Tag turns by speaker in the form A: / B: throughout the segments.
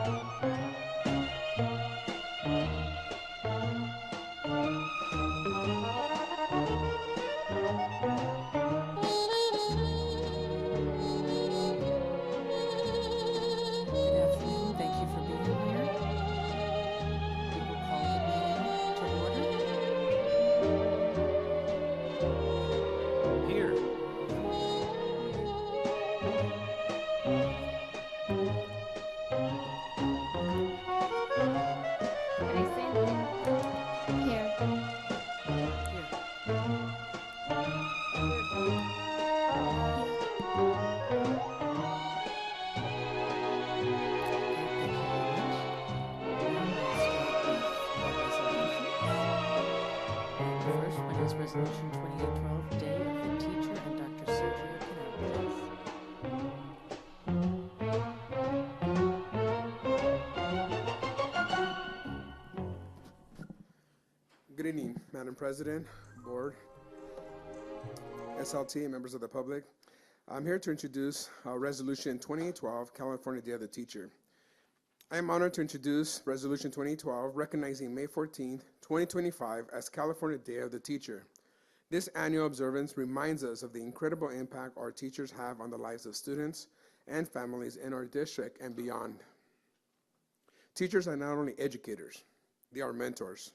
A: afternoon. Thank you for being here. We will call the meeting to order.
B: Here.
C: Can I say anything? Here.
A: First one is Resolution 2812, Day of the Teacher, and Dr. Sergio Canal, please.
D: Good evening, Madam President, Board, SLT, and members of the public. I'm here to introduce Resolution 2812, California Day of the Teacher. I am honored to introduce Resolution 2012, recognizing May 14, 2025 as California Day of the Teacher. This annual observance reminds us of the incredible impact our teachers have on the lives of students and families in our district and beyond. Teachers are not only educators, they are mentors,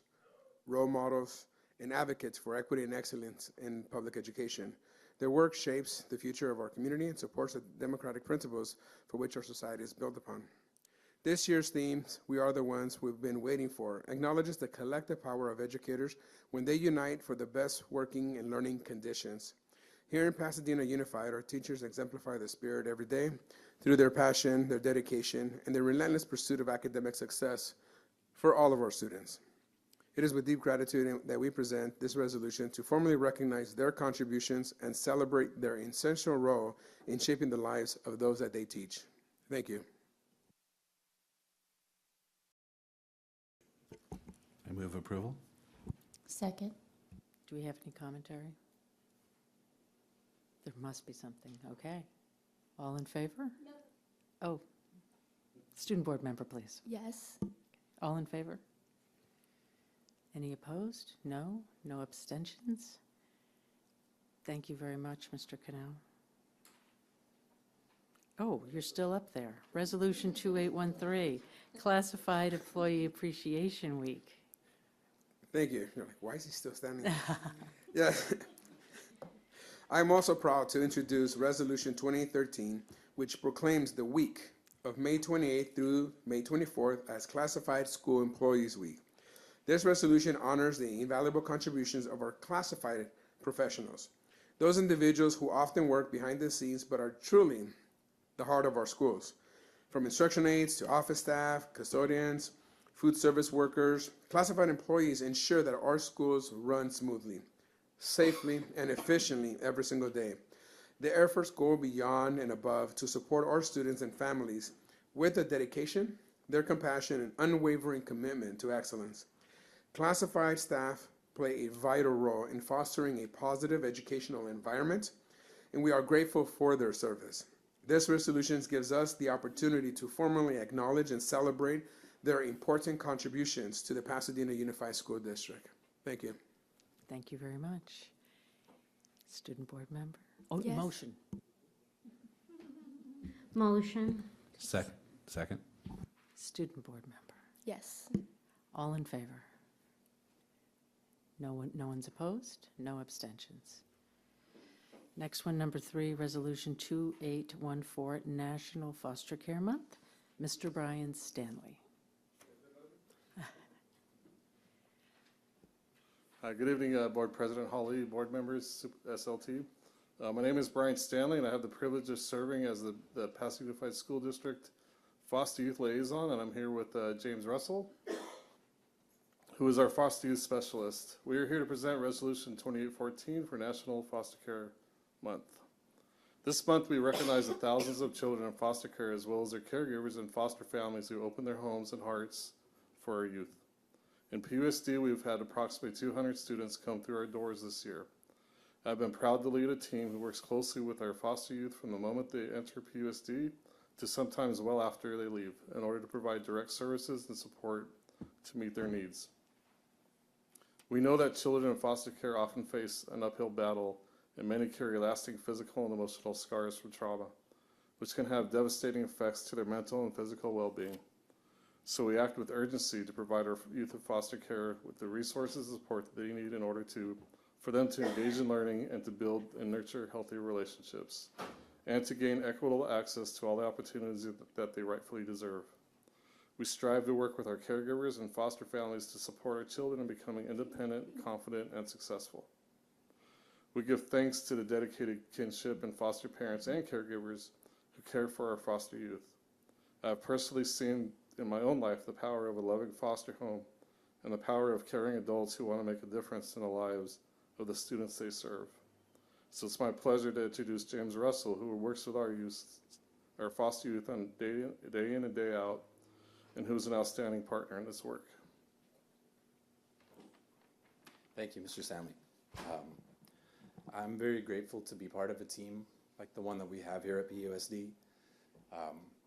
D: role models, and advocates for equity and excellence in public education. Their work shapes the future of our community and supports the democratic principles for which our society is built upon. This year's theme, We Are the Ones We've Been Waiting For, acknowledges the collective power of educators when they unite for the best working and learning conditions. Here in Pasadena Unified, our teachers exemplify the spirit every day through their passion, their dedication, and their relentless pursuit of academic success for all of our students. It is with deep gratitude that we present this resolution to formally recognize their contributions and celebrate their essential role in shaping the lives of those that they teach. Thank you.
B: I move approval.
C: Second.
A: Do we have any commentary? There must be something. Okay. All in favor? No. Oh, student board member, please.
C: Yes.
A: All in favor? Any opposed? No? No abstentions? Thank you very much, Mr. Canal. Oh, you're still up there. Resolution 2813, Classified Employee Appreciation Week.
D: Thank you. You're like, why is he still standing? Yeah. I'm also proud to introduce Resolution 2013, which proclaims the week of May 28th through May 24th as Classified School Employees Week. This resolution honors the invaluable contributions of our classified professionals, those individuals who often work behind the scenes but are truly the heart of our schools. From instruction aides to office staff, custodians, food service workers, classified employees ensure that our schools run smoothly, safely, and efficiently every single day. Their efforts go beyond and above to support our students and families with the dedication, their compassion, and unwavering commitment to excellence. Classified staff play a vital role in fostering a positive educational environment, and we are grateful for their service. This resolution gives us the opportunity to formally acknowledge and celebrate their important contributions to the Pasadena Unified School District. Thank you.
A: Thank you very much. Student board member? Oh,
C: Yes.
A: motion.
C: Motion.
B: Second.
A: Student board member.
C: Yes.
A: All in favor? No one's opposed? No abstentions. Next one, number 3, Resolution 2814, National Foster Care Month. Mr. Brian Stanley.
E: Good evening, Board President Hawley, board members, SLT. My name is Brian Stanley, and I have the privilege of serving as the Pasadena Unified School District Foster Youth Liaison, and I'm here with James Russell, who is our Foster Youth Specialist. We are here to present Resolution 2814 for National Foster Care Month. This month, we recognize the thousands of children in foster care, as well as their caregivers and foster families who open their homes and hearts for our youth. In PUSD, we've had approximately 200 students come through our doors this year. I've been proud to lead a team who works closely with our foster youth from the moment they enter PUSD to sometimes well after they leave in order to provide direct services and support to meet their needs. We know that children in foster care often face an uphill battle, and many carry lasting physical and emotional scars from trauma, which can have devastating effects to their mental and physical well-being. So we act with urgency to provide our youth in foster care with the resources and support that they need in order for them to engage in learning and to build and nurture healthy relationships, and to gain equitable access to all the opportunities that they rightfully deserve. We strive to work with our caregivers and foster families to support our children in becoming independent, confident, and successful. We give thanks to the dedicated kinship and foster parents and caregivers who care for our foster youth. I have personally seen in my own life the power of a loving foster home and the power of caring adults who want to make a difference in the lives of the students they serve. So it's my pleasure to introduce James Russell, who works with our foster youth on day in and day out, and who's an outstanding partner in this work.
F: Thank you, Mr. Stanley. I'm very grateful to be part of a team like the one that we have here at PUSD.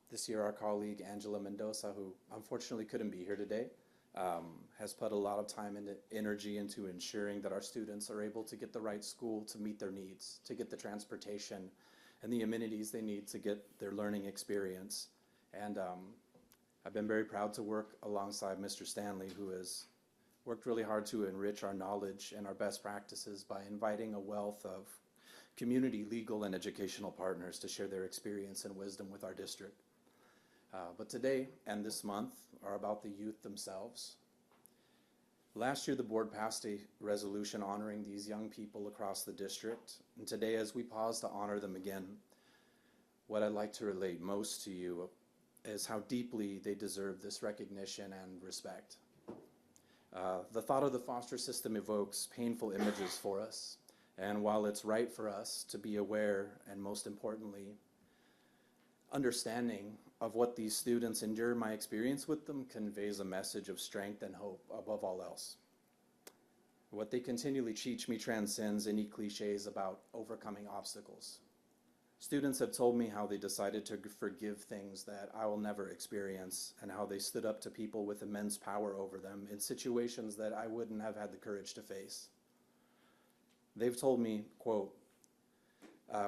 F: This year, our colleague Angela Mendoza, who unfortunately couldn't be here today, has put a lot of time and energy into ensuring that our students are able to get the right school to meet their needs, to get the transportation and the amenities they need to get their learning experience. And I've been very proud to work alongside Mr. Stanley, who has worked really hard to enrich our knowledge and our best practices by inviting a wealth of community, legal, and educational partners to share their experience and wisdom with our district. But today and this month are about the youth themselves. Last year, the board passed a resolution honoring these young people across the district. And today, as we pause to honor them again, what I'd like to relate most to you is how deeply they deserve this recognition and respect. The thought of the foster system evokes painful images for us. And while it's right for us to be aware and, most importantly, understanding of what these students endure, my experience with them conveys a message of strength and hope above all else. What they continually teach me transcends any cliches about overcoming obstacles. Students have told me how they decided to forgive things that I will never experience, and how they stood up to people with immense power over them in situations that I wouldn't have had the courage to face. They've told me, quote,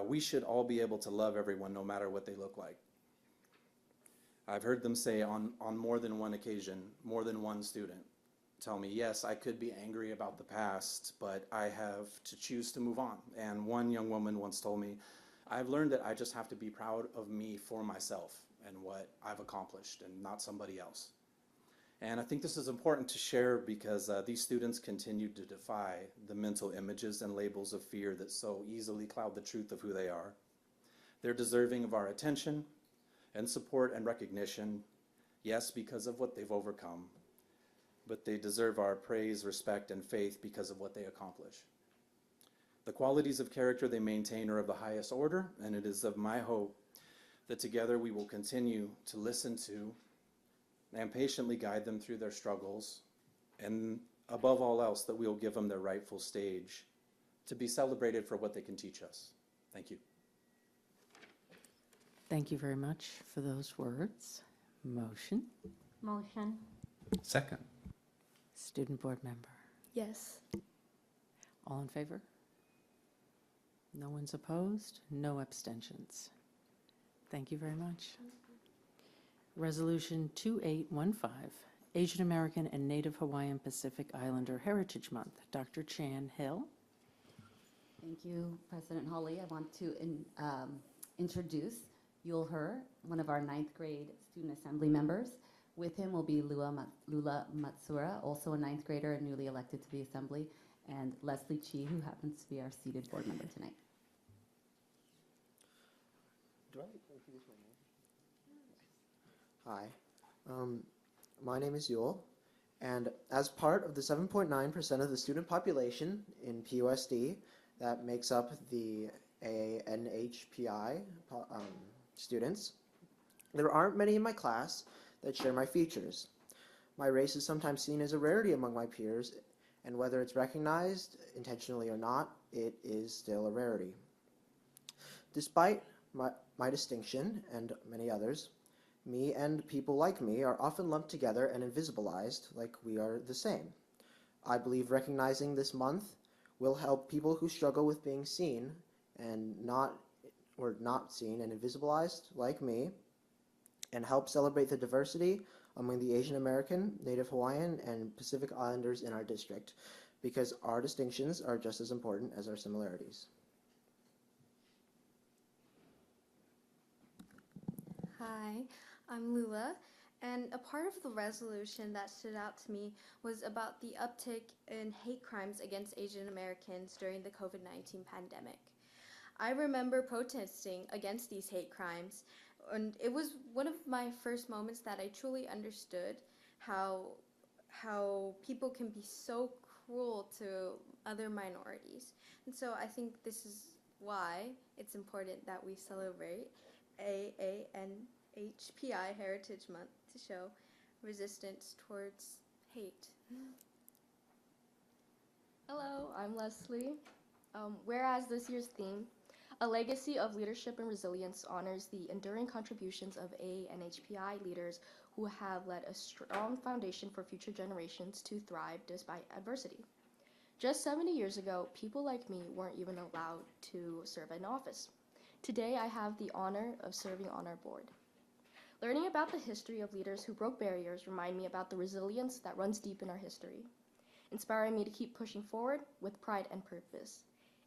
F: we should all be able to love everyone no matter what they look like. I've heard them say on more than one occasion, more than one student tell me, yes, I could be angry about the past, but I have to choose to move on. And one young woman once told me, I've learned that I just have to be proud of me for myself and what I've accomplished and not somebody else. And I think this is important to share because these students continue to defy the mental images and labels of fear that so easily cloud the truth of who they are. They're deserving of our attention and support and recognition, yes, because of what they've overcome, but they deserve our praise, respect, and faith because of what they accomplish. The qualities of character they maintain are of the highest order, and it is of my hope that together we will continue to listen to and patiently guide them through their struggles, and above all else, that we will give them their rightful stage to be celebrated for what they can teach us. Thank you.
A: Thank you very much for those words. Motion.
C: Motion.
B: Second.
A: Student board member.
G: Yes.
A: All in favor? No one's opposed? No abstentions? Thank you very much. Resolution 2815, Asian American and Native Hawaiian Pacific Islander Heritage Month. Dr. Chan Hill.
H: Thank you, President Hawley. I want to introduce Yul Her, one of our 9th grade student assembly members. With him will be Lula Matsura, also a 9th grader and newly elected to the assembly, and Leslie Chi, who happens to be our seated board member tonight.
I: Do I introduce my name? Hi, my name is Yul, and as part of the 7.9% of the student population in PUSD that makes up the ANHPI students, there aren't many in my class that share my features. My race is sometimes seen as a rarity among my peers, and whether it's recognized intentionally or not, it is still a rarity. Despite my distinction, and many others, me and people like me are often lumped together and invisibilized like we are the same. I believe recognizing this month will help people who struggle with being seen and not seen and invisibilized like me, and help celebrate the diversity among the Asian American, Native Hawaiian, and Pacific Islanders in our district, because our distinctions are just as important as our similarities.
G: Hi, I'm Lula, and a part of the resolution that stood out to me was about the uptick in hate crimes against Asian Americans during the COVID-19 pandemic. I remember protesting against these hate crimes, and it was one of my first moments that I truly understood how people can be so cruel to other minorities. And so I think this is why it's important that we celebrate AANHPI Heritage Month to show resistance towards hate.
J: Hello, I'm Leslie. Whereas this year's theme, A Legacy of Leadership and Resilience, honors the enduring contributions of AANHPI leaders who have led a strong foundation for future generations to thrive despite adversity. Just 70 years ago, people like me weren't even allowed to serve in office. Today, I have the honor of serving on our board. Learning about the history of leaders who broke barriers remind me about the resilience that runs deep in our history, inspiring me to keep pushing forward with pride and purpose.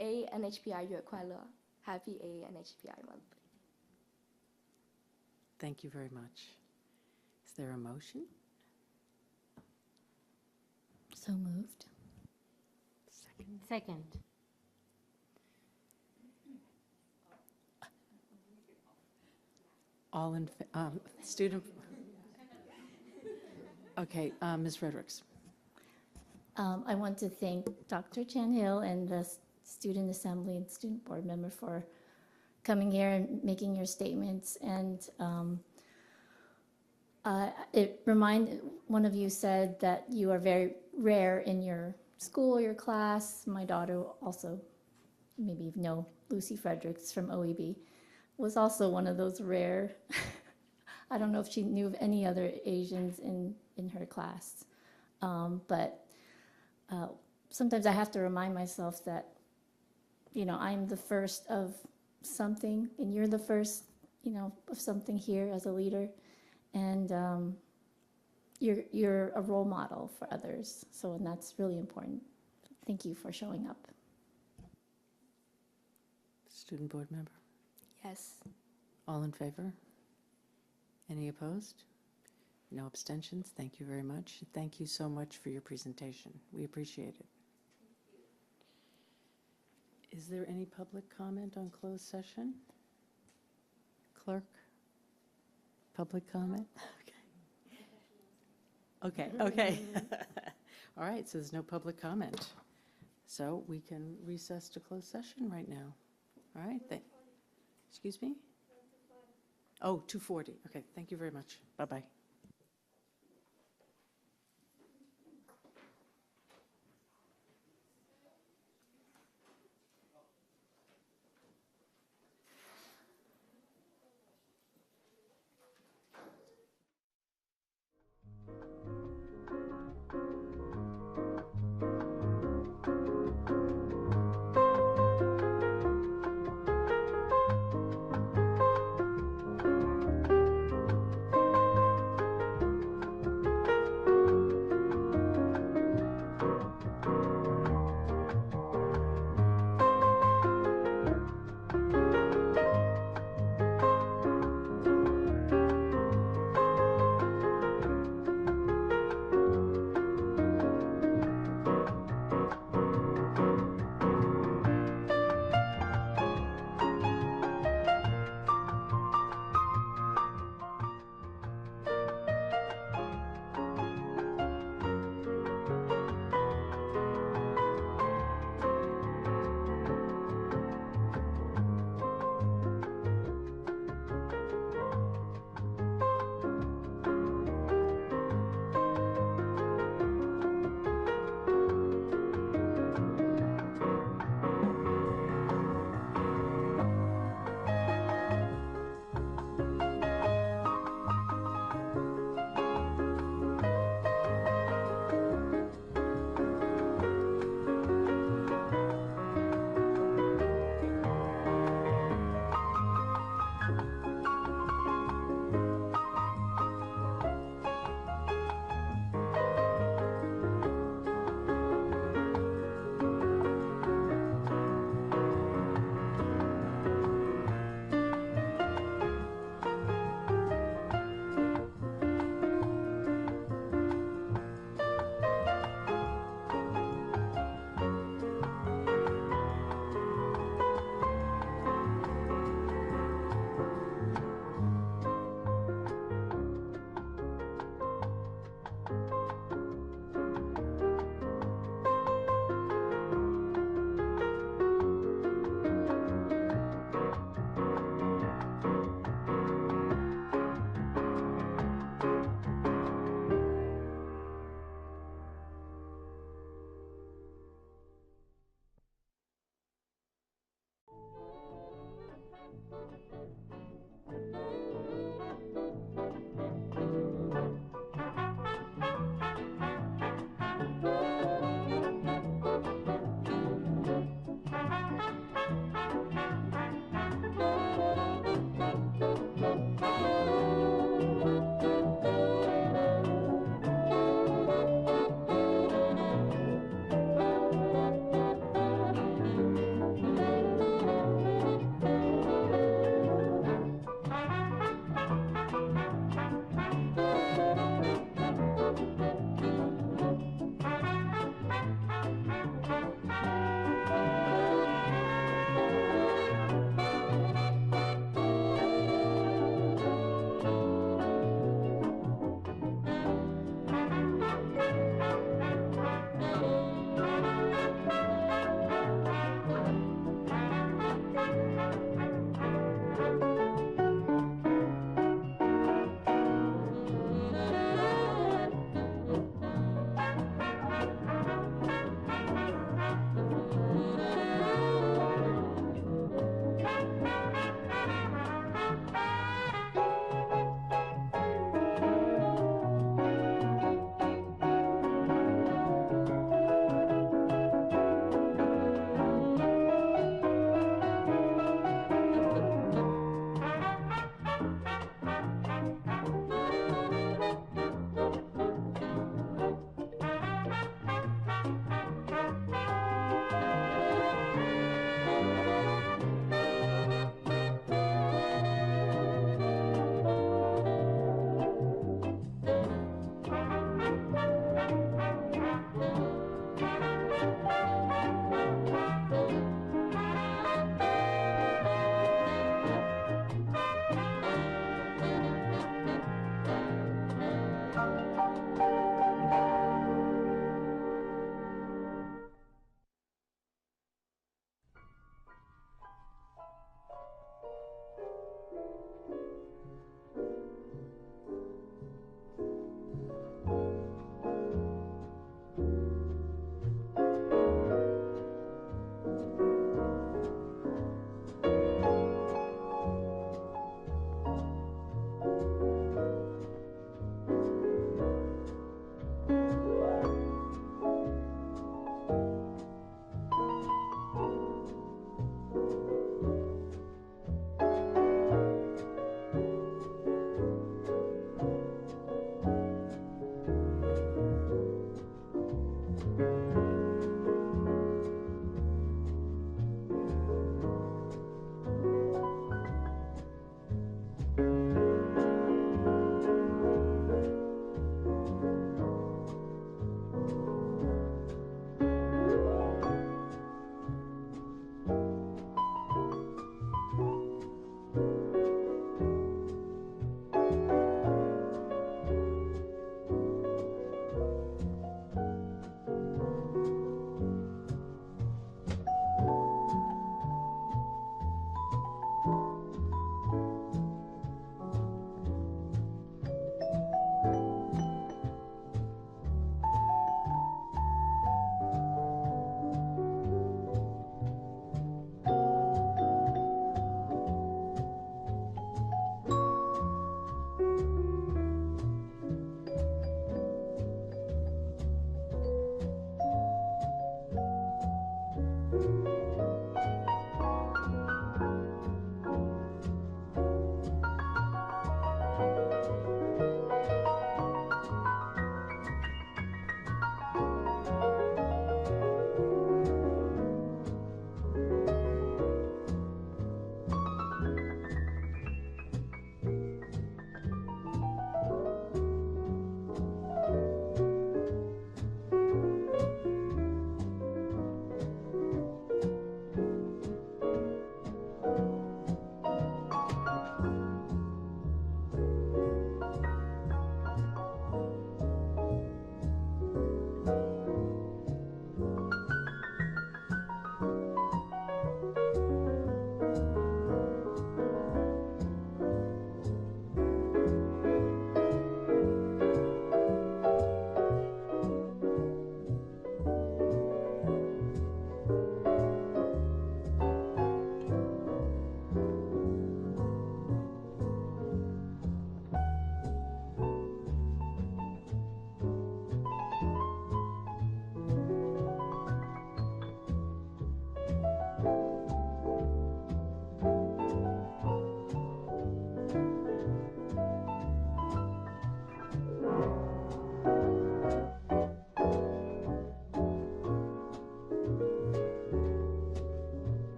J: AANHPI Yue Kuai Le. Happy AANHPI Month.
A: Thank you very much. Is there a motion?
C: So moved. Second.
A: All in, student. Okay, Ms. Fredericks.
C: I want to thank Dr. Chan Hill and the Student Assembly and Student Board member for coming here and making your statements. And one of you said that you are very rare in your school or your class. My daughter also, maybe you know Lucy Fredericks from OEB, was also one of those rare. I don't know if she knew of any other Asians in her class. But sometimes I have to remind myself that, I'm the first of something, and you're the first, of something here as a leader. And you're a role model for others. And that's really important. Thank you for showing up.
A: Student board member.
J: Yes.
A: All in favor? Any opposed? No abstentions? Thank you very much. Thank you so much for your presentation. We appreciate it. Is there any public comment on closed session? Clerk? Public comment? Okay. Okay. All right, so there's no public comment. So we can recess to closed session right now. All right. Excuse me? Oh, 2:40. Okay, thank you very much. Bye-bye.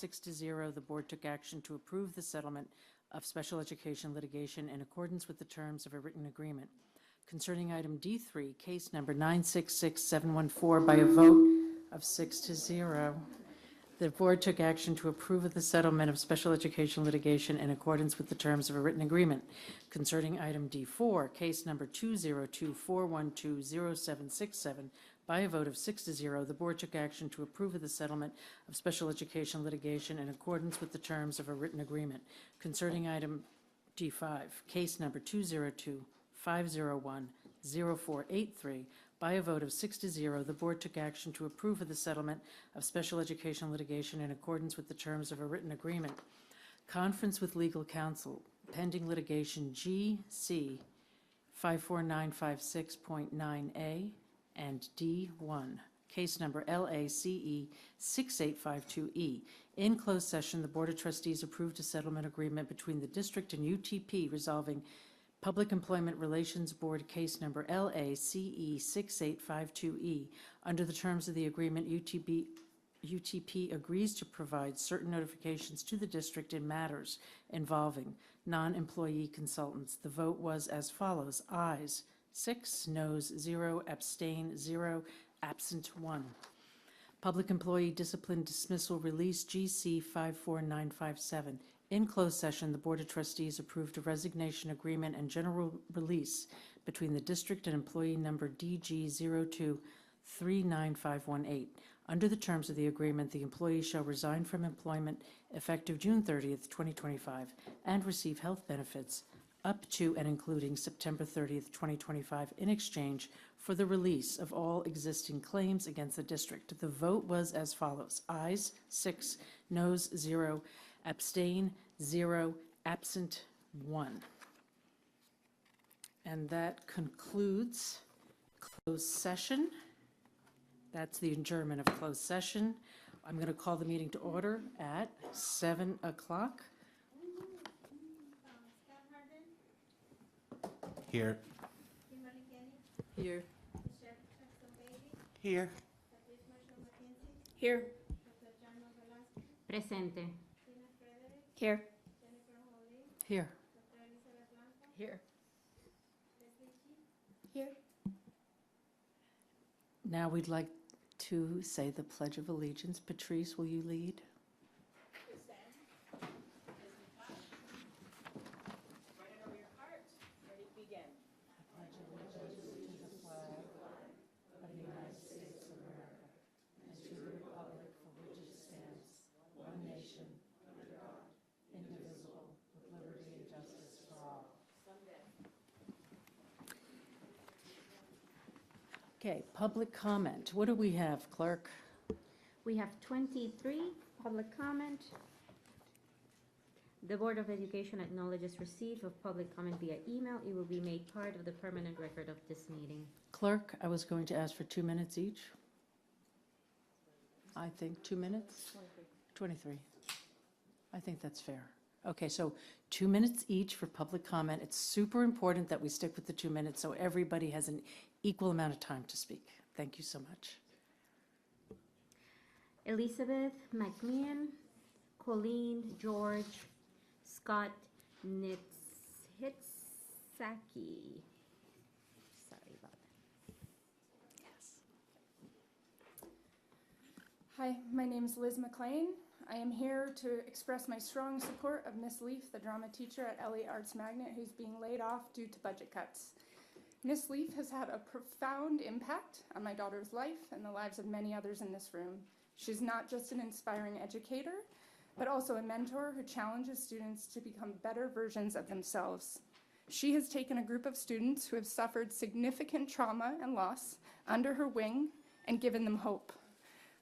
A: 6-0, the board took action to approve the settlement of special education litigation in accordance with the terms of a written agreement. Concerning item D3, case number 966714, by a vote of 6-0, the board took action to approve of the settlement of special education litigation in accordance with the terms of a written agreement. Concerning item D4, case number 20241200767, by a vote of 6-0, the board took action to approve of the settlement of special education litigation in accordance with the terms of a written agreement. Concerning item D5, case number 202-501-0483, by a vote of 6-0, the board took action to approve of the settlement of special education litigation in accordance with the terms of a written agreement. Conference with legal counsel, pending litigation GC 54956.9A and D1, case number LACE 6852E. In closed session, the Board of Trustees approved a settlement agreement between the district and UTP resolving Public Employment Relations Board case number LACE 6852E. Under the terms of the agreement, UTP agrees to provide certain notifications to the district in matters involving non-employee consultants. The vote was as follows: ayes 6, noes 0, abstain 0, absent 1. Public Employee Discipline Dismissal Release GC 54957. In closed session, the Board of Trustees approved a resignation agreement and general release between the district and employee number DG02-39518. Under the terms of the agreement, the employee shall resign from employment effective June 30th, 2025, and receive health benefits up to and including September 30th, 2025, in exchange for the release of all existing claims against the district. The vote was as follows: ayes 6, noes 0, abstain 0, absent 1. And that concludes closed session. That's the adjournment of closed session. I'm going to call the meeting to order at 7 o'clock.
B: Here.
A: Here.
B: Here.
A: Here.
H: Presente.
C: Here.
A: Here.
J: Here.
C: Here.
A: Now we'd like to say the Pledge of Allegiance. Patrice, will you lead? Okay, public comment. What do we have, clerk?
K: We have 23 public comment. The Board of Education acknowledges receipt of public comment via email. It will be made part of the permanent record of this meeting.
A: Clerk, I was going to ask for 2 minutes each. I think 2 minutes? 23. I think that's fair. Okay, so 2 minutes each for public comment. It's super important that we stick with the 2 minutes so everybody has an equal amount of time to speak. Thank you so much.
K: Elizabeth McLean, Colleen George, Scott Nitsaki. Sorry about that.
A: Yes.
L: Hi, my name is Liz McLean. I am here to express my strong support of Miss Leaf, the drama teacher at LA Arts Magnet, who's being laid off due to budget cuts. Miss Leaf has had a profound impact on my daughter's life and the lives of many others in this room. She's not just an inspiring educator, but also a mentor who challenges students to become better versions of themselves. She has taken a group of students who have suffered significant trauma and loss under her wing and given them hope.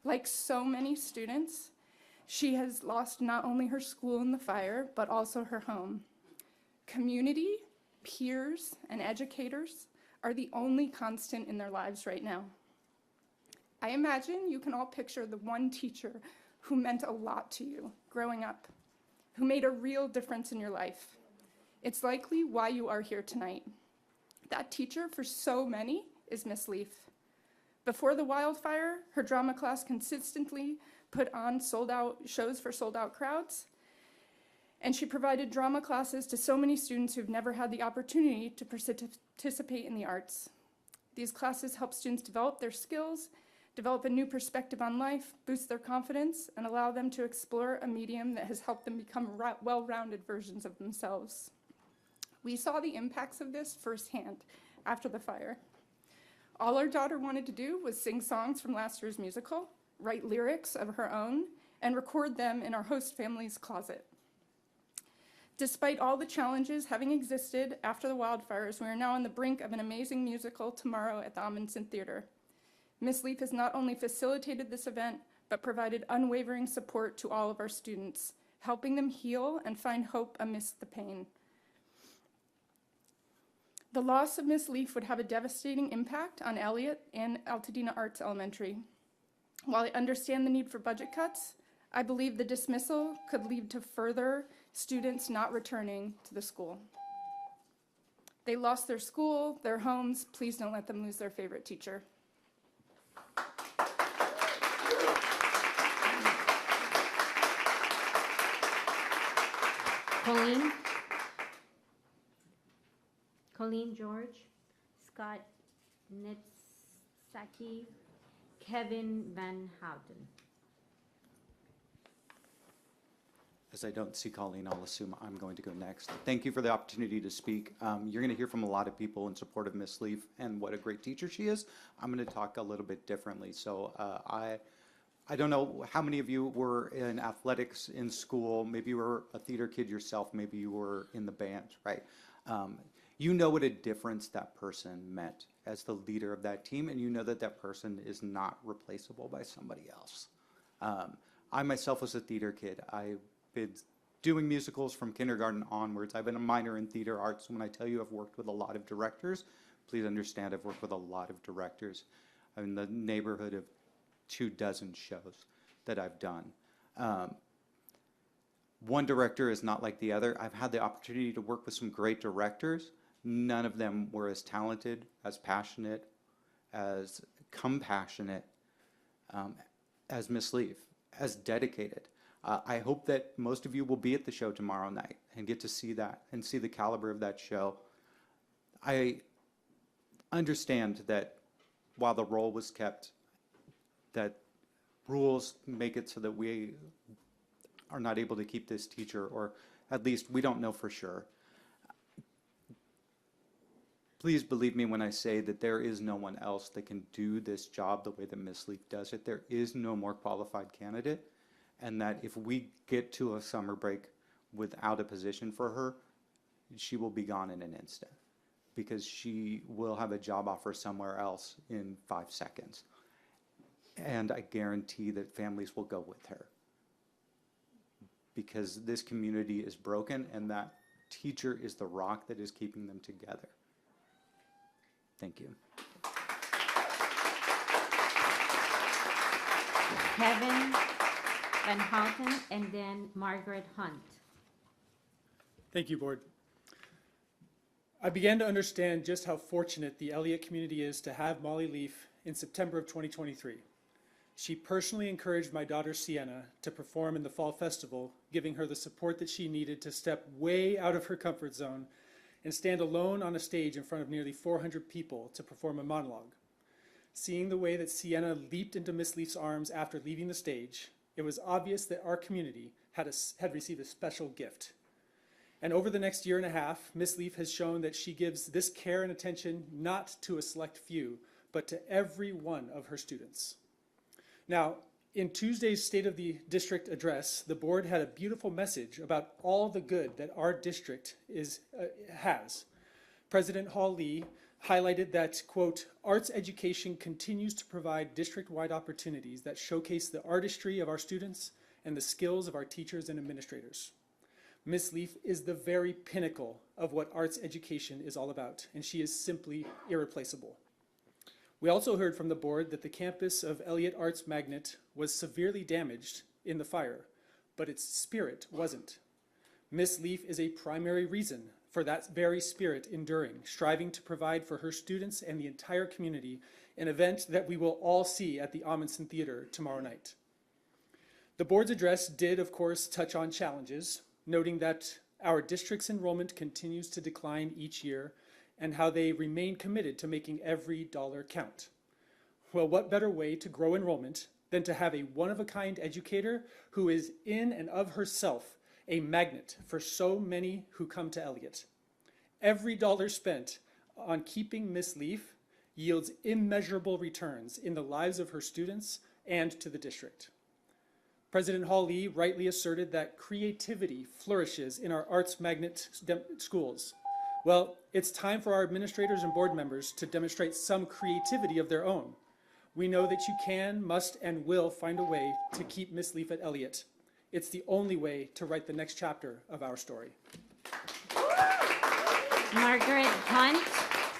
L: Like so many students, she has lost not only her school in the fire, but also her home. Community, peers, and educators are the only constant in their lives right now. I imagine you can all picture the one teacher who meant a lot to you growing up, who made a real difference in your life. It's likely why you are here tonight. That teacher for so many is Miss Leaf. Before the wildfire, her drama class consistently put on sold-out shows for sold-out crowds. And she provided drama classes to so many students who've never had the opportunity to participate in the arts. These classes help students develop their skills, develop a new perspective on life, boost their confidence, and allow them to explore a medium that has helped them become well-rounded versions of themselves. We saw the impacts of this firsthand after the fire. All our daughter wanted to do was sing songs from last year's musical, write lyrics of her own, and record them in our host family's closet. Despite all the challenges having existed after the wildfires, we are now on the brink of an amazing musical tomorrow at the Amundsen Theater. Ms. Leaf has not only facilitated this event, but provided unwavering support to all of our students, helping them heal and find hope amidst the pain. The loss of Ms. Leaf would have a devastating impact on Elliott and Altadena Arts Elementary. While I understand the need for budget cuts, I believe the dismissal could lead to further students not returning to the school. They lost their school, their homes. Please don't let them lose their favorite teacher.
K: Colleen George, Scott Nitsaki, Kevin Van Houten.
M: As I don't see Colleen, I'll assume I'm going to go next. Thank you for the opportunity to speak. You're going to hear from a lot of people in support of Miss Leaf and what a great teacher she is. I'm going to talk a little bit differently. So I don't know how many of you were in athletics in school. Maybe you were a theater kid yourself. Maybe you were in the band, right? You know what a difference that person meant as the leader of that team, and you know that that person is not replaceable by somebody else. I myself was a theater kid. I've been doing musicals from kindergarten onwards. I've been a minor in theater arts. When I tell you I've worked with a lot of directors, please understand I've worked with a lot of directors. I'm in the neighborhood of 24 shows that I've done. One director is not like the other. I've had the opportunity to work with some great directors. None of them were as talented, as passionate, as compassionate as Miss Leaf, as dedicated. I hope that most of you will be at the show tomorrow night and get to see that and see the caliber of that show. I understand that while the role was kept, that rules make it so that we are not able to keep this teacher, or at least we don't know for sure. Please believe me when I say that there is no one else that can do this job the way that Miss Leaf does it. There is no more qualified candidate, and that if we get to a summer break without a position for her, she will be gone in an instant, because she will have a job offer somewhere else in 5 seconds. And I guarantee that families will go with her, because this community is broken and that teacher is the rock that is keeping them together. Thank you.
K: Kevin Van Houten, and then Margaret Hunt.
N: Thank you, Board. I began to understand just how fortunate the Elliott community is to have Molly Leaf in September of 2023. She personally encouraged my daughter Sienna to perform in the Fall Festival, giving her the support that she needed to step way out of her comfort zone and stand alone on a stage in front of nearly 400 people to perform a monologue. Seeing the way that Sienna leaped into Miss Leaf's arms after leaving the stage, it was obvious that our community had received a special gift. And over the next year and a half, Miss Leaf has shown that she gives this care and attention not to a select few, but to every one of her students. Now, in Tuesday's State of the District address, the board had a beautiful message about all the good that our district has. President Hall-Lee highlighted that, quote, arts education continues to provide district-wide opportunities that showcase the artistry of our students and the skills of our teachers and administrators. Miss Leaf is the very pinnacle of what arts education is all about, and she is simply irreplaceable. We also heard from the board that the campus of Elliott Arts Magnet was severely damaged in the fire, but its spirit wasn't. Miss Leaf is a primary reason for that very spirit enduring, striving to provide for her students and the entire community an event that we will all see at the Amundsen Theater tomorrow night. The board's address did, of course, touch on challenges, noting that our district's enrollment continues to decline each year and how they remain committed to making every dollar count. Well, what better way to grow enrollment than to have a one-of-a-kind educator who is in and of herself a magnet for so many who come to Elliott. Every dollar spent on keeping Miss Leaf yields immeasurable returns in the lives of her students and to the district. President Hawley rightly asserted that creativity flourishes in our arts magnet schools. Well, it's time for our administrators and board members to demonstrate some creativity of their own. We know that you can, must, and will find a way to keep Miss Leaf at Elliott. It's the only way to write the next chapter of our story.
K: Margaret Hunt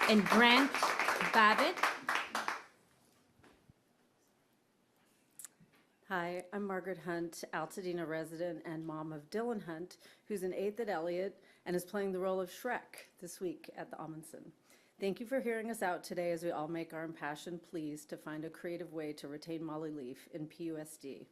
K: and Brent Babbitt.
A: Hi, I'm Margaret Hunt, Altadena resident and mom of Dylan Hunt, who's an 8th at Elliott and is playing the role of Shrek this week at the Amundsen. Thank you for hearing us out today as we all make our impassioned pleas to find a creative way to retain Molly Leaf in PUSD.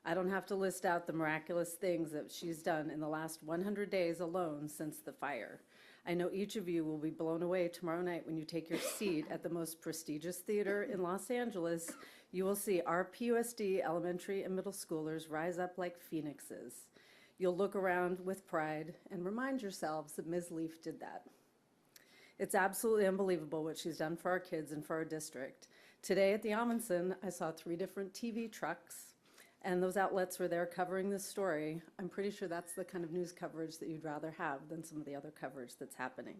A: I don't have to list out the miraculous things that she's done in the last 100 days alone since the fire. I know each of you will be blown away tomorrow night when you take your seat at the most prestigious theater in Los Angeles. You will see our PUSD elementary and middle schoolers rise up like phoenixes. You'll look around with pride and remind yourselves that Ms. Leaf did that. It's absolutely unbelievable what she's done for our kids and for our district. Today at the Amundsen, I saw 3 different TV trucks, and those outlets were there covering this story. I'm pretty sure that's the kind of news coverage that you'd rather have than some of the other coverage that's happening.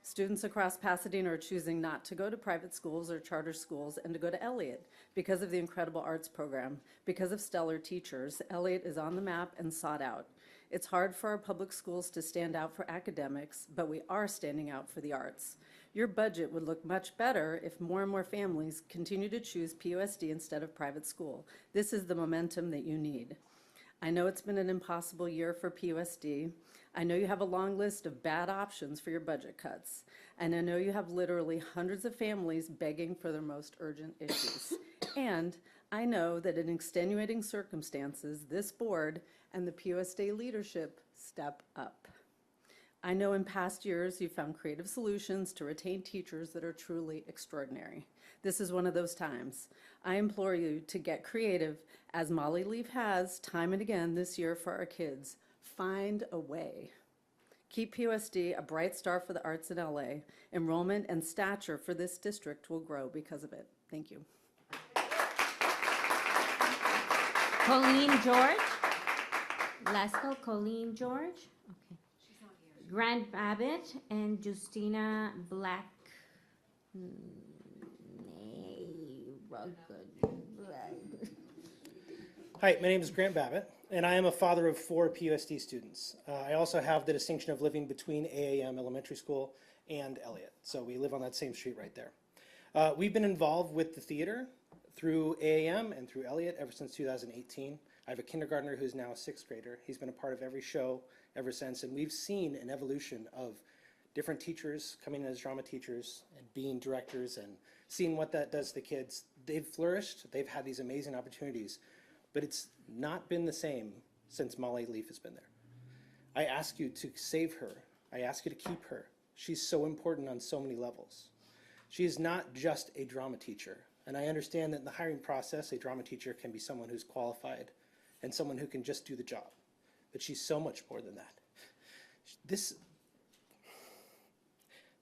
A: Students across Pasadena are choosing not to go to private schools or charter schools and to go to Elliott because of the incredible arts program. Because of stellar teachers, Elliott is on the map and sought out. It's hard for our public schools to stand out for academics, but we are standing out for the arts. Your budget would look much better if more and more families continue to choose PUSD instead of private school. This is the momentum that you need. I know it's been an impossible year for PUSD. I know you have a long list of bad options for your budget cuts. And I know you have literally hundreds of families begging for their most urgent issues. And I know that in extenuating circumstances, this board and the PUSD leadership step up. I know in past years you've found creative solutions to retain teachers that are truly extraordinary. This is one of those times. I implore you to get creative, as Molly Leaf has time and again this year for our kids. Find a way. Keep PUSD a bright star for the arts in LA. Enrollment and stature for this district will grow because of it. Thank you.
K: Colleen George. Lesko, Colleen George. Okay. Grant Babbitt and Justina Black.
O: Hi, my name is Grant Babbitt, and I am a father of 4 PUSD students. I also have the distinction of living between AAM Elementary School and Elliott, so we live on that same street right there. We've been involved with the theater through AAM and through Elliott ever since 2018. I have a kindergartner who's now a 6th grader. He's been a part of every show ever since, and we've seen an evolution of different teachers coming in as drama teachers and being directors and seeing what that does to the kids. They've flourished, they've had these amazing opportunities, but it's not been the same since Molly Leaf has been there. I ask you to save her. I ask you to keep her. She's so important on so many levels. She is not just a drama teacher, and I understand that in the hiring process, a drama teacher can be someone who's qualified and someone who can just do the job, but she's so much more than that. This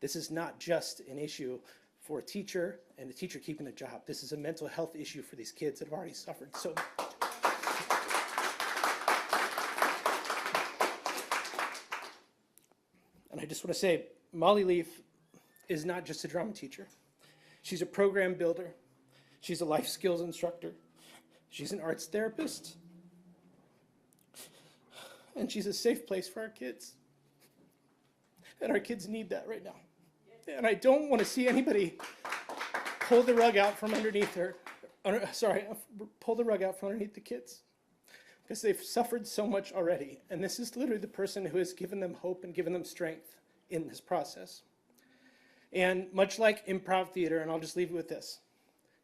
O: is not just an issue for a teacher and a teacher keeping a job. This is a mental health issue for these kids that have already suffered so much. And I just want to say, Molly Leaf is not just a drama teacher. She's a program builder. She's a life skills instructor. She's an arts therapist. And she's a safe place for our kids. And our kids need that right now. And I don't want to see anybody pull the rug out from underneath her. Pull the rug out from underneath the kids. Because they've suffered so much already. And this is literally the person who has given them hope and given them strength in this process. And much like improv theater, and I'll just leave you with this.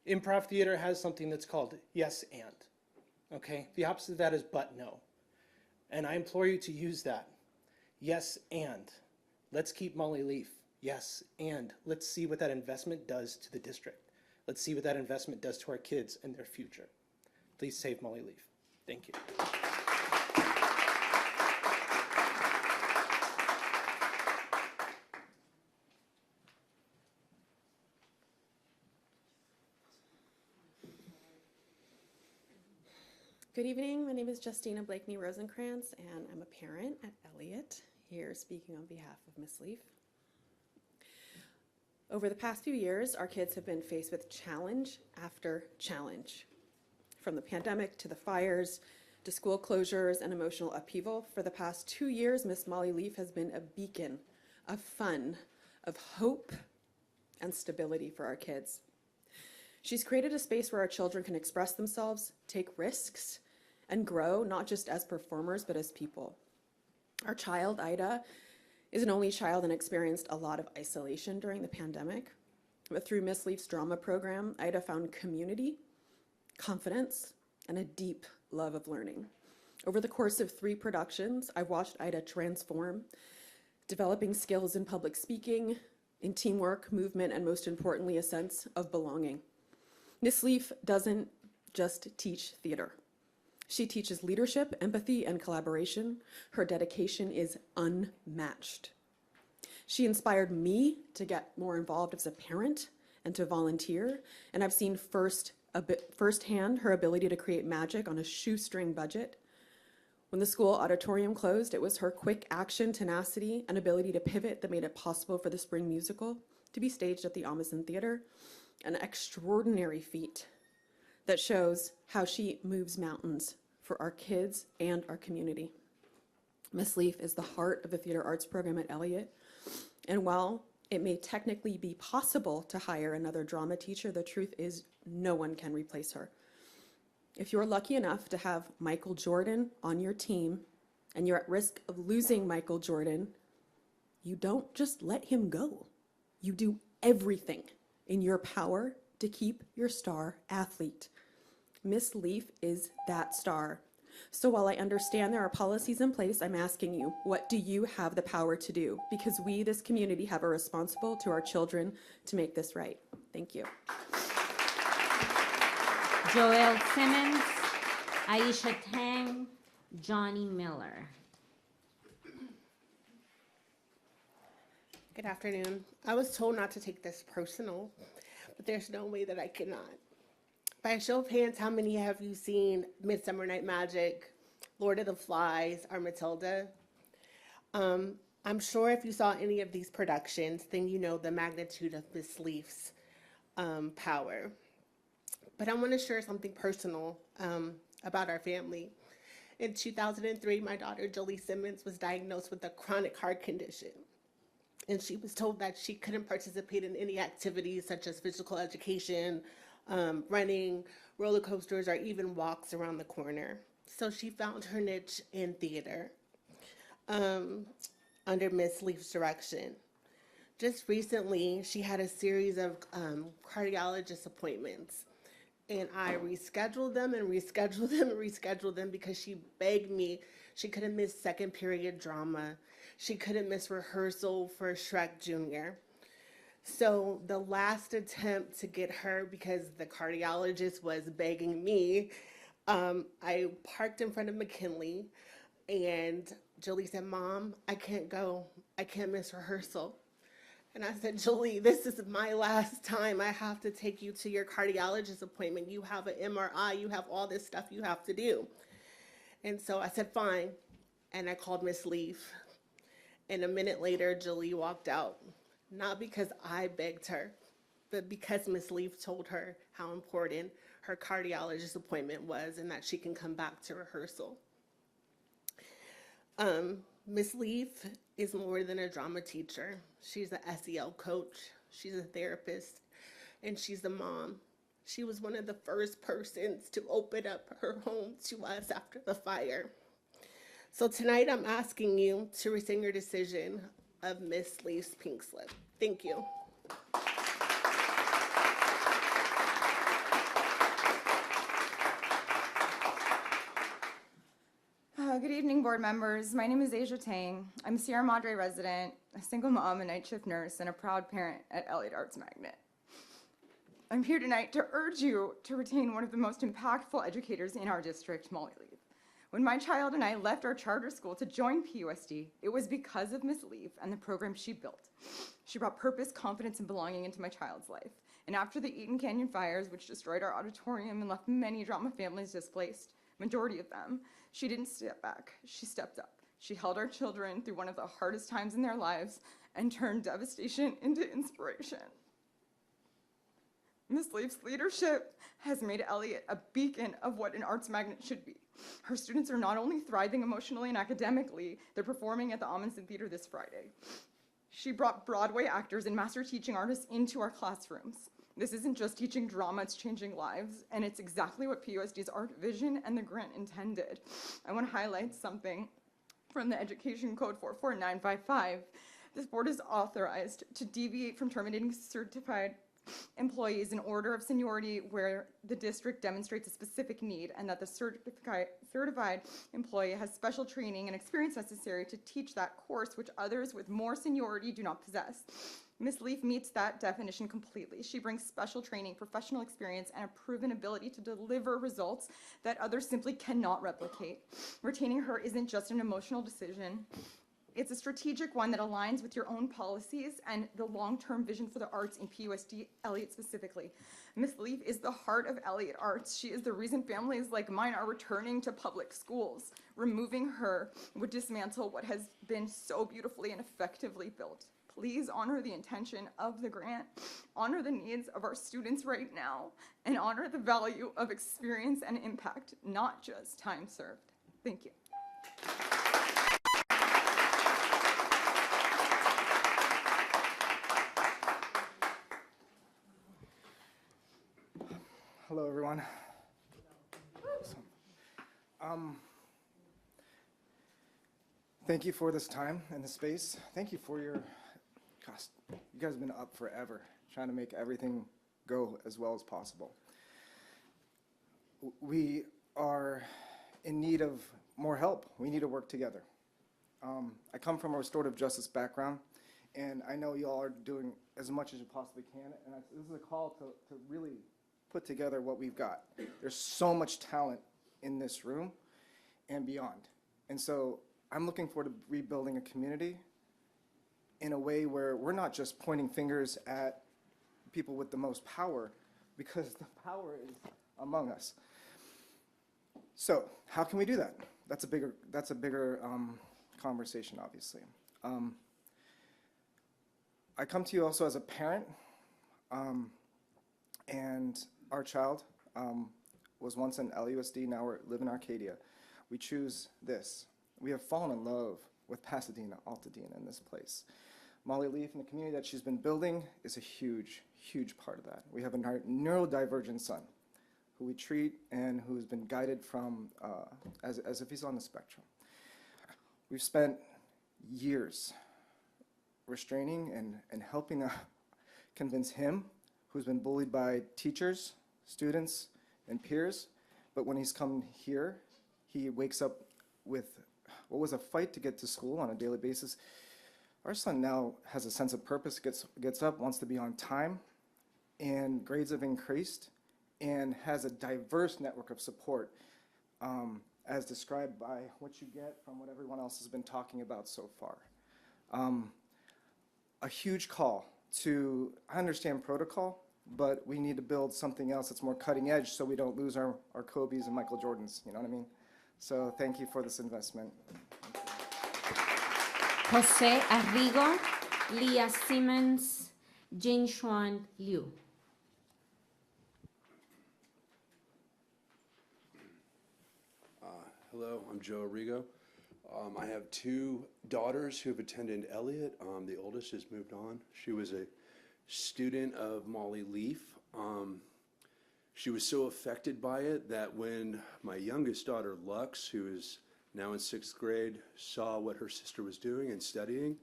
O: Improv theater has something that's called yes and. okay? The opposite of that is but no. And I implore you to use that. Yes, and. Let's keep Molly Leaf. Yes, and. Let's see what that investment does to the district. Let's see what that investment does to our kids and their future. Please save Molly Leaf. Thank you.
P: Good evening. My name is Justina Blakeney Rosencrantz, and I'm a parent at Elliott, here speaking on behalf of Miss Leaf. Over the past few years, our kids have been faced with challenge after challenge. From the pandemic to the fires, to school closures and emotional upheaval, for the past 2 years, Miss Molly Leaf has been a beacon of fun, of hope, and stability for our kids. She's created a space where our children can express themselves, take risks, and grow, not just as performers, but as people. Our child, Ida, is an only child and experienced a lot of isolation during the pandemic. But through Miss Leaf's drama program, Ida found community, confidence, and a deep love of learning. Over the course of 3 productions, I've watched Ida transform, developing skills in public speaking, in teamwork, movement, and most importantly, a sense of belonging. Miss Leaf doesn't just teach theater. She teaches leadership, empathy, and collaboration. Her dedication is unmatched. She inspired me to get more involved as a parent and to volunteer, and I've seen firsthand her ability to create magic on a shoestring budget. When the school auditorium closed, it was her quick action, tenacity, and ability to pivot that made it possible for the spring musical to be staged at the Amazon Theater, an extraordinary feat that shows how she moves mountains for our kids and our community. Miss Leaf is the heart of the theater arts program at Elliott, and while it may technically be possible to hire another drama teacher, the truth is no one can replace her. If you're lucky enough to have Michael Jordan on your team and you're at risk of losing Michael Jordan, you don't just let him go. You do everything in your power to keep your star athlete. Miss Leaf is that star. So while I understand there are policies in place, I'm asking you, what do you have the power to do? Because we, this community, have a responsible to our children to make this right. Thank you.
K: Joel Simmons, Aisha Tang, Johnny Miller.
Q: Good afternoon. I was told not to take this personal, but there's no way that I cannot. By a show of hands, how many have you seen Midsummer Night Magic, Lord of the Flies, or Matilda? I'm sure if you saw any of these productions, then you know the magnitude of Miss Leaf's power. But I want to share something personal about our family. In 2003, my daughter, Jolie Simmons, was diagnosed with a chronic heart condition. And she was told that she couldn't participate in any activities such as physical education, running, roller coasters, or even walks around the corner. So she found her niche in theater under Miss Leaf's direction. Just recently, she had a series of cardiologist appointments, and I rescheduled them and rescheduled them and rescheduled them because she begged me. She couldn't miss second period drama. She couldn't miss rehearsal for Shrek Jr. So the last attempt to get her, because the cardiologist was begging me, I parked in front of McKinley, and Jolie said, "Mom, I can't go. I can't miss rehearsal." And I said, "Jolie, this is my last time. I have to take you to your cardiologist appointment. You have an MRI. You have all this stuff you have to do." And so I said, "Fine." And I called Miss Leaf. And a minute later, Jolie walked out. Not because I begged her, but because Miss Leaf told her how important her cardiologist appointment was and that she can come back to rehearsal. Miss Leaf is more than a drama teacher. She's an SEL coach, she's a therapist, and she's a mom. She was one of the first persons to open up her home to us after the fire. So tonight I'm asking you to rescind your decision of Miss Leaf's pink slip. Thank you.
R: evening, board members. My name is Asia Tang. I'm a Sierra Madre resident, a single mom, a night shift nurse, and a proud parent at Elliott Arts Magnet. I'm here tonight to urge you to retain one of the most impactful educators in our district, Molly Leaf. When my child and I left our charter school to join PUSD, it was because of Miss Leaf and the program she built. She brought purpose, confidence, and belonging into my child's life. And after the Eaton Canyon fires, which destroyed our auditorium and left many drama families displaced, majority of them, she didn't step back, she stepped up. She held our children through one of the hardest times in their lives and turned devastation into inspiration. Ms. Leaf's leadership has made Elliott a beacon of what an arts magnet should be. Her students are not only thriving emotionally and academically, they're performing at the Amundsen Theater this Friday. She brought Broadway actors and master teaching artists into our classrooms. This isn't just teaching drama, it's changing lives, and it's exactly what PUSD's art vision and the grant intended. I want to highlight something from the Education Code 44955. This board is authorized to deviate from terminating certified employees in order of seniority where the district demonstrates a specific need and that the certified employee has special training and experience necessary to teach that course which others with more seniority do not possess. Ms. Leaf meets that definition completely. She brings special training, professional experience, and a proven ability to deliver results that others simply cannot replicate. Retaining her isn't just an emotional decision. It's a strategic one that aligns with your own policies and the long-term vision for the arts in PUSD, Elliott specifically. Ms. Leaf is the heart of Elliott Arts. She is the reason families like mine are returning to public schools. Removing her would dismantle what has been so beautifully and effectively built. Please honor the intention of the grant, honor the needs of our students right now, and honor the value of experience and impact, not just time served. Thank you.
S: Hello, everyone. Thank you for this time and the space. Thank you for your, gosh, you guys have been up forever trying to make everything go as well as possible. We are in need of more help. We need to work together. I come from a restorative justice background, and I know you all are doing as much as you possibly can, and this is a call to really put together what we've got. There's so much talent in this room and beyond. And so I'm looking forward to rebuilding a community in a way where we're not just pointing fingers at people with the most power, because the power is among us. So how can we do that? That's a bigger conversation, obviously. I come to you also as a parent, and our child was once in LUSD, now we live in Arcadia. We choose this. We have fallen in love with Pasadena, Altadena in this place. Molly Leaf and the community that she's been building is a huge, huge part of that. We have a neurodivergent son who we treat and who's been guided from as if he's on the spectrum. We've spent years restraining and helping convince him, who's been bullied by teachers, students, and peers, but when he's come here, he wakes up with what was a fight to get to school on a daily basis. Our son now has a sense of purpose, gets up, wants to be on time, and grades have increased, and has a diverse network of support, as described by what you get from what everyone else has been talking about so far. A huge call to, I understand protocol, but we need to build something else that's more cutting edge so we don't lose our Kobe's and Michael Jordans, you know what I mean? So thank you for this investment.
K: Jose Arrigo, Leah Simmons, Jing Xuan Liu.
T: Hello, I'm Joe Arrigo. I have two daughters who have attended Elliott. The oldest has moved on. She was a student of Molly Leaf. She was so affected by it that when my youngest daughter, Lux, who is now in 6th grade, saw what her sister was doing and studying,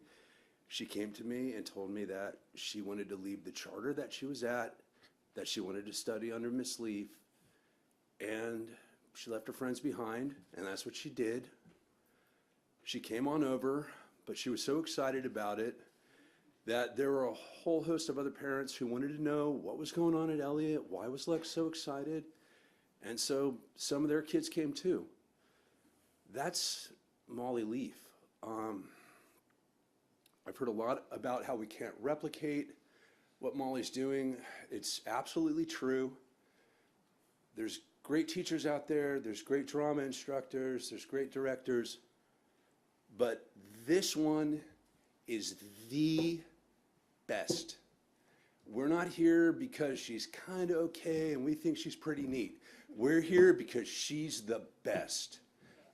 T: she came to me and told me that she wanted to leave the charter that she was at, that she wanted to study under Miss Leaf, and she left her friends behind, and that's what she did. She came on over, but she was so excited about it that there were a whole host of other parents who wanted to know what was going on at Elliott, why was Lex so excited, and so some of their kids came too. That's Molly Leaf. I've heard a lot about how we can't replicate what Molly's doing. It's absolutely true. There's great teachers out there, there's great drama instructors, there's great directors, but this one is the best. We're not here because she's kind of okay and we think she's pretty neat. We're here because she's the best.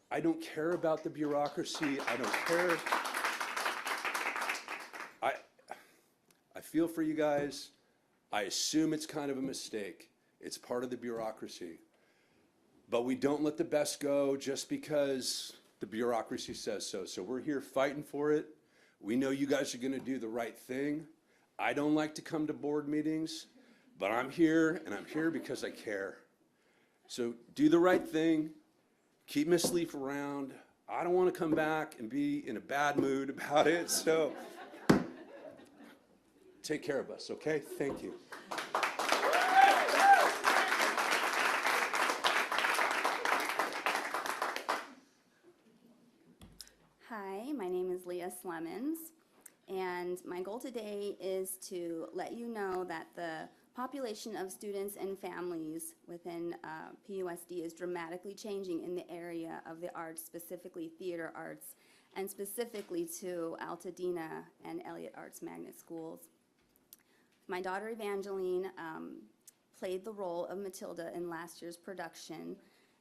T: I don't care about the bureaucracy. I don't care. I feel for you guys. I assume it's kind of a mistake. It's part of the bureaucracy. But we don't let the best go just because the bureaucracy says so. So we're here fighting for it. We know you guys are going to do the right thing. I don't like to come to board meetings, but I'm here, and I'm here because I care. So do the right thing. Keep Miss Leaf around. I don't want to come back and be in a bad mood about it, so take care of us, okay? Thank you.
U: Hi, my name is Leah Slemons, and my goal today is to let you know that the population of students and families within PUSD is dramatically changing in the area of the arts, specifically theater arts, and specifically to Altadena and Elliott Arts Magnet Schools. My daughter Evangeline played the role of Matilda in last year's production,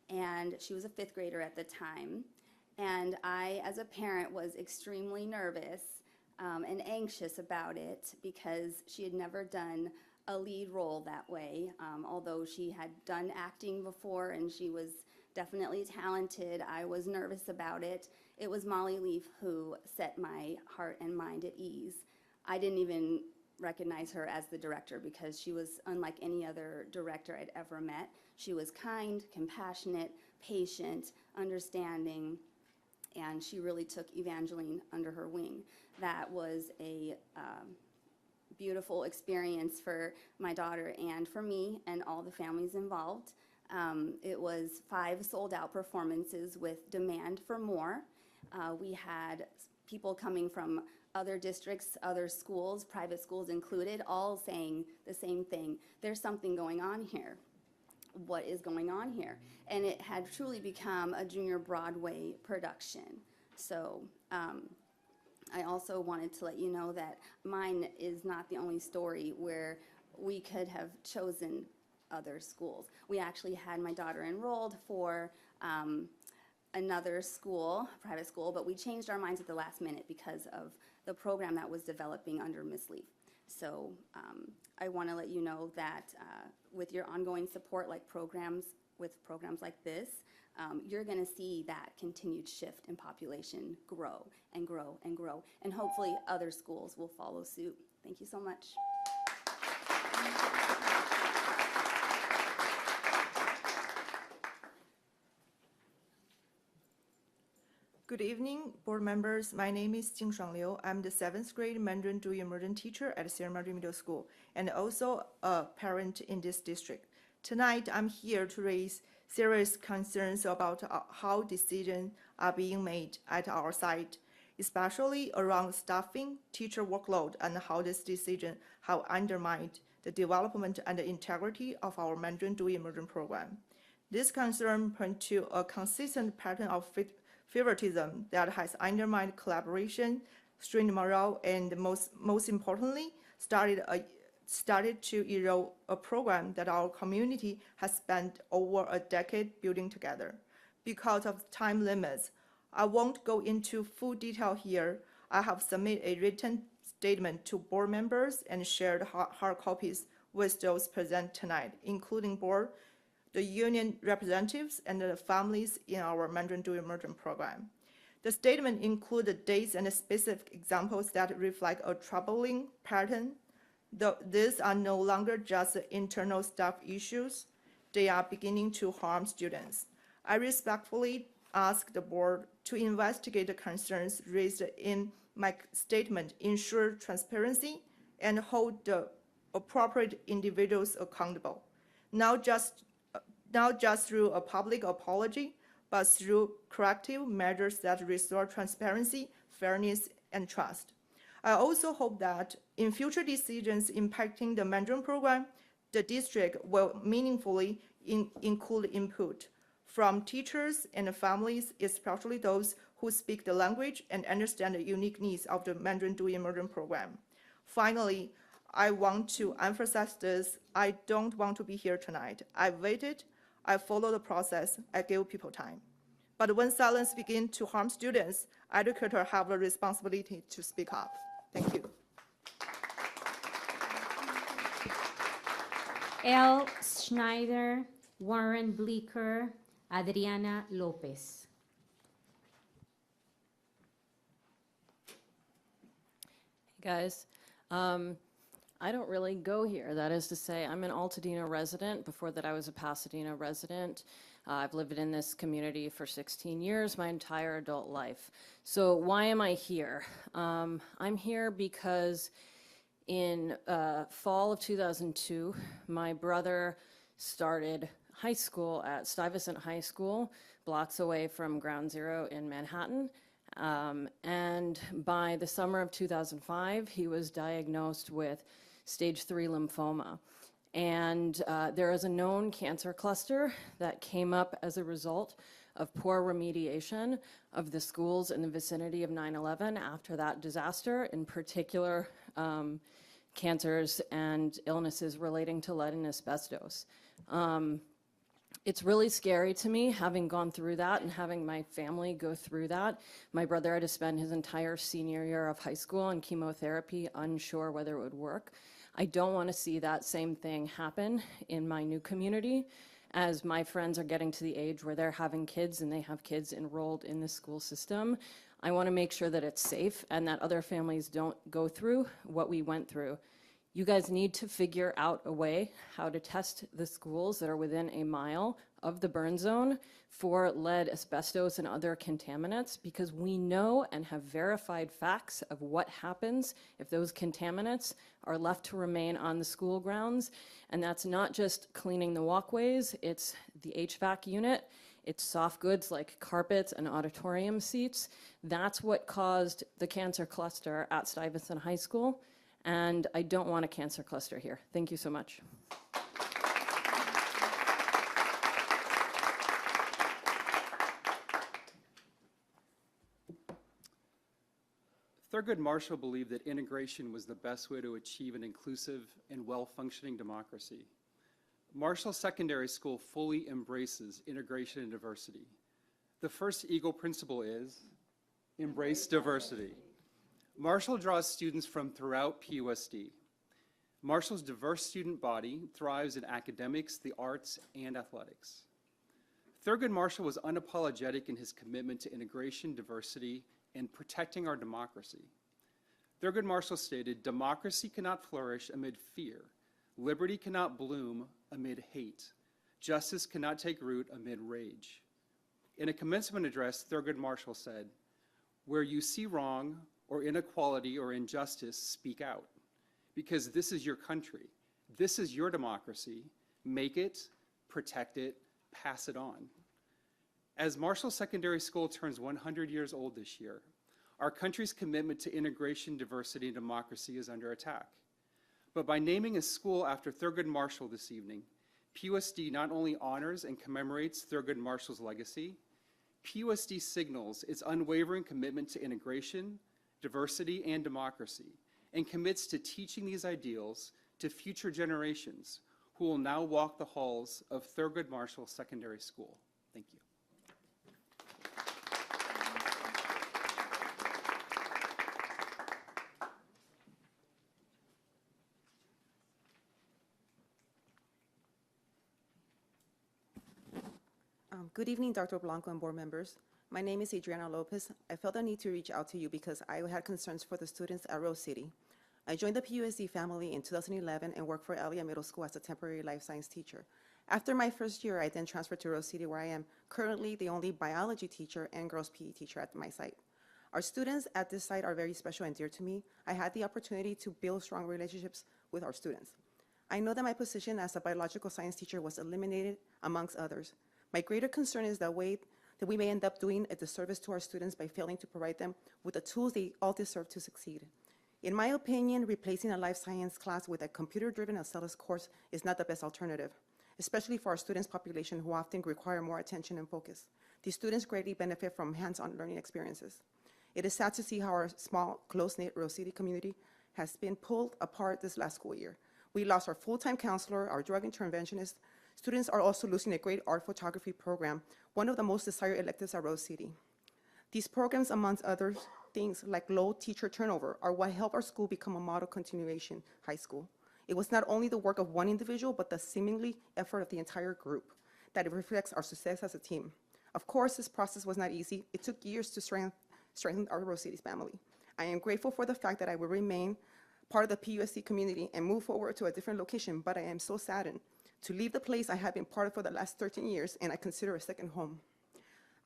U: and she was a 5th grader at the time. And I, as a parent, was extremely nervous and anxious about it because she had never done a lead role that way. Although she had done acting before and she was definitely talented, I was nervous about it. It was Molly Leaf who set my heart and mind at ease. I didn't even recognize her as the director because she was unlike any other director I'd ever met. She was kind, compassionate, patient, understanding, and she really took Evangeline under her wing. That was a beautiful experience for my daughter and for me and all the families involved. It was 5 sold-out performances with demand for more. We had people coming from other districts, other schools, private schools included, all saying the same thing. There's something going on here. What is going on here? And it had truly become a junior Broadway production. So I also wanted to let you know that mine is not the only story where we could have chosen other schools. We actually had my daughter enrolled for another school, private school, but we changed our minds at the last minute because of the program that was developing under Ms. Leaf. So I want to let you know that with your ongoing support, like programs like this, you're going to see that continued shift in population grow and grow and grow, and hopefully other schools will follow suit. Thank you so much.
V: Good evening, board members. My name is Jingshuang Liu. I'm the 7th grade Mandarin Dual Emergent teacher at Sierra Madre Middle School and also a parent in this district. Tonight, I'm here to raise serious concerns about how decisions are being made at our site, especially around staffing, teacher workload, and how this decision have undermined the development and the integrity of our Mandarin Dual Emergent program. This concern points to a consistent pattern of favoritism that has undermined collaboration, strained morale, and most importantly, started to erode a program that our community has spent over a decade building together. Because of time limits, I won't go into full detail here. I have submitted a written statement to board members and shared hard copies with those present tonight, including board, the union representatives, and the families in our Mandarin Dual Emergent program. The statement includes dates and specific examples that reflect a troubling pattern. These are no longer just internal staff issues. They are beginning to harm students. I respectfully ask the board to investigate the concerns raised in my statement, ensure transparency, and hold the appropriate individuals accountable, not just through a public apology, but through corrective measures that restore transparency, fairness, and trust. I also hope that in future decisions impacting the Mandarin program, the district will meaningfully include input from teachers and families, especially those who speak the language and understand the unique needs of the Mandarin Dual Immersion program. Finally, I want to emphasize this. I don't want to be here tonight. I waited, I followed the process, I gave people time. But when silence begins to harm students, educators have a responsibility to speak up. Thank you.
K: L. Schneider, Warren Bleeker, Adriana Lopez.
D: Hey guys, I don't really go here. That is to say, I'm an Altadena resident. Before that, I was a Pasadena resident. I've lived in this community for 16 years, my entire adult life. So why am I here? I'm here because in fall of 2002, my brother started high school at Stuyvesant High School, blocks away from Ground Zero in Manhattan. And by the summer of 2005, he was diagnosed with stage 3 lymphoma. And there is a known cancer cluster that came up as a result of poor remediation of the schools in the vicinity of 9/11 after that disaster, in particular cancers and illnesses relating to lead and asbestos. It's really scary to me, having gone through that and having my family go through that. My brother had to spend his entire senior year of high school on chemotherapy, unsure whether it would work. I don't want to see that same thing happen in my new community, as my friends are getting to the age where they're having kids and they have kids enrolled in the school system. I want to make sure that it's safe and that other families don't go through what we went through. You guys need to figure out a way how to test the schools that are within a mile of the burn zone for lead, asbestos, and other contaminants, because we know and have verified facts of what happens if those contaminants are left to remain on the school grounds. And that's not just cleaning the walkways, it's the HVAC unit, it's soft goods like carpets and auditorium seats. That's what caused the cancer cluster at Stuyvesant High School. And I don't want a cancer cluster here. Thank you so much.
E: Thurgood Marshall believed that integration was the best way to achieve an inclusive and well-functioning democracy. Marshall Secondary School fully embraces integration and diversity. The first Eagle principle is embrace diversity. Marshall draws students from throughout PUSD. Marshall's diverse student body thrives in academics, the arts, and athletics. Thurgood Marshall was unapologetic in his commitment to integration, diversity, and protecting our democracy. Thurgood Marshall stated, "Democracy cannot flourish amid fear. Liberty cannot bloom amid hate. Justice cannot take root amid rage." In a commencement address, Thurgood Marshall said, "Where you see wrong or inequality or injustice, speak out. Because this is your country. This is your democracy. Make it, protect it, pass it on." As Marshall Secondary School turns 100 years old this year, our country's commitment to integration, diversity, and democracy is under attack. But by naming a school after Thurgood Marshall this evening, PUSD not only honors and commemorates Thurgood Marshall's legacy, PUSD signals its unwavering commitment to integration, diversity, and democracy, and commits to teaching these ideals to future generations who will now walk the halls of Thurgood Marshall Secondary School. Thank you.
W: Good evening, Dr. Blanco and board members. My name is Adriana Lopez. I felt the need to reach out to you because I had concerns for the students at Rose City. I joined the PUSD family in 2011 and worked for Elliott Middle School as a temporary life science teacher. After my first year, I then transferred to Rose City, where I am currently the only biology teacher and girls PE teacher at my site. Our students at this site are very special and dear to me. I had the opportunity to build strong relationships with our students. I know that my position as a biological science teacher was eliminated, amongst others. My greater concern is the way that we may end up doing a disservice to our students by failing to provide them with the tools they all deserve to succeed. In my opinion, replacing a life science class with a computer-driven Accelis course is not the best alternative, especially for our students' population who often require more attention and focus. These students greatly benefit from hands-on learning experiences. It is sad to see how our small, close-knit Rose City community has been pulled apart this last school year. We lost our full-time counselor, our drug interventionist. Students are also losing a great art photography program, one of the most desired electives at Rose City. These programs, amongst other things like low teacher turnover, are what helped our school become a model continuation high school. It was not only the work of one individual, but the seemingly effort of the entire group that it reflects our success as a team. Of course, this process was not easy. It took years to strengthen our Rose City family. I am grateful for the fact that I will remain part of the PUSD community and move forward to a different location, but I am so saddened to leave the place I have been part of for the last 13 years and I consider a second home.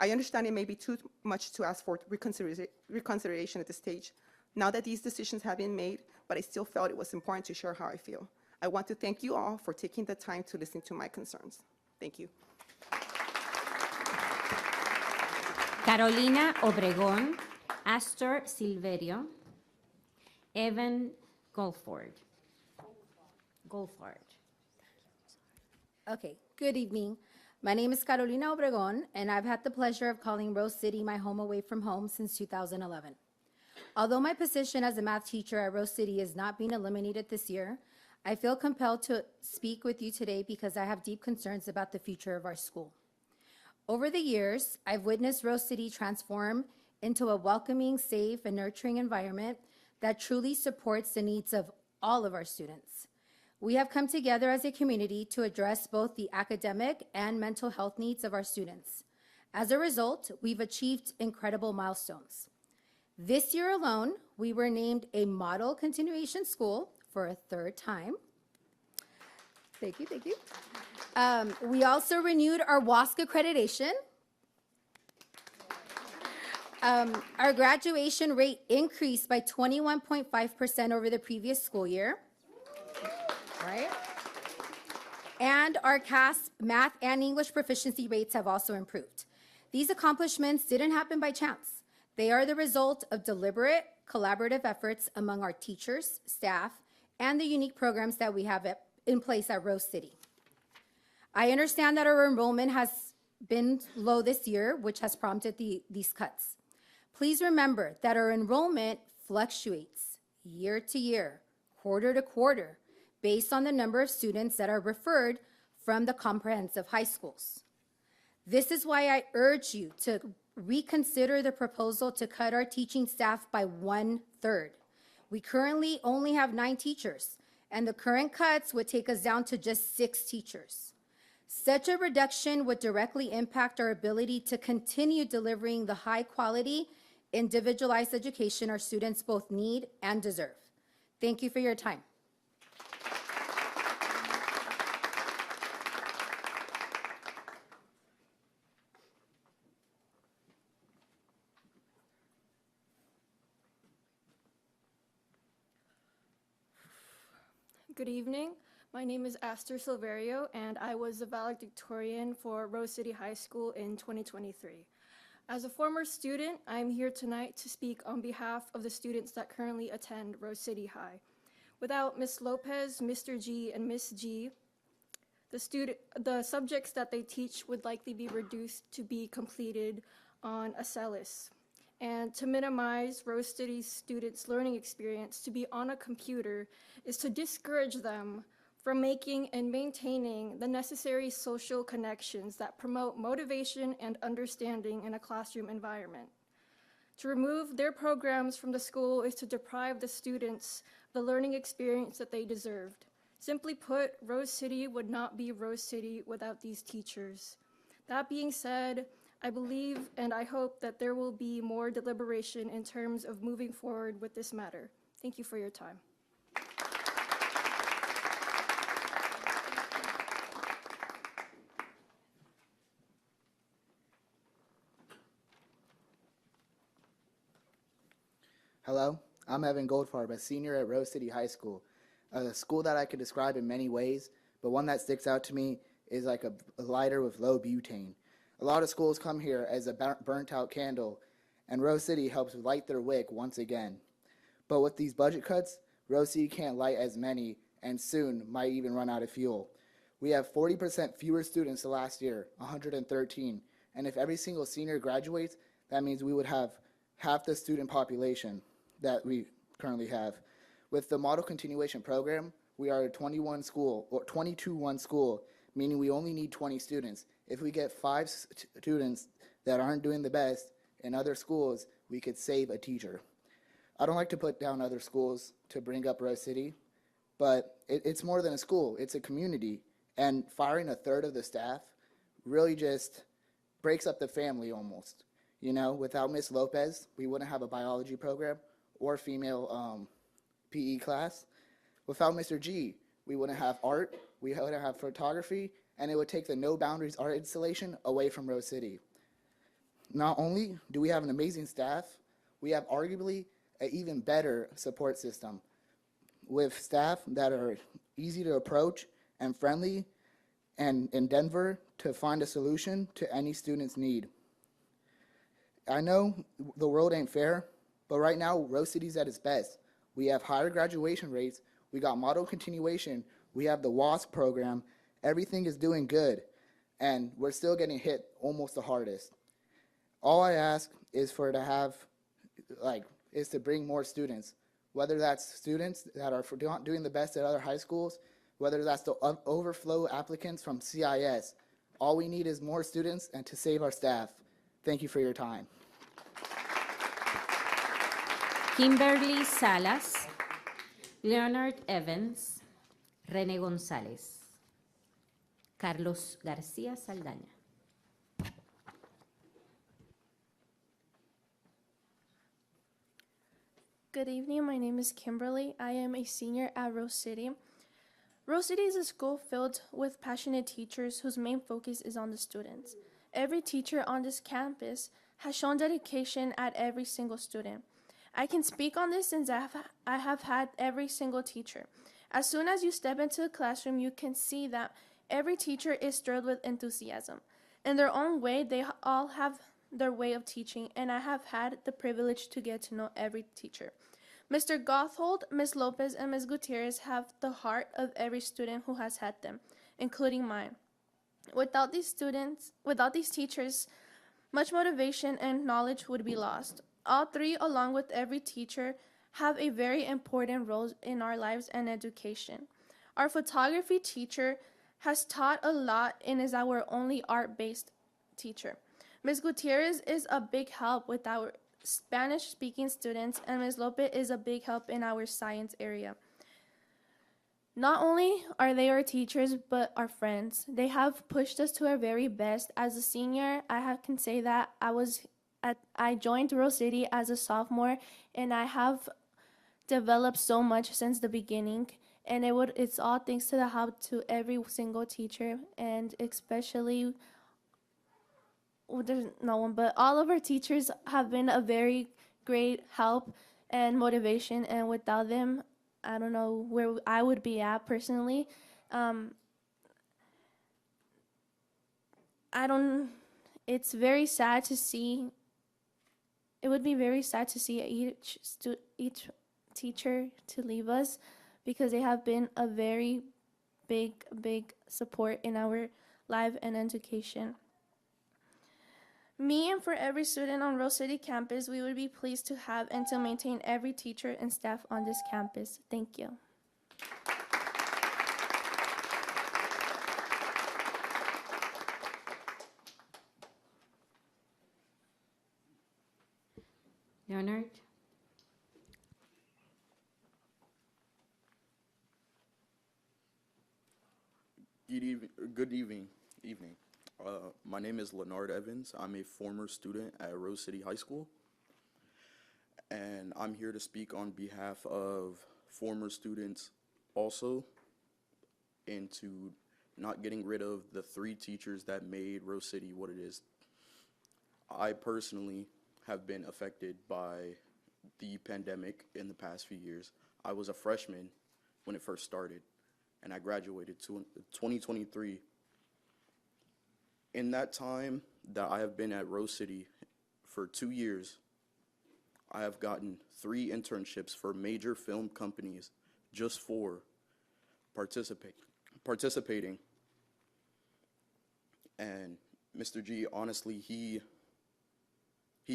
W: I understand it may be too much to ask for reconsideration at this stage, now that these decisions have been made, but I still felt it was important to share how I feel. I want to thank you all for taking the time to listen to my concerns. Thank you.
K: Carolina Obregón, Astor Silverio, Evan Goldford.
F: Okay, good evening. My name is Carolina Obregón, and I've had the pleasure of calling Rose City my home away from home since 2011. Although my position as a math teacher at Rose City is not being eliminated this year, I feel compelled to speak with you today because I have deep concerns about the future of our school. Over the years, I've witnessed Rose City transform into a welcoming, safe, and nurturing environment that truly supports the needs of all of our students. We have come together as a community to address both the academic and mental health needs of our students. As a result, we've achieved incredible milestones. This year alone, we were named a model continuation school for a third time. Thank you, thank you. We also renewed our WASC accreditation. Our graduation rate increased by 21.5% over the previous school year. Right? And our CAS math and English proficiency rates have also improved. These accomplishments didn't happen by chance. They are the result of deliberate, collaborative efforts among our teachers, staff, and the unique programs that we have in place at Rose City. I understand that our enrollment has been low this year, which has prompted these cuts. Please remember that our enrollment fluctuates year to year, quarter to quarter, based on the number of students that are referred from the comprehensive high schools. This is why I urge you to reconsider the proposal to cut our teaching staff by 1/3. We currently only have 9 teachers, and the current cuts would take us down to just 6 teachers. Such a reduction would directly impact our ability to continue delivering the high quality, individualized education our students both need and deserve. Thank you for your time.
G: Good evening. My name is Astor Silverio, and I was a valedictorian for Rose City High School in 2023. As a former student, I'm here tonight to speak on behalf of the students that currently attend Rose City High. Without Ms. Lopez, Mr. G, and Ms. G, the subjects that they teach would likely be reduced to be completed on Accelis. And to minimize Rose City students' learning experience to be on a computer is to discourage them from making and maintaining the necessary social connections that promote motivation and understanding in a classroom environment. To remove their programs from the school is to deprive the students the learning experience that they deserved. Simply put, Rose City would not be Rose City without these teachers. That being said, I believe and I hope that there will be more deliberation in terms of moving forward with this matter. Thank you for your time.
B: Hello, I'm Evan Goldfarb, a senior at Rose City High School, a school that I could describe in many ways, but one that sticks out to me is like a lighter with low butane. A lot of schools come here as a burnt out candle, and Rose City helps light their wick once again. But with these budget cuts, Rose City can't light as many and soon might even run out of fuel. We have 40% fewer students than last year, 113, and if every single senior graduates, that means we would have half the student population that we currently have. With the model continuation program, we are a 22-1 school, meaning we only need 20 students. If we get 5 students that aren't doing the best in other schools, we could save a teacher. I don't like to put down other schools to bring up Rose City, but it's more than a school, it's a community, and firing a third of the staff really just breaks up the family almost. You know, without Miss Lopez, we wouldn't have a biology program or female PE class. Without Mr. G, we wouldn't have art, we wouldn't have photography, and it would take the No Boundaries art installation away from Rose City. Not only do we have an amazing staff, we have arguably an even better support system with staff that are easy to approach and friendly and in Denver to find a solution to any student's need. I know the world ain't fair, but right now Rose City's at its best. We have higher graduation rates, we got model continuation, we have the WASP program, everything is doing good, and we're still getting hit almost the hardest. All I ask is is to bring more students, whether that's students that are doing the best at other high schools, whether that's the overflow applicants from CIS. All we need is more students and to save our staff. Thank you for your time.
K: Kimberly Salas, Leonard Evans, Rene González, Carlos García Saldaña.
G: Good evening, my name is Kimberly. I am a senior at Rose City. Rose City is a school filled with passionate teachers whose main focus is on the students. Every teacher on this campus has shown dedication at every single student. I can speak on this since I have had every single teacher. As soon as you step into a classroom, you can see that every teacher is stirred with enthusiasm. In their own way, they all have their way of teaching, and I have had the privilege to get to know every teacher. Mr. Gothold, Ms. Lopez, and Ms. Gutierrez have the heart of every student who has had them, including mine. Without these teachers, much motivation and knowledge would be lost. All three, along with every teacher, have a very important role in our lives and education. Our photography teacher has taught a lot and is our only art-based teacher. Ms. Gutierrez is a big help with our Spanish-speaking students, and Ms. Lopez is a big help in our science area. Not only are they our teachers, but our friends. They have pushed us to our very best. As a senior, can say that I joined Rose City as a sophomore, and I have developed so much since the beginning. And it's all thanks to the help to every single teacher, and especially there's no one, but all of our teachers have been a very great help and motivation, and without them, I don't know where I would be at personally. It's very sad to see, it would be very sad to see each teacher to leave us, because they have been a very big support in our life and education. Me and for every student on Rose City campus, we would be pleased to have and to maintain every teacher and staff on this campus. Thank you.
K: Leonard?
H: Good evening. My name is Leonard Evans. I'm a former student at Rose City High School, and I'm here to speak on behalf of former students also, and to not getting rid of the 3 teachers that made Rose City what it is. I personally have been affected by the pandemic in the past few years. I was a freshman when it first started, and I graduated to 2023. In that time that I have been at Rose City for 2 years, I have gotten 3 internships for major film companies just for participating. And Mr. G, honestly, he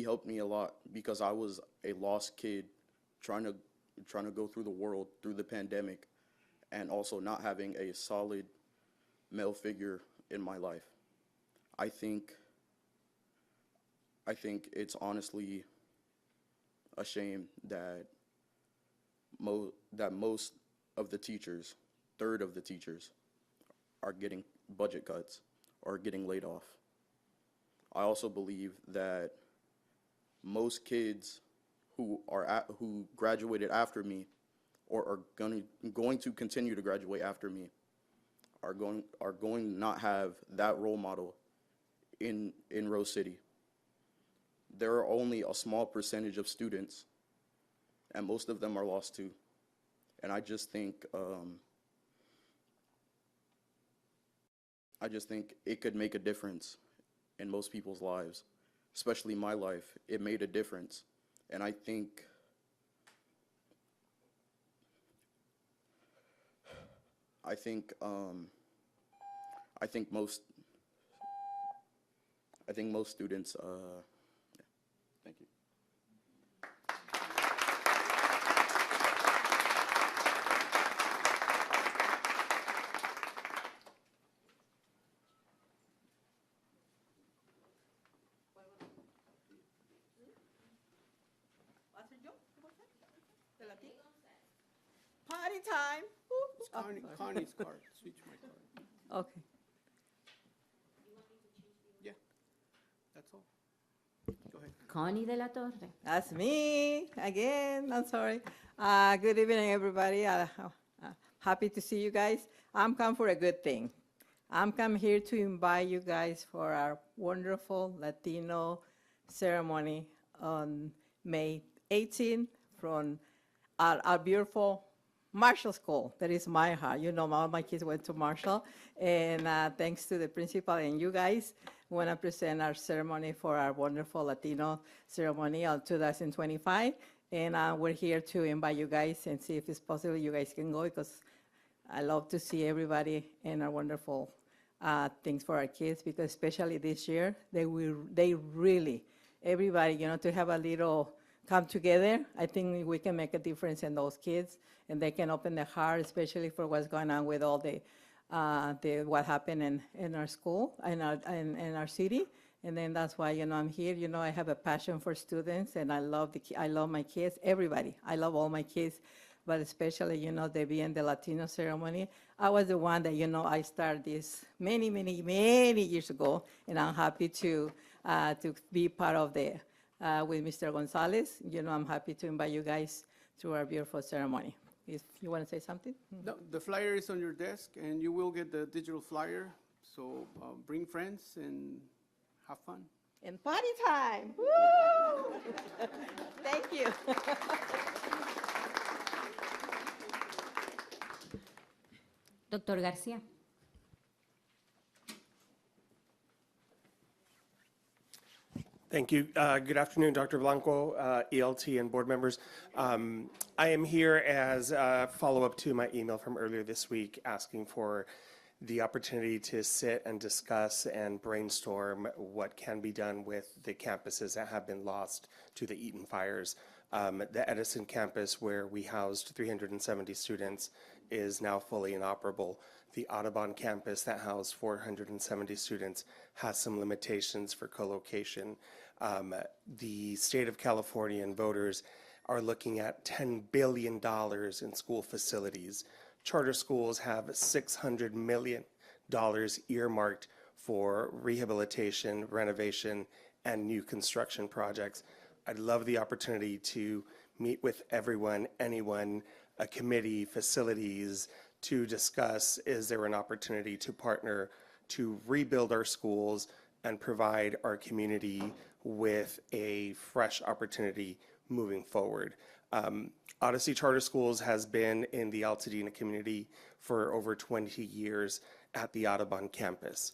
H: helped me a lot because I was a lost kid trying to go through the world through the pandemic, and also not having a solid male figure in my life. I think it's honestly a shame that most of the teachers, third of the teachers, are getting budget cuts or getting laid off. I also believe that most kids who graduated after me, or are going to continue to graduate after me, are going to not have that role model in Rose City. There are only a small percentage of students, and most of them are lost too. And I just think it could make a difference in most people's lives, especially my life. It made a difference, and I think most students. Thank you.
C: Party time.
I: It's Connie's card. Switch my card.
C: Okay.
I: Yeah, that's all. Go ahead.
K: Connie de la Torre.
C: That's me again. I'm sorry. Good evening, everybody. Happy to see you guys. I'm come for a good thing. I'm come here to invite you guys for our wonderful Latino ceremony on May 18th from our beautiful Marshall School. That is my heart. You know, all my kids went to Marshall. And thanks to the principal and you guys, we want to present our ceremony for our wonderful Latino ceremony on 2025. And we're here to invite you guys and see if it's possible you guys can go, because I love to see everybody and our wonderful things for our kids, because especially this year, they really, everybody, you know, to have a little come together. I think we can make a difference in those kids, and they can open their heart, especially for what's going on with all the what happened in our school, in our city. And then that's why, you know, I'm here. You know, I have a passion for students, and I love my kids, everybody. I love all my kids, but especially, you know, they being the Latino ceremony. I was the one that, you know, I started this many years ago, and I'm happy to be part of the with Mr. Gonzalez. You know, I'm happy to invite you guys to our beautiful ceremony. If you want to say something?
I: No, the flyer is on your desk, and you will get the digital flyer. So bring friends and have fun.
C: And party time. Woo! Thank you.
K: Doctor García.
J: Thank you. Good afternoon, Dr. Blanco, ELT, and board members. I am here as a follow-up to my email from earlier this week asking for the opportunity to sit and discuss and brainstorm what can be done with the campuses that have been lost to the Eaton fires. The Edison campus, where we housed 370 students, is now fully inoperable. The Audubon campus that housed 470 students has some limitations for co-location. The state of California and voters are looking at $10 billion in school facilities. Charter schools have $600 million earmarked for rehabilitation, renovation, and new construction projects. I'd love the opportunity to meet with everyone, anyone, a committee, facilities, to discuss, is there an opportunity to partner to rebuild our schools and provide our community with a fresh opportunity moving forward. Odyssey Charter Schools has been in the Altadena community for over 20 years at the Audubon campus.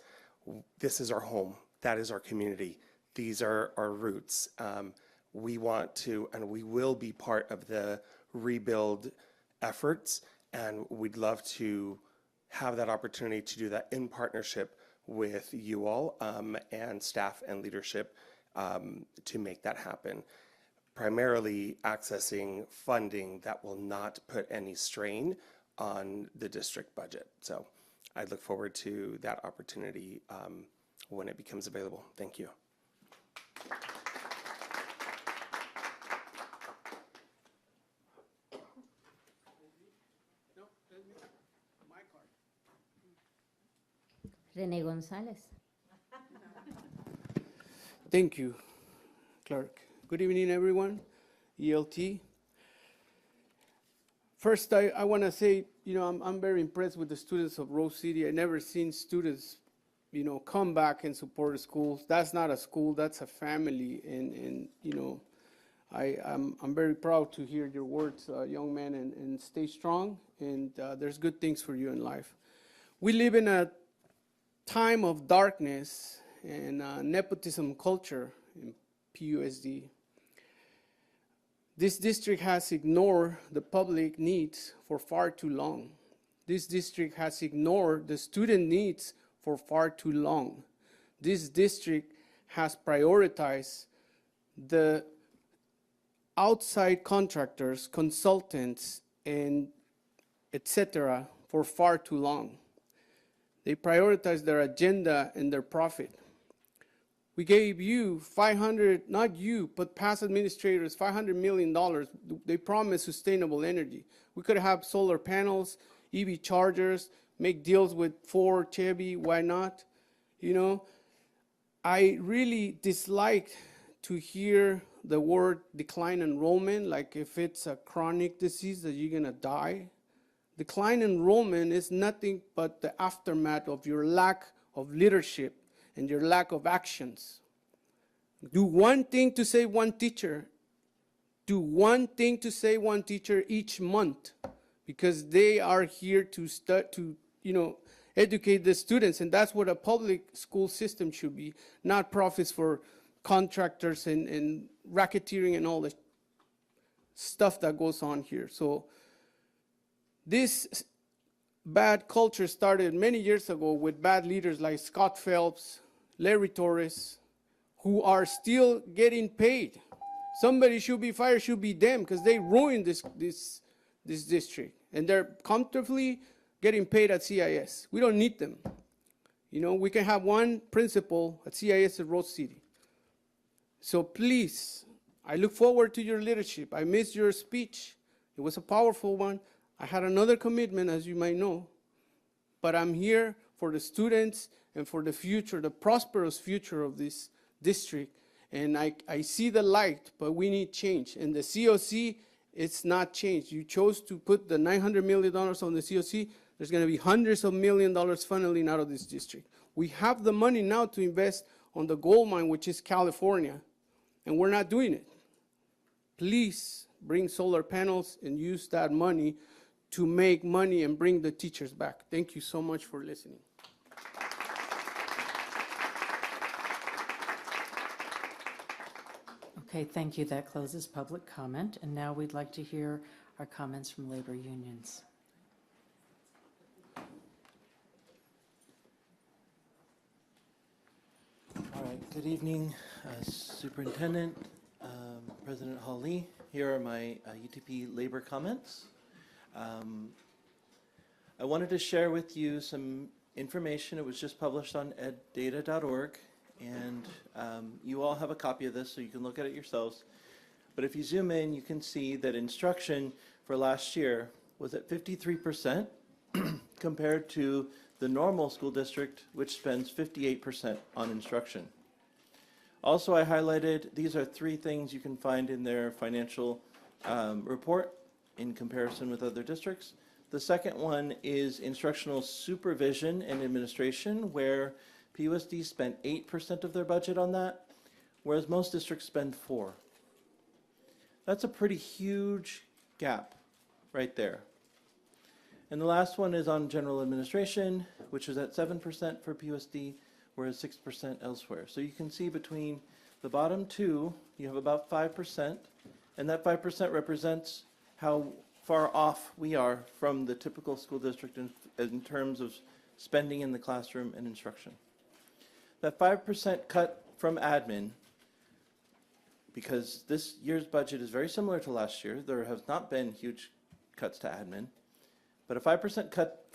J: This is our home. That is our community. These are our roots. We want to, and we will be part of the rebuild efforts, and we'd love to have that opportunity to do that in partnership with you all and staff and leadership to make that happen. Primarily accessing funding that will not put any strain on the district budget. So I look forward to that opportunity when it becomes available. Thank you.
K: René González.
I: Thank you, Clerk. Good evening, everyone. ELT. First, I want to say, I'm very impressed with the students of Rose City. I've never seen students, come back and support the schools. That's not a school, that's a family. And I'm very proud to hear your words, young man, and stay strong. And there's good things for you in life. We live in a time of darkness and nepotism culture in PUSD. This district has ignored the public needs for far too long. This district has ignored the student needs for far too long. This district has prioritized the outside contractors, consultants, and etc. for far too long. They prioritize their agenda and their profit. We gave you 500, not you, but past administrators, $500 million. They promised sustainable energy. We could have solar panels, EV chargers, make deals with Ford, Chevy, why not? I really dislike to hear the word decline enrollment, like if it's a chronic disease that you're gonna die. Decline enrollment is nothing but the aftermath of your lack of leadership and your lack of actions. Do one thing to save one teacher. Do one thing to save one teacher each month, because they are here to educate the students, and that's what a public school system should be, not profits for contractors and racketeering and all the stuff that goes on here. So this bad culture started many years ago with bad leaders like Scott Phelps, Larry Torres, who are still getting paid. Somebody should be fired, should be them, because they ruined this district. And they're comfortably getting paid at CIS. We don't need them. We can have one principal at CIS at Rose City. So please, I look forward to your leadership. I missed your speech. It was a powerful one. I had another commitment, as you might know, but I'm here for the students and for the future, the prosperous future of this district. And I see the light, but we need change. And the COC, it's not changed. You chose to put the $900 million on the COC. There's going to be hundreds of millions of dollars funneling out of this district. We have the money now to invest on the gold mine, which is California, and we're not doing it. Please bring solar panels and use that money to make money and bring the teachers back. Thank you so much for listening.
A: Okay, thank you. That closes public comment. And now we'd like to hear our comments from labor unions.
L: All right, good evening, Superintendent, President Hawley. Here are my UTP labor comments. I wanted to share with you some information. It was just published on eddata.org, and you all have a copy of this, so you can look at it yourselves. But if you zoom in, you can see that instruction for last year was at 53% compared to the normal school district, which spends 58% on instruction. Also, I highlighted, these are 3 things you can find in their financial report in comparison with other districts. The second one is instructional supervision and administration, where PUSD spent 8% of their budget on that, whereas most districts spend 4%. That's a pretty huge gap right there. And the last one is on general administration, which is at 7% for PUSD, whereas 6% elsewhere. So you can see between the bottom two, you have about 5%, and that 5% represents how far off we are from the typical school district in terms of spending in the classroom and instruction. That 5% cut from admin, because this year's budget is very similar to last year, there have not been huge cuts to admin, but a 5% cut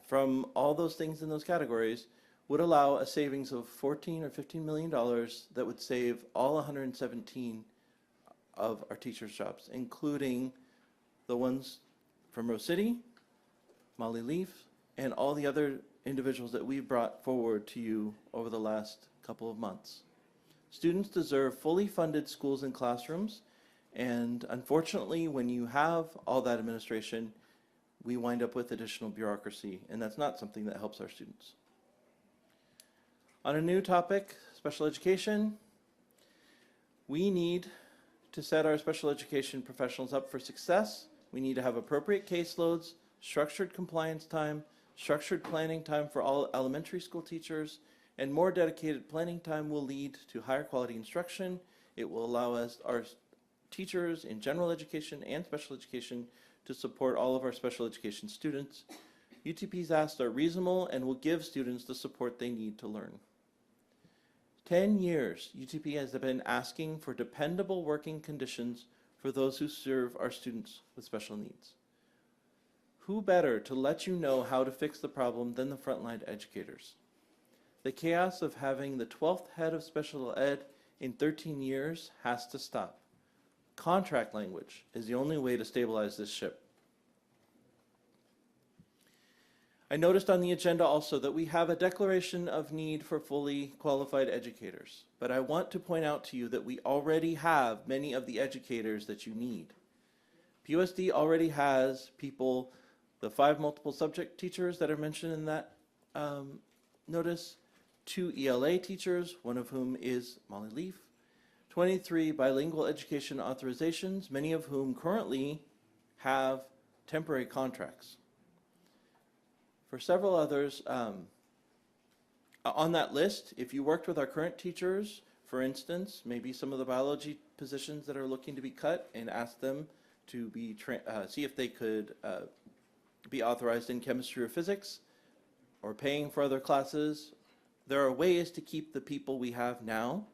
L: from all those things in those categories would allow a savings of $14 or $15 million that would save all 117 of our teachers' jobs, including the ones from Rose City, Molly Leaf, and all the other individuals that we brought forward to you over the last couple of months. Students deserve fully funded schools and classrooms, and unfortunately, when you have all that administration, we wind up with additional bureaucracy, and that's not something that helps our students. On a new topic, special education, we need to set our special education professionals up for success. We need to have appropriate caseloads, structured compliance time, structured planning time for all elementary school teachers, and more dedicated planning time will lead to higher quality instruction. It will allow us, our teachers in general education and special education, to support all of our special education students. UTP's asks are reasonable and will give students the support they need to learn. 10 years, UTP has been asking for dependable working conditions for those who serve our students with special needs. Who better to let you know how to fix the problem than the frontline educators? The chaos of having the 12th head of special ed in 13 years has to stop. Contract language is the only way to stabilize this ship. I noticed on the agenda also that we have a declaration of need for fully qualified educators, but I want to point out to you that we already have many of the educators that you need. PUSD already has people, the 5 multiple subject teachers that are mentioned in that notice, 2 ELA teachers, one of whom is Molly Leaf, 23 bilingual education authorizations, many of whom currently have temporary contracts. For several others on that list, if you worked with our current teachers, for instance, maybe some of the biology positions that are looking to be cut, and asked them to be see if they could be authorized in chemistry or physics, or paying for other classes, there are ways to keep the people we have now,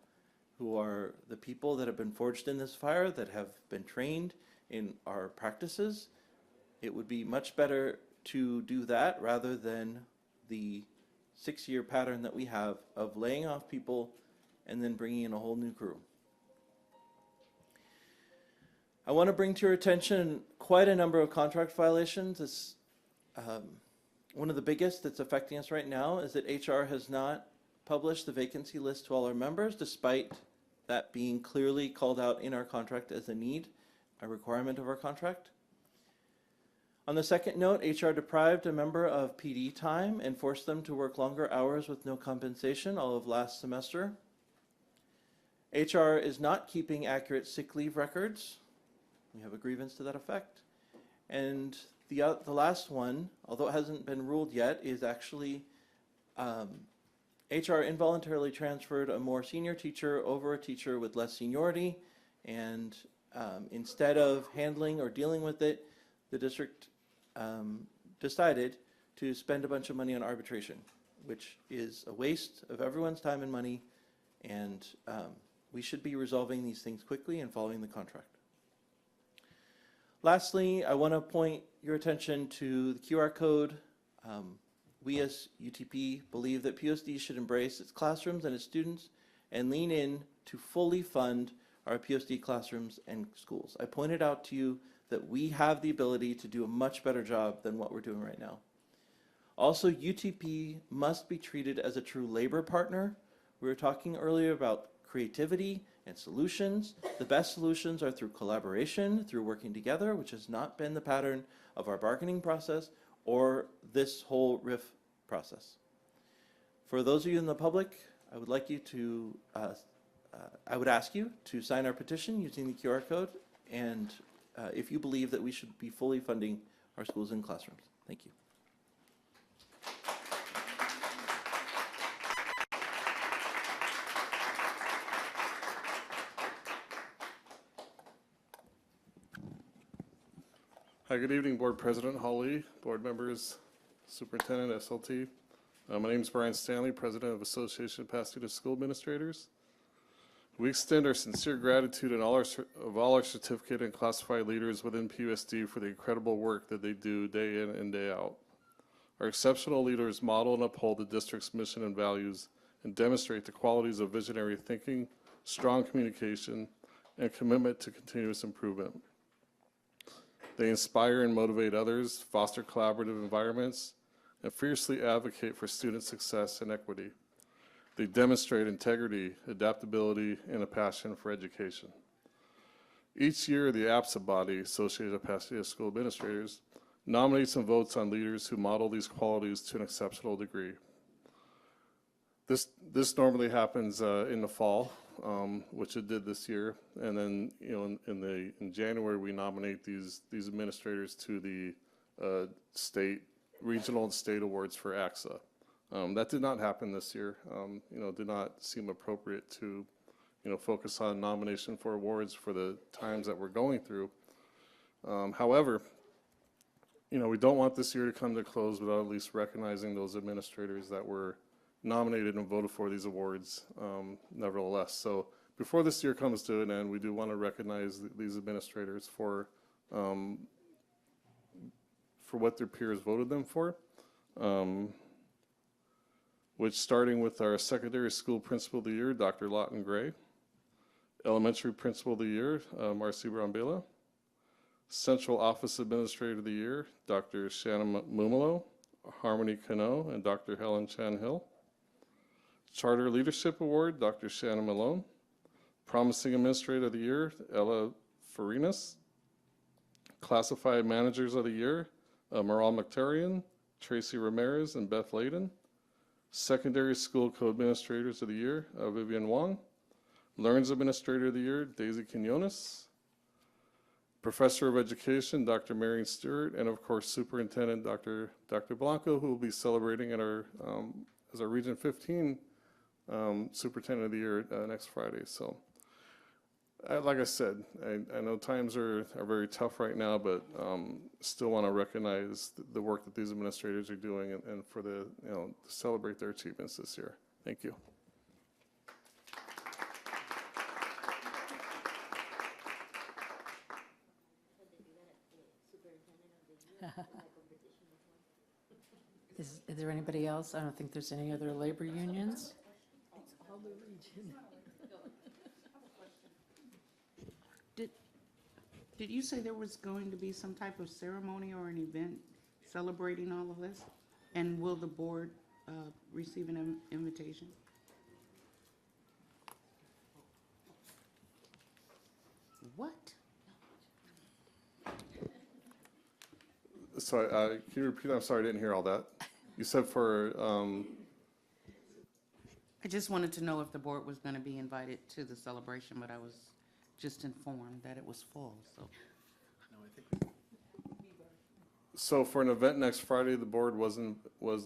L: who are the people that have been forged in this fire, that have been trained in our practices. It would be much better to do that rather than the 6-year pattern that we have of laying off people and then bringing in a whole new crew. I want to bring to your attention quite a number of contract violations. It's, one of the biggest that's affecting us right now is that HR has not published the vacancy list to all our members, despite that being clearly called out in our contract as a need, a requirement of our contract. On the second note, HR deprived a member of PD time and forced them to work longer hours with no compensation all of last semester. HR is not keeping accurate sick leave records. We have a grievance to that effect. And the last one, although it hasn't been ruled yet, is actually HR involuntarily transferred a more senior teacher over a teacher with less seniority, and instead of handling or dealing with it, the district decided to spend a bunch of money on arbitration, which is a waste of everyone's time and money, and we should be resolving these things quickly and following the contract. Lastly, I want to point your attention to the QR code. We as UTP believe that PUSD should embrace its classrooms and its students and lean in to fully fund our PUSD classrooms and schools. I pointed out to you that we have the ability to do a much better job than what we're doing right now. Also, UTP must be treated as a true labor partner. We were talking earlier about creativity and solutions. The best solutions are through collaboration, through working together, which has not been the pattern of our bargaining process or this whole RIF process. For those of you in the public, I would like you to, I would ask you to sign our petition using the QR code and if you believe that we should be fully funding our schools and classrooms. Thank you.
M: Hi, good evening, Board President Hawley, board members, Superintendent, SLT. My name is Brian Stanley, President of Association of Pasadena School Administrators. We extend our sincere gratitude of all our certificate and classified leaders within PUSD for the incredible work that they do day in and day out. Our exceptional leaders model and uphold the district's mission and values and demonstrate the qualities of visionary thinking, strong communication, and commitment to continuous improvement. They inspire and motivate others, foster collaborative environments, and fiercely advocate for student success and equity. They demonstrate integrity, adaptability, and a passion for education. Each year, the APSA body, Associated Pasadena School Administrators, nominates and votes on leaders who model these qualities to an exceptional degree. This normally happens in the fall, which it did this year, and then in January we nominate these administrators to the regional and state awards for AXA. That did not happen this year. Did not seem appropriate to focus on nomination for awards for the times that we're going through. However, we don't want this year to come to close without at least recognizing those administrators that were nominated and voted for these awards nevertheless. So before this year comes to an end, we do want to recognize these administrators for what their peers voted them for, which starting with our secondary school principal of the year, Dr. Lawton Gray, elementary principal of the year, Marcy Brambilla, central office administrator of the year, Dr. Shannon Mumalo, Harmony Cano, and Dr. Helen Chan Hill. Charter Leadership Award, Dr. Shannon Malone. Promising Administrator of the Year, Ella Farinas. Classified Managers of the Year, Maral Mkhtarian, Tracy Ramirez, and Beth Layden. Secondary School Co-Administrators of the Year, Vivian Wong. Learns Administrator of the Year, Daisy Quinones. Professor of Education, Dr. Marion Stewart, and of course, Superintendent Dr. Blanco, who will be celebrating at as our Region 15 Superintendent of the Year next Friday. So, like I said, I know times are very tough right now, but still want to recognize the work that these administrators are doing and for to celebrate their achievements this year. Thank you.
A: Is there anybody else? I don't think there's any other labor unions. It's all the region.
N: Did you say there was going to be some type of ceremony or an event celebrating all of this? And will the board receive an invitation? What?
M: Sorry, can you repeat that? I'm sorry, I didn't hear all that. You said for...
N: I just wanted to know if the board was going to be invited to the celebration, but I was just informed that it was full, so.
M: So for an event next Friday, the board was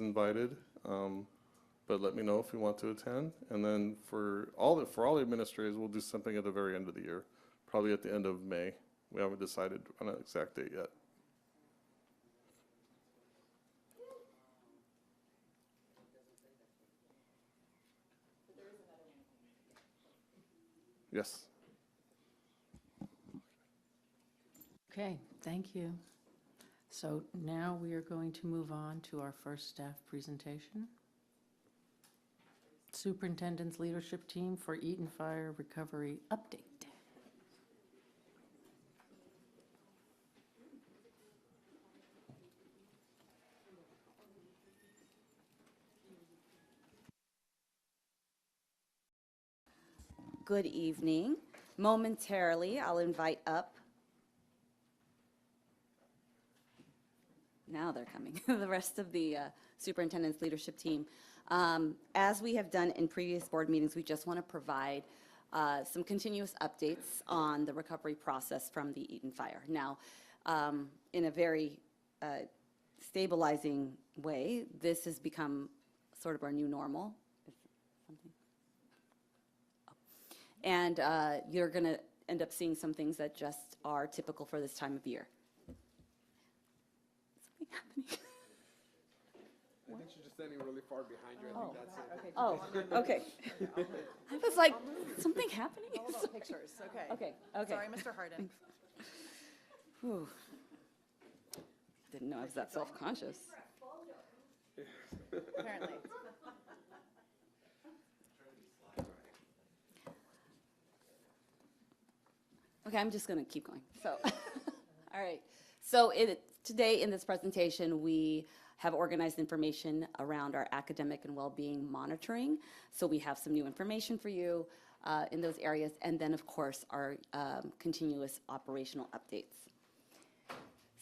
M: invited, but let me know if you want to attend. And then for all the administrators, we'll do something at the very end of the year, probably at the end of May. We haven't decided on an exact date yet. Yes.
A: Okay, thank you. So now we are going to move on to our first staff presentation. Superintendent's Leadership Team for Eaton Fire Recovery Update.
O: Good evening. Momentarily, I'll invite up. Now they're coming. The rest of the superintendent's leadership team. As we have done in previous board meetings, we just want to provide some continuous updates on the recovery process from the Eaton fire. Now, in a very stabilizing way, this has become sort of our new normal. And you're going to end up seeing some things that just are typical for this time of year. Something happening.
P: I think she's just standing really far behind you. I think that's it.
O: Oh, okay. I was like, something happening?
W: All about pictures, okay.
O: Okay, okay.
W: Sorry, Mr. Harden.
O: Whew. Didn't know I was that self-conscious.
W: Apparently.
O: Okay, I'm just going to keep going. So, all right. So today in this presentation, we have organized information around our academic and well-being monitoring. So we have some new information for you in those areas, and then, of course, our continuous operational updates.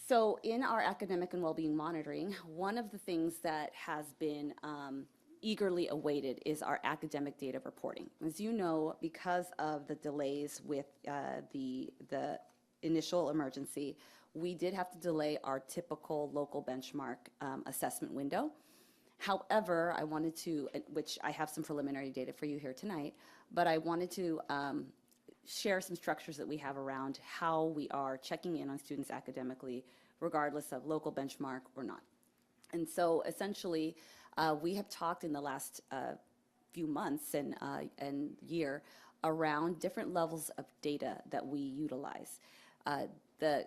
O: So in our academic and well-being monitoring, one of the things that has been eagerly awaited is our academic data reporting. As you know, because of the delays with the initial emergency, we did have to delay our typical local benchmark assessment window. However, I wanted to, which I have some preliminary data for you here tonight, but I wanted to share some structures that we have around how we are checking in on students academically, regardless of local benchmark or not. And so essentially, we have talked in the last few months and year around different levels of data that we utilize. The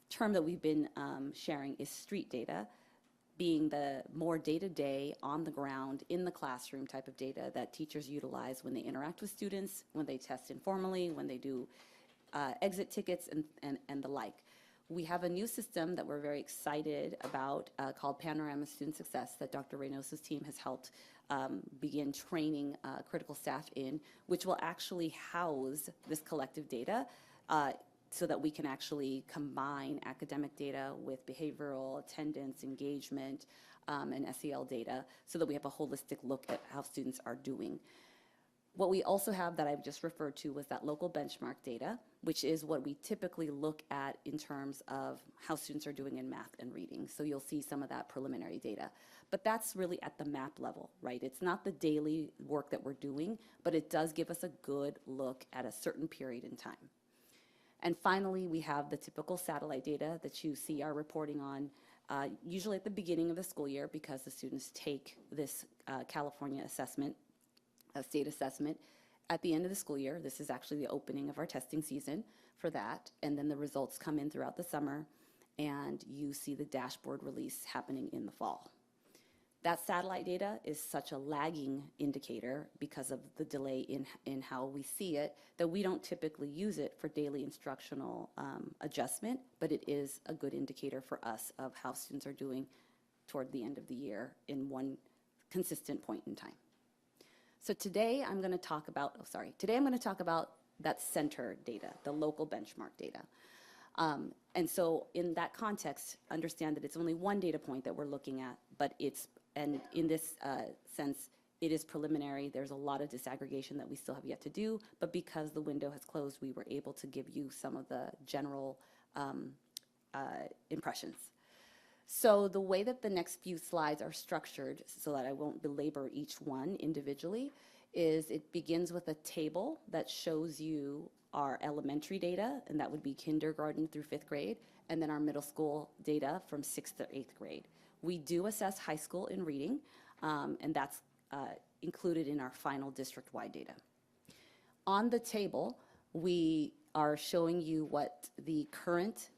O: term that we've been sharing is street data, being the more day-to-day, on-the-ground, in the classroom type of data that teachers utilize when they interact with students, when they test informally, when they do exit tickets and the like. We have a new system that we're very excited about called Panorama Student Success that Dr. Reynosa's team has helped begin training critical staff in, which will actually house this collective data so that we can actually combine academic data with behavioral, attendance, engagement, and SEL data so that we have a holistic look at how students are doing. What we also have that I've just referred to was that local benchmark data, which is what we typically look at in terms of how students are doing in math and reading. So you'll see some of that preliminary data. But that's really at the map level, right? It's not the daily work that we're doing, but it does give us a good look at a certain period in time. And finally, we have the typical satellite data that you see our reporting on, usually at the beginning of the school year because the students take this California assessment, state assessment, at the end of the school year. This is actually the opening of our testing season for that. And then the results come in throughout the summer, and you see the dashboard release happening in the fall. That satellite data is such a lagging indicator because of the delay in how we see it that we don't typically use it for daily instructional adjustment, but it is a good indicator for us of how students are doing toward the end of the year in one consistent point in time. So today I'm going to talk about, that center data, the local benchmark data. And so in that context, understand that it's only one data point that we're looking at, but and in this sense, it is preliminary. There's a lot of disaggregation that we still have yet to do, but because the window has closed, we were able to give you some of the general impressions. So the way that the next few slides are structured, so that I won't belabor each one individually, is it begins with a table that shows you our elementary data, and that would be kindergarten through 5th grade, and then our middle school data from 6th to 8th grade. We do assess high school in reading, and that's included in our final district-wide data. On the table, we are showing you what the current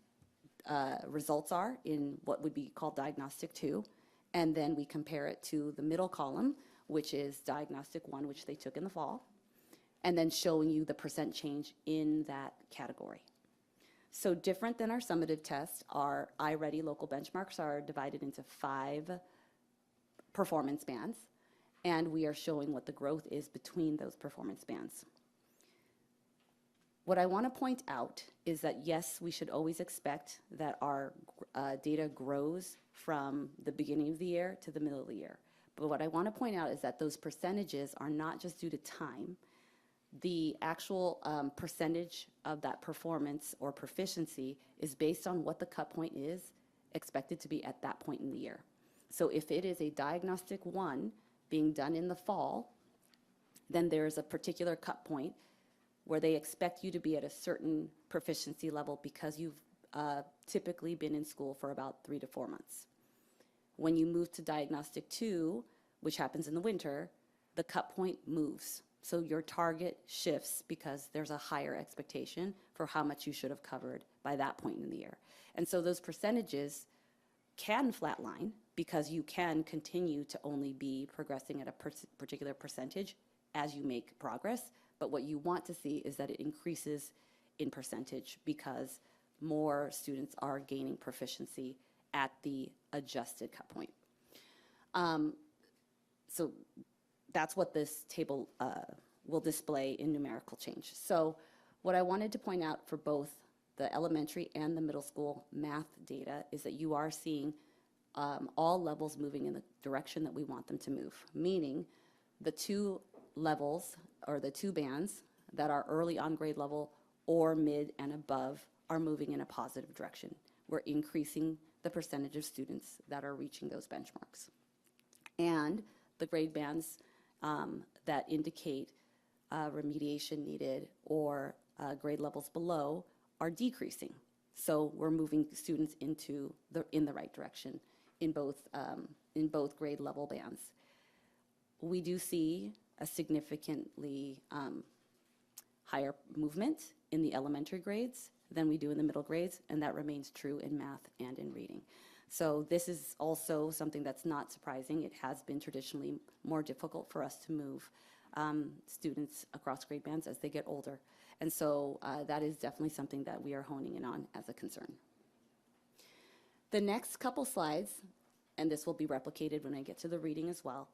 O: results are in what would be called Diagnostic 2, and then we compare it to the middle column, which is Diagnostic 1, which they took in the fall, and then showing you the % change in that category. So different than our summative tests, our iReady local benchmarks are divided into 5 performance bands, and we are showing what the growth is between those performance bands. What I want to point out is that, yes, we should always expect that our data grows from the beginning of the year to the middle of the year. But what I want to point out is that those percentages are not just due to time. The actual percentage of that performance or proficiency is based on what the cut point is expected to be at that point in the year. So if it is a diagnostic 1 being done in the fall, then there's a particular cut point where they expect you to be at a certain proficiency level because you've typically been in school for about 3 to 4 months. When you move to diagnostic 2, which happens in the winter, the cut point moves. So your target shifts because there's a higher expectation for how much you should have covered by that point in the year. And so those percentages can flatline because you can continue to only be progressing at a particular percentage as you make progress. But what you want to see is that it increases in percentage because more students are gaining proficiency at the adjusted cut point. So that's what this table will display in numerical change. So what I wanted to point out for both the elementary and the middle school math data is that you are seeing all levels moving in the direction that we want them to move, meaning the 2 levels or the 2 bands that are early on grade level or mid and above are moving in a positive direction. We're increasing the percentage of students that are reaching those benchmarks. And the grade bands that indicate remediation needed or grade levels below are decreasing. So we're moving students in the right direction in both grade level bands. We do see a significantly higher movement in the elementary grades than we do in the middle grades, and that remains true in math and in reading. So this is also something that's not surprising. It has been traditionally more difficult for us to move students across grade bands as they get older. And so that is definitely something that we are honing in on as a concern. The next couple slides, and this will be replicated when I get to the reading as well,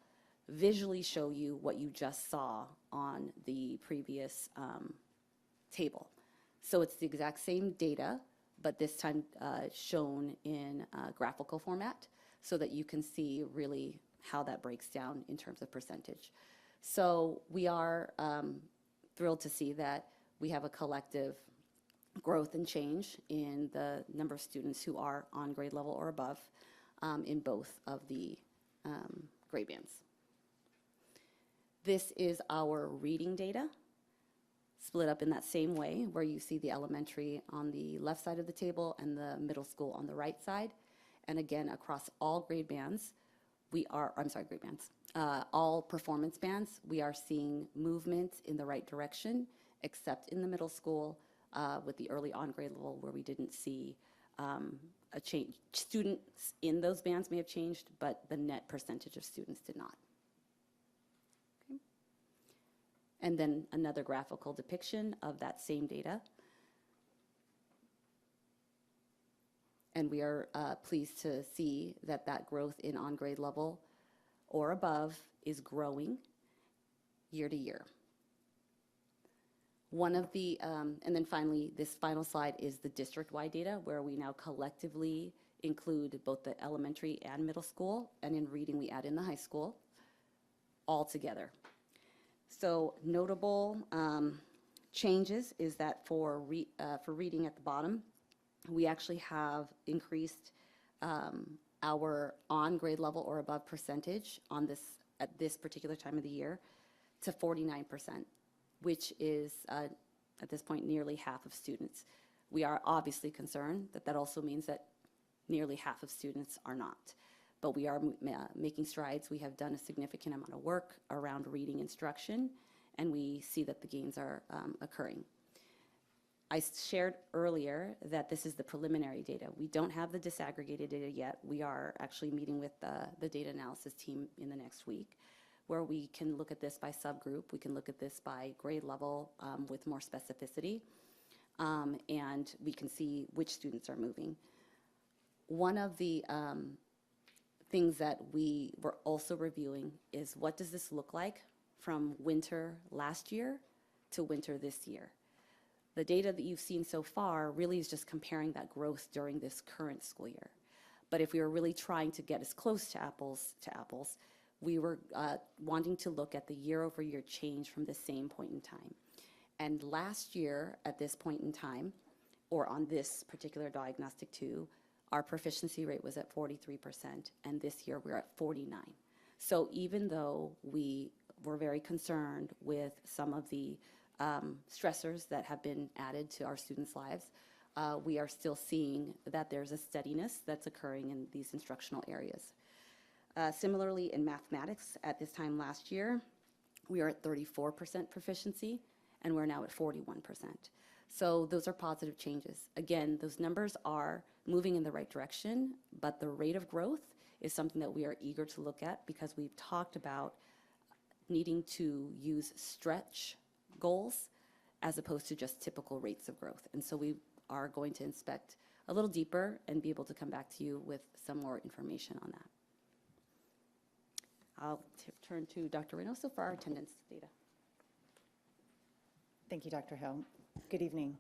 O: visually show you what you just saw on the previous table. So it's the exact same data, but this time shown in graphical format so that you can see really how that breaks down in terms of percentage. So we are thrilled to see that we have a collective growth and change in the number of students who are on grade level or above in both of the grade bands. This is our reading data, split up in that same way, where you see the elementary on the left side of the table and the middle school on the right side. And again, across all grade bands, all performance bands, we are seeing movement in the right direction, except in the middle school with the early on grade level where we didn't see a change. Students in those bands may have changed, but the net percentage of students did not. Okay. And then another graphical depiction of that same data. And we are pleased to see that that growth in on-grade level or above is growing year to year. One of the, and then finally, this final slide is the district-wide data, where we now collectively include both the elementary and middle school, and in reading we add in the high school, all together. So notable changes is that for reading at the bottom, we actually have increased our on-grade level or above percentage on this at this particular time of the year to 49%. Which is, at this point, nearly half of students. We are obviously concerned that that also means that nearly half of students are not. But we are making strides. We have done a significant amount of work around reading instruction, and we see that the gains are occurring. I shared earlier that this is the preliminary data. We don't have the disaggregated data yet. We are actually meeting with the data analysis team in the next week, where we can look at this by subgroup, we can look at this by grade level with more specificity, and we can see which students are moving. One of the things that we were also reviewing is what does this look like from winter last year to winter this year? The data that you've seen so far really is just comparing that growth during this current school year. But if we were really trying to get as close to apples, we were wanting to look at the year-over-year change from the same point in time. And last year, at this point in time, or on this particular diagnostic 2, our proficiency rate was at 43%, and this year we're at 49. So even though we were very concerned with some of the stressors that have been added to our students' lives, we are still seeing that there's a steadiness that's occurring in these instructional areas. Similarly, in mathematics, at this time last year, we are at 34% proficiency, and we're now at 41%. So those are positive changes. Again, those numbers are moving in the right direction, but the rate of growth is something that we are eager to look at because we've talked about needing to use stretch goals as opposed to just typical rates of growth. And so we are going to inspect a little deeper and be able to come back to you with some more information on that. I'll turn to Dr. Reynoso for our attendance data.
Q: Thank you, Dr. Hill. Good evening.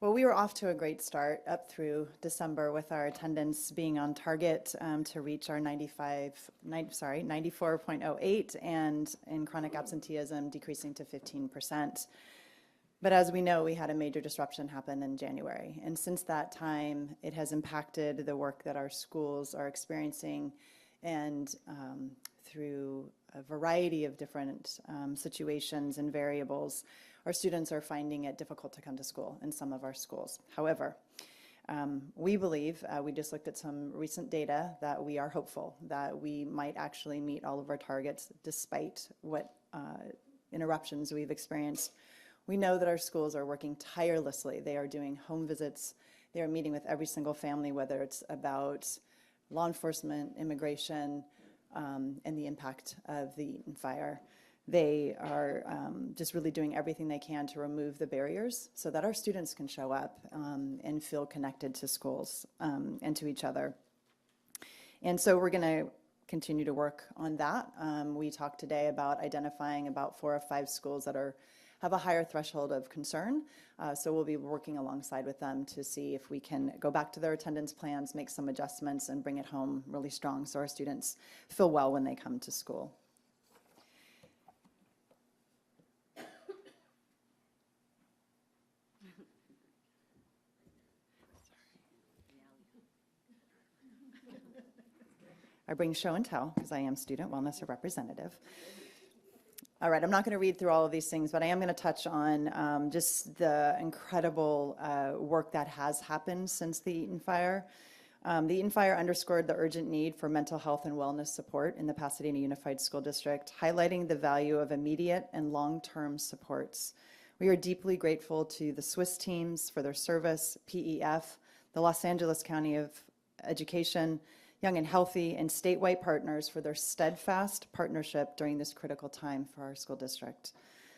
Q: Well, we were off to a great start up through December with our attendance being on target to reach our 94.08, and in chronic absenteeism decreasing to 15%. But as we know, we had a major disruption happen in January. And since that time, it has impacted the work that our schools are experiencing, and through a variety of different situations and variables, our students are finding it difficult to come to school in some of our schools. However, we believe, we just looked at some recent data, that we are hopeful that we might actually meet all of our targets despite what interruptions we've experienced. We know that our schools are working tirelessly. They are doing home visits. They are meeting with every single family, whether it's about law enforcement, immigration, and the impact of the Eaton fire. They are just really doing everything they can to remove the barriers so that our students can show up and feel connected to schools and to each other. And so we're going to continue to work on that. We talked today about identifying about 4 or 5 schools that have a higher threshold of concern. So we'll be working alongside with them to see if we can go back to their attendance plans, make some adjustments, and bring it home really strong so our students feel well when they come to school. I bring show and tell because I am student wellness representative. All right, I'm not going to read through all of these things, but I am going to touch on just the incredible work that has happened since the Eaton fire. The Eaton fire underscored the urgent need for mental health and wellness support in the Pasadena Unified School District, highlighting the value of immediate and long-term supports. We are deeply grateful to the Swiss teams for their service, PEF, the Los Angeles County of Education, Young and Healthy, and statewide partners for their steadfast partnership during this critical time for our school district.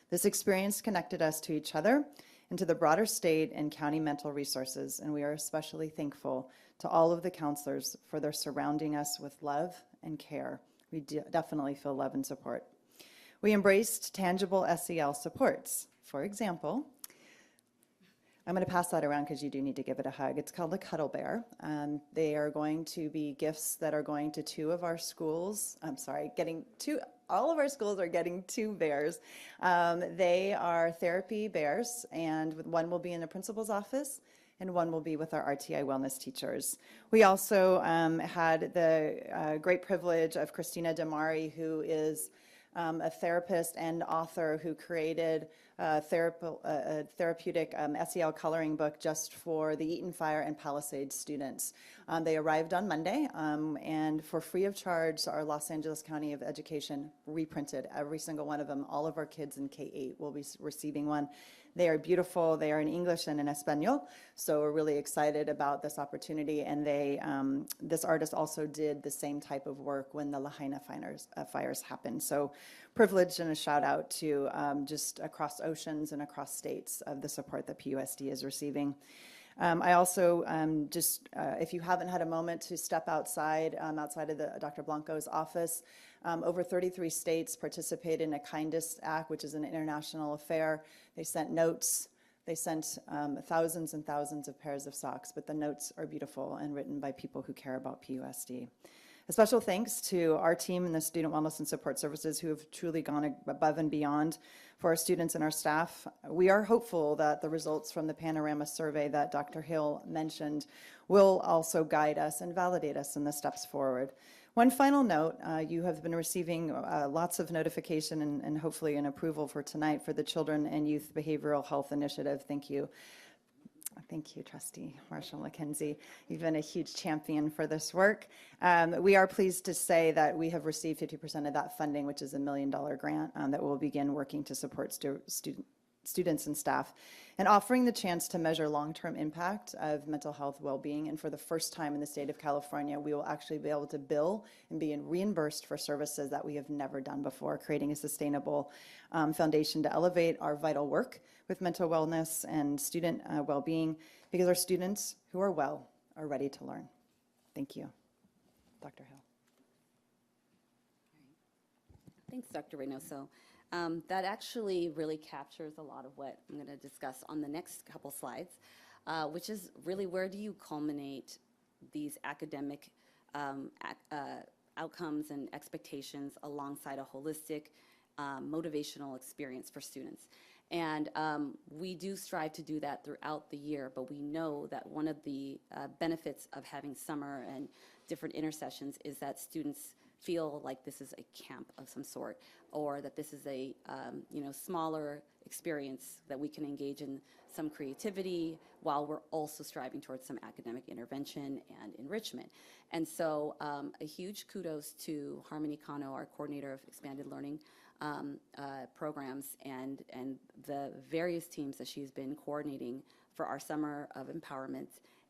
Q: This experience connected us to each other and to the broader state and county mental resources, and we are especially thankful to all of the counselors for their surrounding us with love and care. We definitely feel love and support. We embraced tangible SEL supports. For example, I'm going to pass that around because you do need to give it a hug. It's called a Cuddle Bear. They are going to be gifts that are going to 2 of our schools. I'm sorry, all of our schools are getting 2 bears. They are therapy bears, and one will be in the principal's office and one will be with our RTI wellness teachers. We also had the great privilege of Christina Damari, who is a therapist and author who created a therapeutic SEL coloring book just for the Eaton Fire and Palisades students. They arrived on Monday, and for free of charge, our Los Angeles County of Education reprinted every single one of them. All of our kids in K-8 will be receiving one. They are beautiful. They are in English and in Espanol, so we're really excited about this opportunity. And this artist also did the same type of work when the Lahaina fires happened. So privileged, and a shout out to just across oceans and across states of the support that PUSD is receiving. I also if you haven't had a moment to step outside of Dr. Blanco's office, over 33 states participated in a Kindest Act, which is an international affair. They sent notes. They sent thousands and thousands of pairs of socks, but the notes are beautiful and written by people who care about PUSD. A special thanks to our team and the Student Wellness and Support Services who have truly gone above and beyond for our students and our staff. We are hopeful that the results from the Panorama survey that Dr. Hill mentioned will also guide us and validate us in the steps forward. One final note, you have been receiving lots of notification and hopefully an approval for tonight for the Children and Youth Behavioral Health Initiative. Thank you. Thank you, Trustee Marshall McKenzie. You've been a huge champion for this work. We are pleased to say that we have received 50% of that funding, which is a $1 million grant that will begin working to support students and staff, and offering the chance to measure long-term impact of mental health well-being. And for the first time in the state of California, we will actually be able to bill and be reimbursed for services that we have never done before, creating a sustainable foundation to elevate our vital work with mental wellness and student well-being, because our students who are well are ready to learn. Thank you. Dr. Hill.
O: Thanks, Dr. Reynoso. That actually really captures a lot of what I'm going to discuss on the next couple slides, which is really where do you culminate these academic outcomes and expectations alongside a holistic motivational experience for students. And we do strive to do that throughout the year, but we know that one of the benefits of having summer and different intersessions is that students feel like this is a camp of some sort, or that this is a smaller experience that we can engage in some creativity while we're also striving towards some academic intervention and enrichment. And so a huge kudos to Harmony Kano, our coordinator of expanded learning programs, and the various teams that she's been coordinating for our summer of empowerment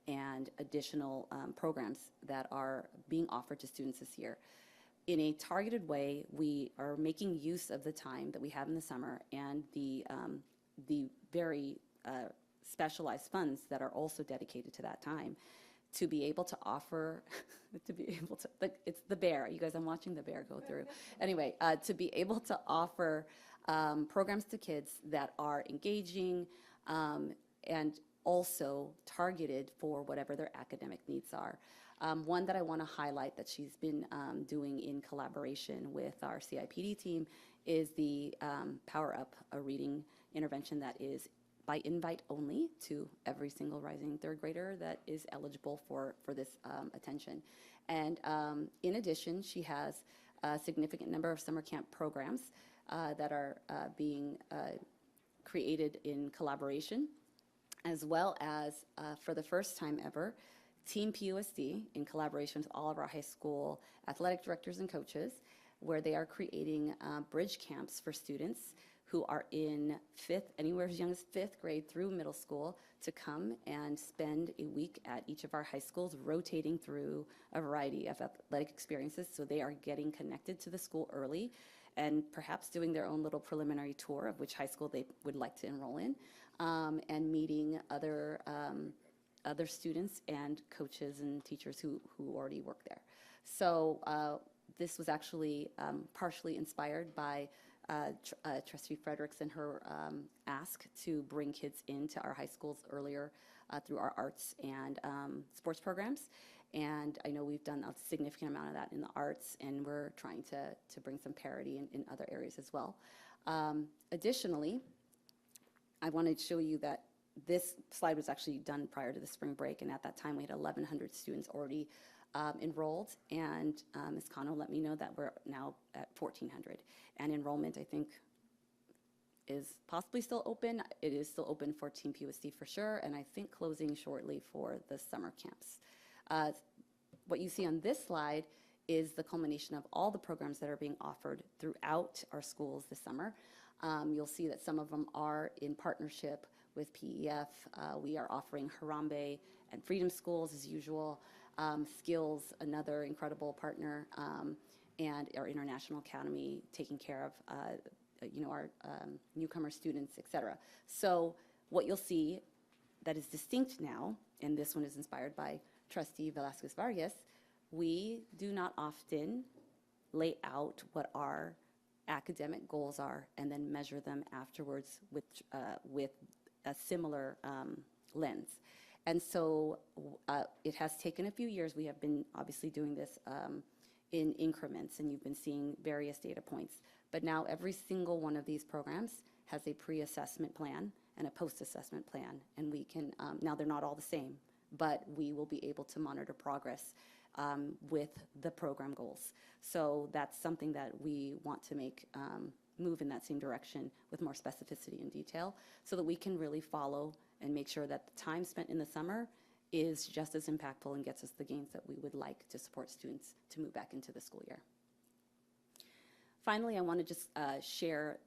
O: and additional programs that are being offered to students this year. In a targeted way, we are making use of the time that we have in the summer and the very specialized funds that are also dedicated to that time to be able to offer, it's the bear. You guys, I'm watching the bear go through. Anyway, to be able to offer programs to kids that are engaging and also targeted for whatever their academic needs are. One that I want to highlight that she's been doing in collaboration with our CIPD team is the Power Up, a reading intervention that is by invite only to every single rising third grader that is eligible for this attention. And in addition, she has a significant number of summer camp programs that are being created in collaboration, as well as, for the first time ever, Team PUSD, in collaboration with all of our high school athletic directors and coaches, where they are creating bridge camps for students who are in anywhere as young as 5th grade through middle school, to come and spend a week at each of our high schools, rotating through a variety of athletic experiences. So they are getting connected to the school early and perhaps doing their own little preliminary tour of which high school they would like to enroll in, and meeting other students and coaches and teachers who already work there. So this was actually partially inspired by Trustee Fredericks and her ask to bring kids into our high schools earlier through our arts and sports programs. And I know we've done a significant amount of that in the arts, and we're trying to bring some parity in other areas as well. Additionally, I wanted to show you that this slide was actually done prior to the spring break, and at that time we had 1,100 students already enrolled, and Ms. Kano let me know that we're now at 1,400. And enrollment, I think, is possibly still open. It is still open for Team PUSD for sure, and I think closing shortly for the summer camps. What you see on this slide is the culmination of all the programs that are being offered throughout our schools this summer. You'll see that some of them are in partnership with PEF. We are offering Harambe and Freedom Schools as usual. Skills, another incredible partner, and our International Academy taking care of our newcomer students, etc. So what you'll see that is distinct now, and this one is inspired by Trustee Velasquez Vargas, we do not often lay out what our academic goals are and then measure them afterwards with a similar lens. And so it has taken a few years. We have been obviously doing this in increments, and you've been seeing various data points. But now every single one of these programs has a pre-assessment plan and a post-assessment plan, and we can, now they're not all the same, but we will be able to monitor progress with the program goals. So that's something that we want to make move in that same direction with more specificity and detail, so that we can really follow and make sure that the time spent in the summer is just as impactful and gets us the gains that we would like to support students to move back into the school year. Finally, I want to just share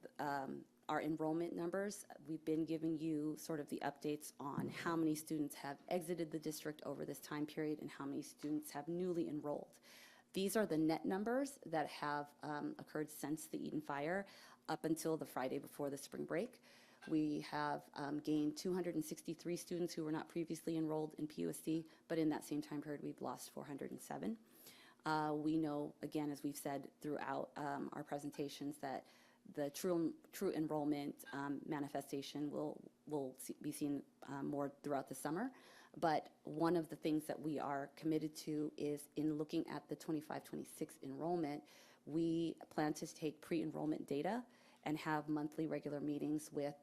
O: our enrollment numbers. We've been giving you sort of the updates on how many students have exited the district over this time period and how many students have newly enrolled. These are the net numbers that have occurred since the Eden fire up until the Friday before the spring break. We have gained 263 students who were not previously enrolled in PUSD, but in that same time period, we've lost 407. We know, again, as we've said throughout our presentations, that the true enrollment manifestation will be seen more throughout the summer. But one of the things that we are committed to is, in looking at the 25-26 enrollment, we plan to take pre-enrollment data and have monthly regular meetings with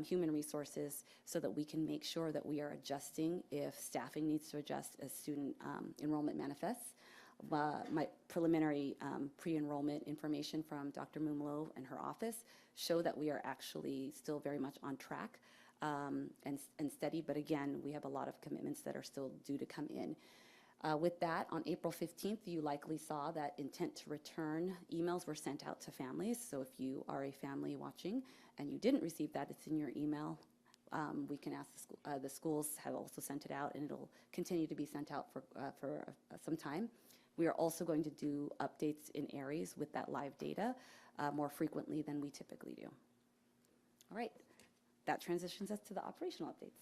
O: human resources so that we can make sure that we are adjusting if staffing needs to adjust as student enrollment manifests. My preliminary pre-enrollment information from Dr. Mumlo and her office show that we are actually still very much on track and steady, but again, we have a lot of commitments that are still due to come in. With that, on April 15th, you likely saw that intent to return emails were sent out to families. So if you are a family watching and you didn't receive that, it's in your email. We can ask the schools have also sent it out, and it'll continue to be sent out for some time. We are also going to do updates in Aries with that live data more frequently than we typically do. All right, that transitions us to the operational updates.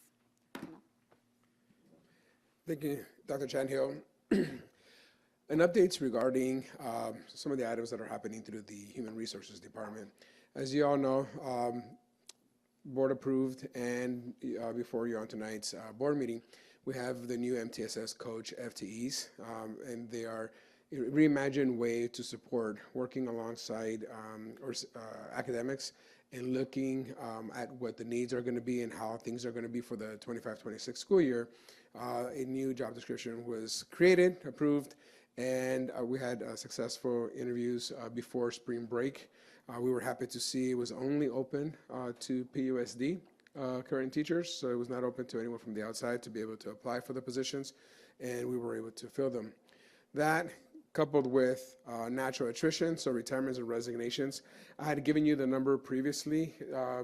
R: Thank you, Dr. Chanhill. An updates regarding some of the items that are happening through the Human Resources Department. As you all know, board approved, and before you're on tonight's board meeting, we have the new MTSS coach FTEs, and they are a reimagined way to support working alongside academics and looking at what the needs are going to be and how things are going to be for the 25-26 school year. A new job description was created, approved, and we had successful interviews before spring break. We were happy to see it was only open to PUSD current teachers, so it was not open to anyone from the outside to be able to apply for the positions, and we were able to fill them. That, coupled with natural attrition, so retirements and resignations. I had given you the number previously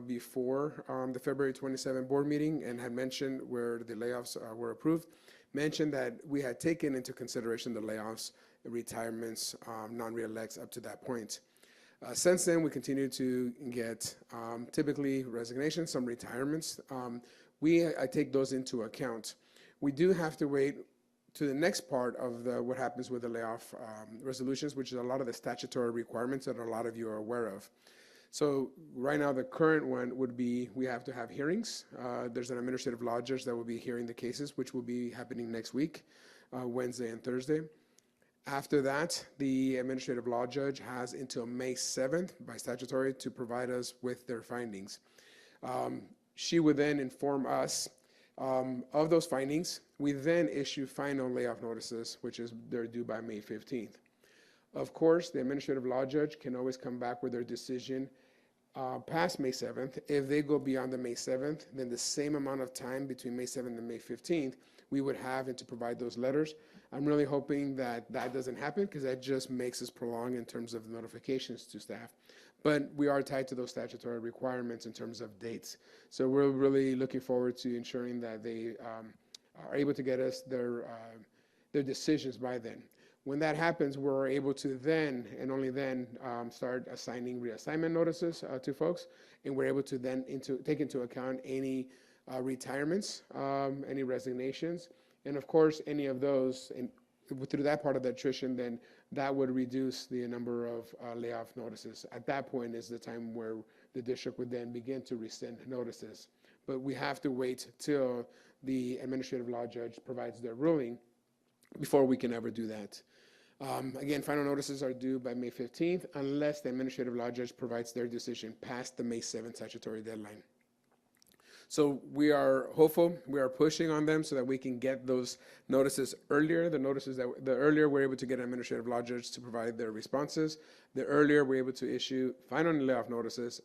R: before the February 27 board meeting, and had mentioned where the layoffs were approved, mentioned that we had taken into consideration the layoffs, retirements, non-reelects up to that point. Since then, we continue to get typically resignations, some retirements. I take those into account. We do have to wait to the next part of what happens with the layoff resolutions, which is a lot of the statutory requirements that a lot of you are aware of. So right now, the current one would be we have to have hearings. There's an administrative law judge that will be hearing the cases, which will be happening next week, Wednesday and Thursday. After that, the administrative law judge has until May 7th by statutory to provide us with their findings. She would then inform us of those findings. We then issue final layoff notices, which is they're due by May 15th. Of course, the administrative law judge can always come back with their decision past May 7th. If they go beyond the May 7th, then the same amount of time between May 7th and May 15th we would have and to provide those letters. I'm really hoping that that doesn't happen, because that just makes us prolong in terms of notifications to staff. But we are tied to those statutory requirements in terms of dates. So we're really looking forward to ensuring that they are able to get us their decisions by then. When that happens, we're able to then, and only then, start assigning reassignment notices to folks, and we're able to then take into account any retirements, any resignations, and of course, any of those, and through that part of the attrition, then that would reduce the number of layoff notices. At that point is the time where the district would then begin to rescind notices. But we have to wait till the administrative law judge provides their ruling before we can ever do that. Again, final notices are due by May 15th unless the administrative law judge provides their decision past the May 7th statutory deadline. So we are hopeful, we are pushing on them so that we can get those notices earlier. The earlier we're able to get an administrative law judge to provide their responses, the earlier we're able to issue final layoff notices,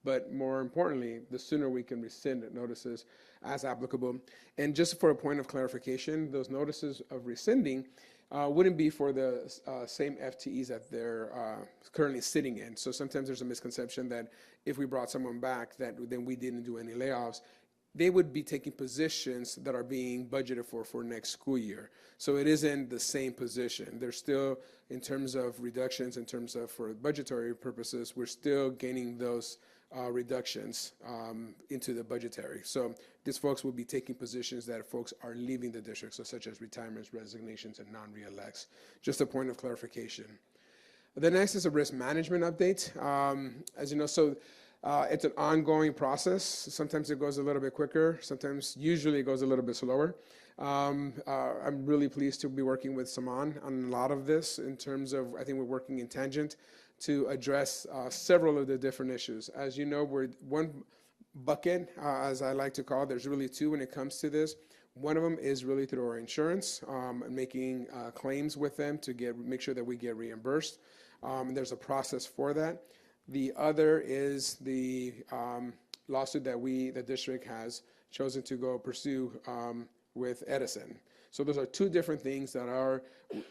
R: but more importantly, the sooner we can rescind notices as applicable. And just for a point of clarification, those notices of rescinding wouldn't be for the same FTEs that they're currently sitting in. So sometimes there's a misconception that if we brought someone back, that then we didn't do any layoffs. They would be taking positions that are being budgeted for next school year. So it isn't the same position. They're still, in terms of reductions, in terms of for budgetary purposes, we're still gaining those reductions into the budgetary. So these folks will be taking positions that folks are leaving the district, so such as retirements, resignations, and non-reelects. Just a point of clarification. The next is a risk management update. As you know, so it's an ongoing process. Sometimes it goes a little bit quicker. Sometimes, usually it goes a little bit slower. I'm really pleased to be working with Saman on a lot of this in terms of, I think we're working in tangent to address several of the different issues. As you know, we're one bucket, as I like to call it. There's really two when it comes to this. One of them is really through our insurance, making claims with them to make sure that we get reimbursed. There's a process for that. The other is the lawsuit that the district has chosen to go pursue with Edison. So those are two different things that are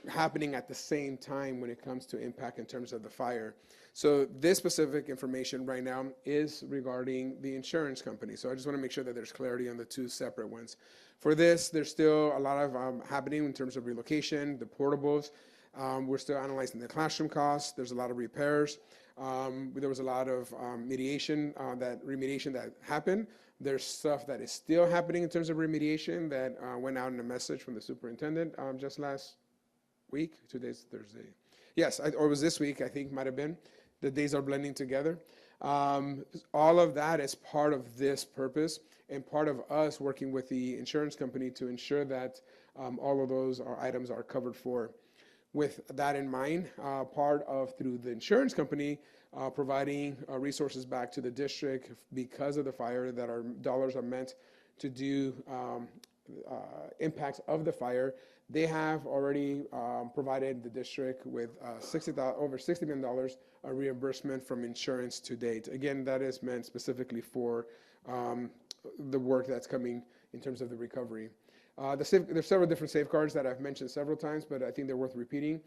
R: happening at the same time when it comes to impact in terms of the fire. So this specific information right now is regarding the insurance company. So I just want to make sure that there's clarity on the two separate ones. For this, there's still a lot of happening in terms of relocation, the portables. We're still analyzing the classroom costs. There's a lot of repairs. There was a lot of remediation that happened. There's stuff that is still happening in terms of remediation that went out in a message from the superintendent just last week. Today's Thursday. Yes, or it was this week, I think might have been. The days are blending together. All of that is part of this purpose and part of us working with the insurance company to ensure that all of those items are covered for. With that in mind, through the insurance company, providing resources back to the district because of the fire, that our dollars are meant to do impacts of the fire. They have already provided the district with over $60 million of reimbursement from insurance to date. Again, that is meant specifically for the work that's coming in terms of the recovery. There's several different safeguards that I've mentioned several times, but I think they're worth repeating.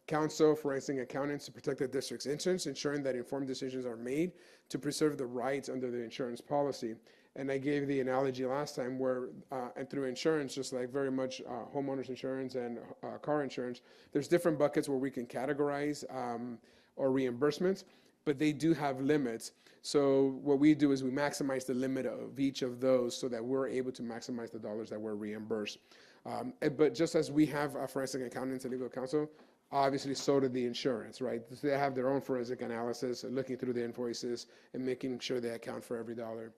R: Counsel, forensic accountants to protect the district's interests, ensuring that informed decisions are made to preserve the rights under the insurance policy. And I gave the analogy last time where, and through insurance, just like very much homeowners insurance and car insurance, there's different buckets where we can categorize or reimbursements, but they do have limits. So what we do is we maximize the limit of each of those so that we're able to maximize the dollars that we're reimbursed. But just as we have a forensic accountants and legal counsel, obviously so do the insurance, right? So they have their own forensic analysis, looking through the invoices and making sure they account for every dollar.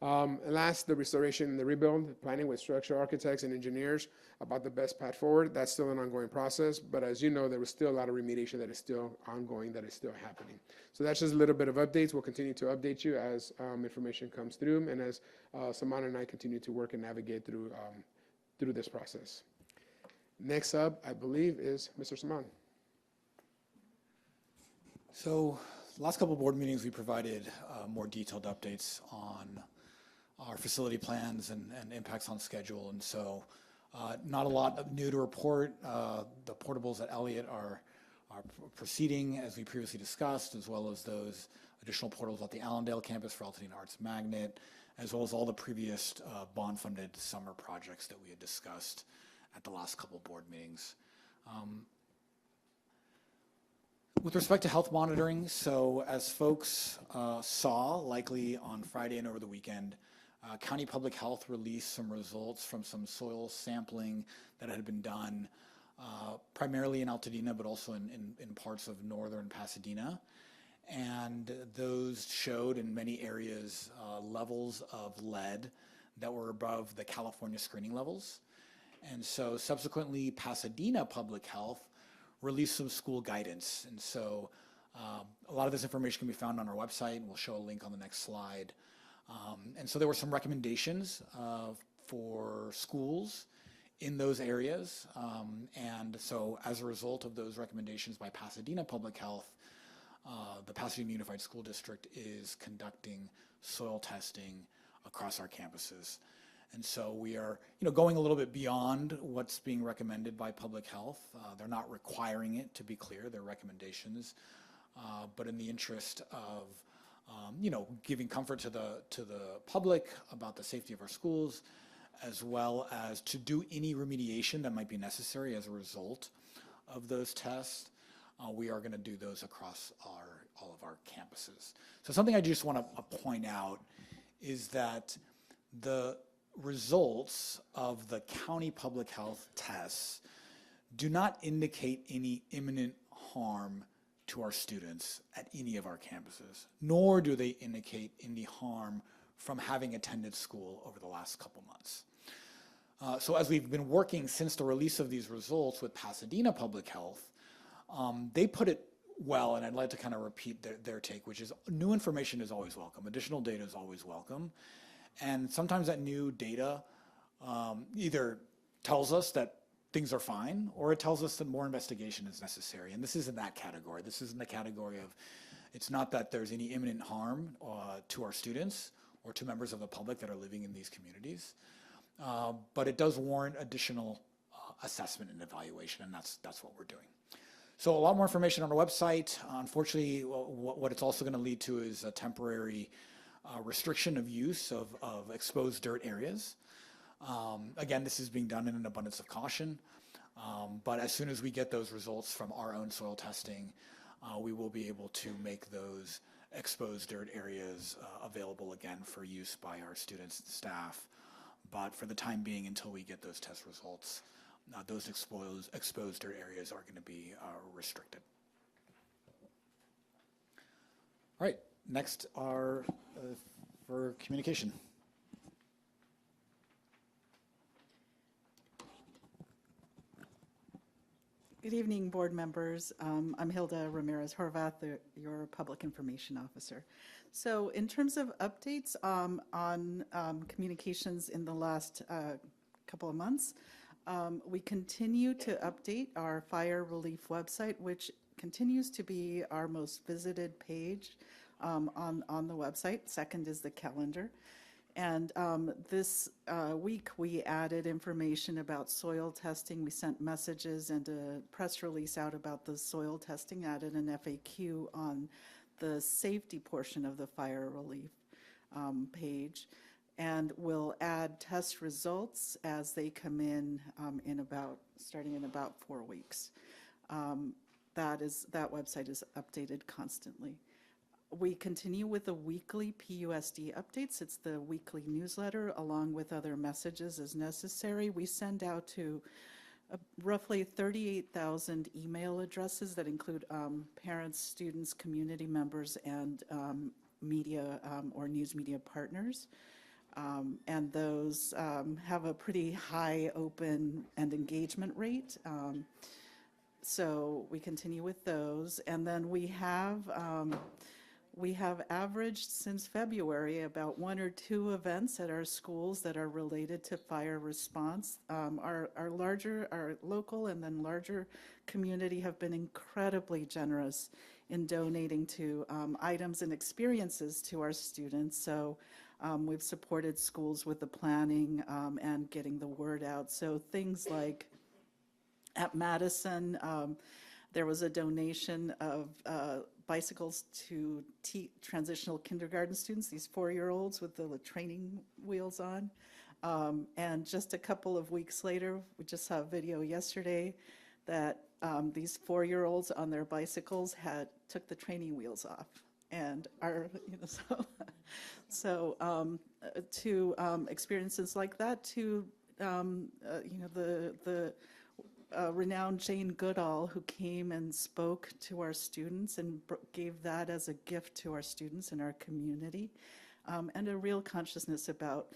R: And last, the restoration and the rebuild, planning with structural architects and engineers about the best path forward. That's still an ongoing process, but as you know, there was still a lot of remediation that is still ongoing, that is still happening. So that's just a little bit of updates. We'll continue to update you as information comes through and as Saman and I continue to work and navigate through this process. Next up, I believe, is Mr. Saman.
S: So last couple of board meetings, we provided more detailed updates on our facility plans and impacts on schedule. And so not a lot new to report. The portables at Elliott are proceeding as we previously discussed, as well as those additional portables at the Allendale campus for Altadena Arts Magnet, as well as all the previous bond-funded summer projects that we had discussed at the last couple of board meetings. With respect to health monitoring, so as folks saw, likely on Friday and over the weekend, County Public Health released some results from some soil sampling that had been done primarily in Altadena, but also in parts of northern Pasadena. And those showed in many areas levels of lead that were above the California screening levels. And so subsequently, Pasadena Public Health release some school guidance. And so a lot of this information can be found on our website, and we'll show a link on the next slide. And so there were some recommendations for schools in those areas. And so as a result of those recommendations by Pasadena Public Health, the Pasadena Unified School District is conducting soil testing across our campuses. And so we are, going a little bit beyond what's being recommended by public health. They're not requiring it, to be clear, they're recommendations. But in the interest of, giving comfort to the public about the safety of our schools, as well as to do any remediation that might be necessary as a result of those tests, we are going to do those across all of our campuses. So something I just want to point out is that the results of the county public health tests do not indicate any imminent harm to our students at any of our campuses, nor do they indicate any harm from having attended school over the last couple months. So as we've been working since the release of these results with Pasadena Public Health, they put it well, and I'd like to kind of repeat their take, which is new information is always welcome. Additional data is always welcome. And sometimes that new data either tells us that things are fine, or it tells us that more investigation is necessary. And this is in that category. This is in the category of, it's not that there's any imminent harm to our students or to members of the public that are living in these communities, but it does warrant additional assessment and evaluation, and that's what we're doing. So a lot more information on our website. Unfortunately, what it's also going to lead to is a temporary restriction of use of exposed dirt areas. Again, this is being done in an abundance of caution, but as soon as we get those results from our own soil testing, we will be able to make those exposed dirt areas available again for use by our students and staff. But for the time being, until we get those test results, those exposed dirt areas are going to be restricted. All right, next are for communication.
T: Good evening, board members. I'm Hilda Ramirez Horvath, your public information officer. So in terms of updates on communications in the last couple of months, we continue to update our fire relief website, which continues to be our most visited page on the website. Second is the calendar. And this week we added information about soil testing. We sent messages and a press release out about the soil testing, added an FAQ on the safety portion of the fire relief page. And we'll add test results as they come in starting in about 4 weeks. That website is updated constantly. We continue with the weekly PUSD updates. It's the weekly newsletter along with other messages as necessary. We send out to roughly 38,000 email addresses that include parents, students, community members, and media or news media partners. And those have a pretty high open and engagement rate. So we continue with those. And then we have averaged since February about 1 or 2 events at our schools that are related to fire response. Our local and then larger community have been incredibly generous in donating to items and experiences to our students. So we've supported schools with the planning and getting the word out. So things like at Madison, there was a donation of bicycles to transitional kindergarten students, these 4-year-olds with the training wheels on. And just a couple of weeks later, we just saw a video yesterday that these 4-year-olds on their bicycles took the training wheels off. And to experiences like that, to the renowned Jane Goodall, who came and spoke to our students and gave that as a gift to our students in our community, and a real consciousness about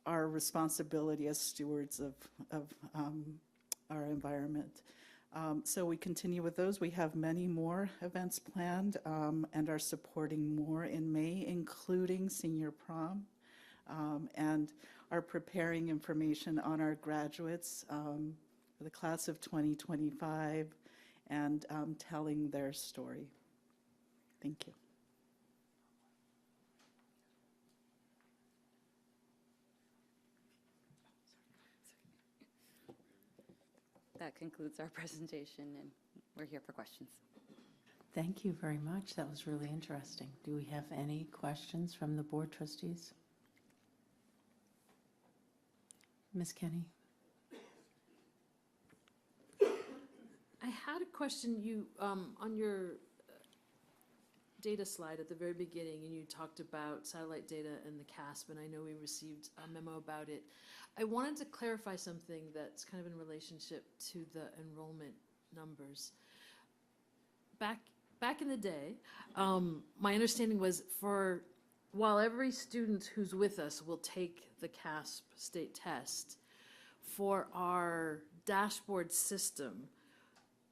T: our responsibility as stewards of our environment. So we continue with those. We have many more events planned and are supporting more in May, including senior prom, and are preparing information on our graduates for the class of 2025 and telling their story. Thank you.
O: That concludes our presentation, and we're here for questions.
A: Thank you very much. That was really interesting. Do we have any questions from the board trustees? Ms. Kenny?
D: I had a question. You, on your data slide at the very beginning, and you talked about satellite data and the CASP, and I know we received a memo about it. I wanted to clarify something that's kind of in relationship to the enrollment numbers. Back in the day, my understanding was while every student who's with us will take the CASP state test, for our dashboard system,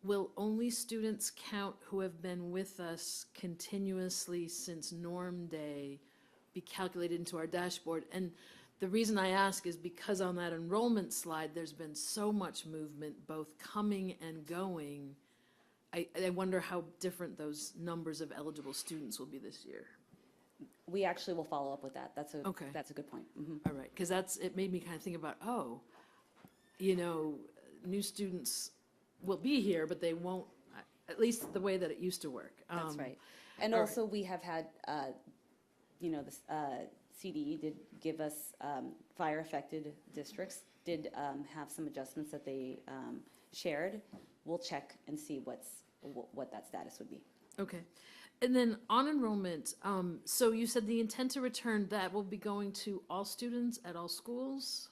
D: will only students count who have been with us continuously since norm day be calculated into our dashboard? And the reason I ask is because on that enrollment slide, there's been so much movement, both coming and going. I wonder how different those numbers of eligible students will be this year.
O: We actually will follow up with that. That's a good point.
D: All right, because it made me kind of think about, new students will be here, but they won't, at least the way that it used to work.
O: That's right. And also we have had, the CDE did give us fire-affected districts, did have some adjustments that they shared. We'll check and see what that status would be.
D: Okay. And then on enrollment, so you said the intent to return, that will be going to all students at all schools?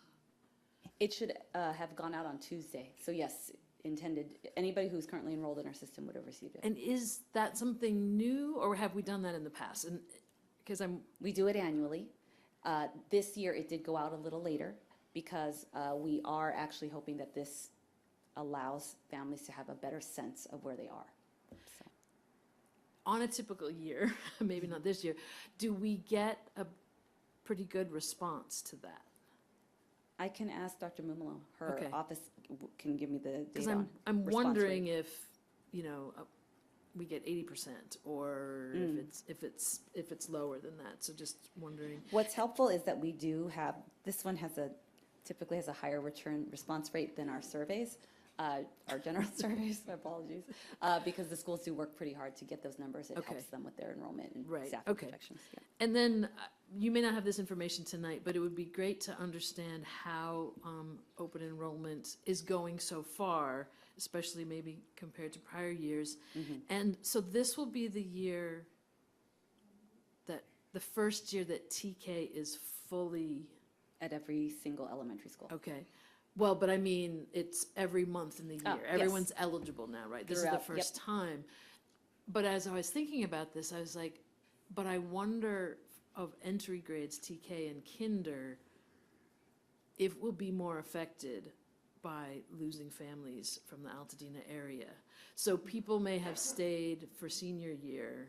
O: It should have gone out on Tuesday. So yes, intended, anybody who's currently enrolled in our system would have received it.
D: And is that something new, or have we done that in the past? And because
O: we do it annually. This year it did go out a little later because we are actually hoping that this allows families to have a better sense of where they are. So.
D: On a typical year, maybe not this year, do we get a pretty good response to that?
O: I can ask Dr. Mumolo. Her office can give me the data.
D: Because I'm wondering if, we get 80%, or if it's lower than that. So just wondering.
O: What's helpful is that we do have, this one typically has a higher return response rate than our surveys, our general surveys, apologies, because the schools do work pretty hard to get those numbers. It helps them with their enrollment and staffing projections. Yeah.
D: And then you may not have this information tonight, but it would be great to understand how open enrollment is going so far, especially maybe compared to prior years. And so this will be the first year that TK is fully
O: at every single elementary school.
D: Okay. Well, but I mean, it's every month in the year. Everyone's eligible now, right? This is the first time. But as I was thinking about this, I was like, but I wonder of entry grades, TK and kinder, if we'll be more affected by losing families from the Altadena area. So people may have stayed for senior year.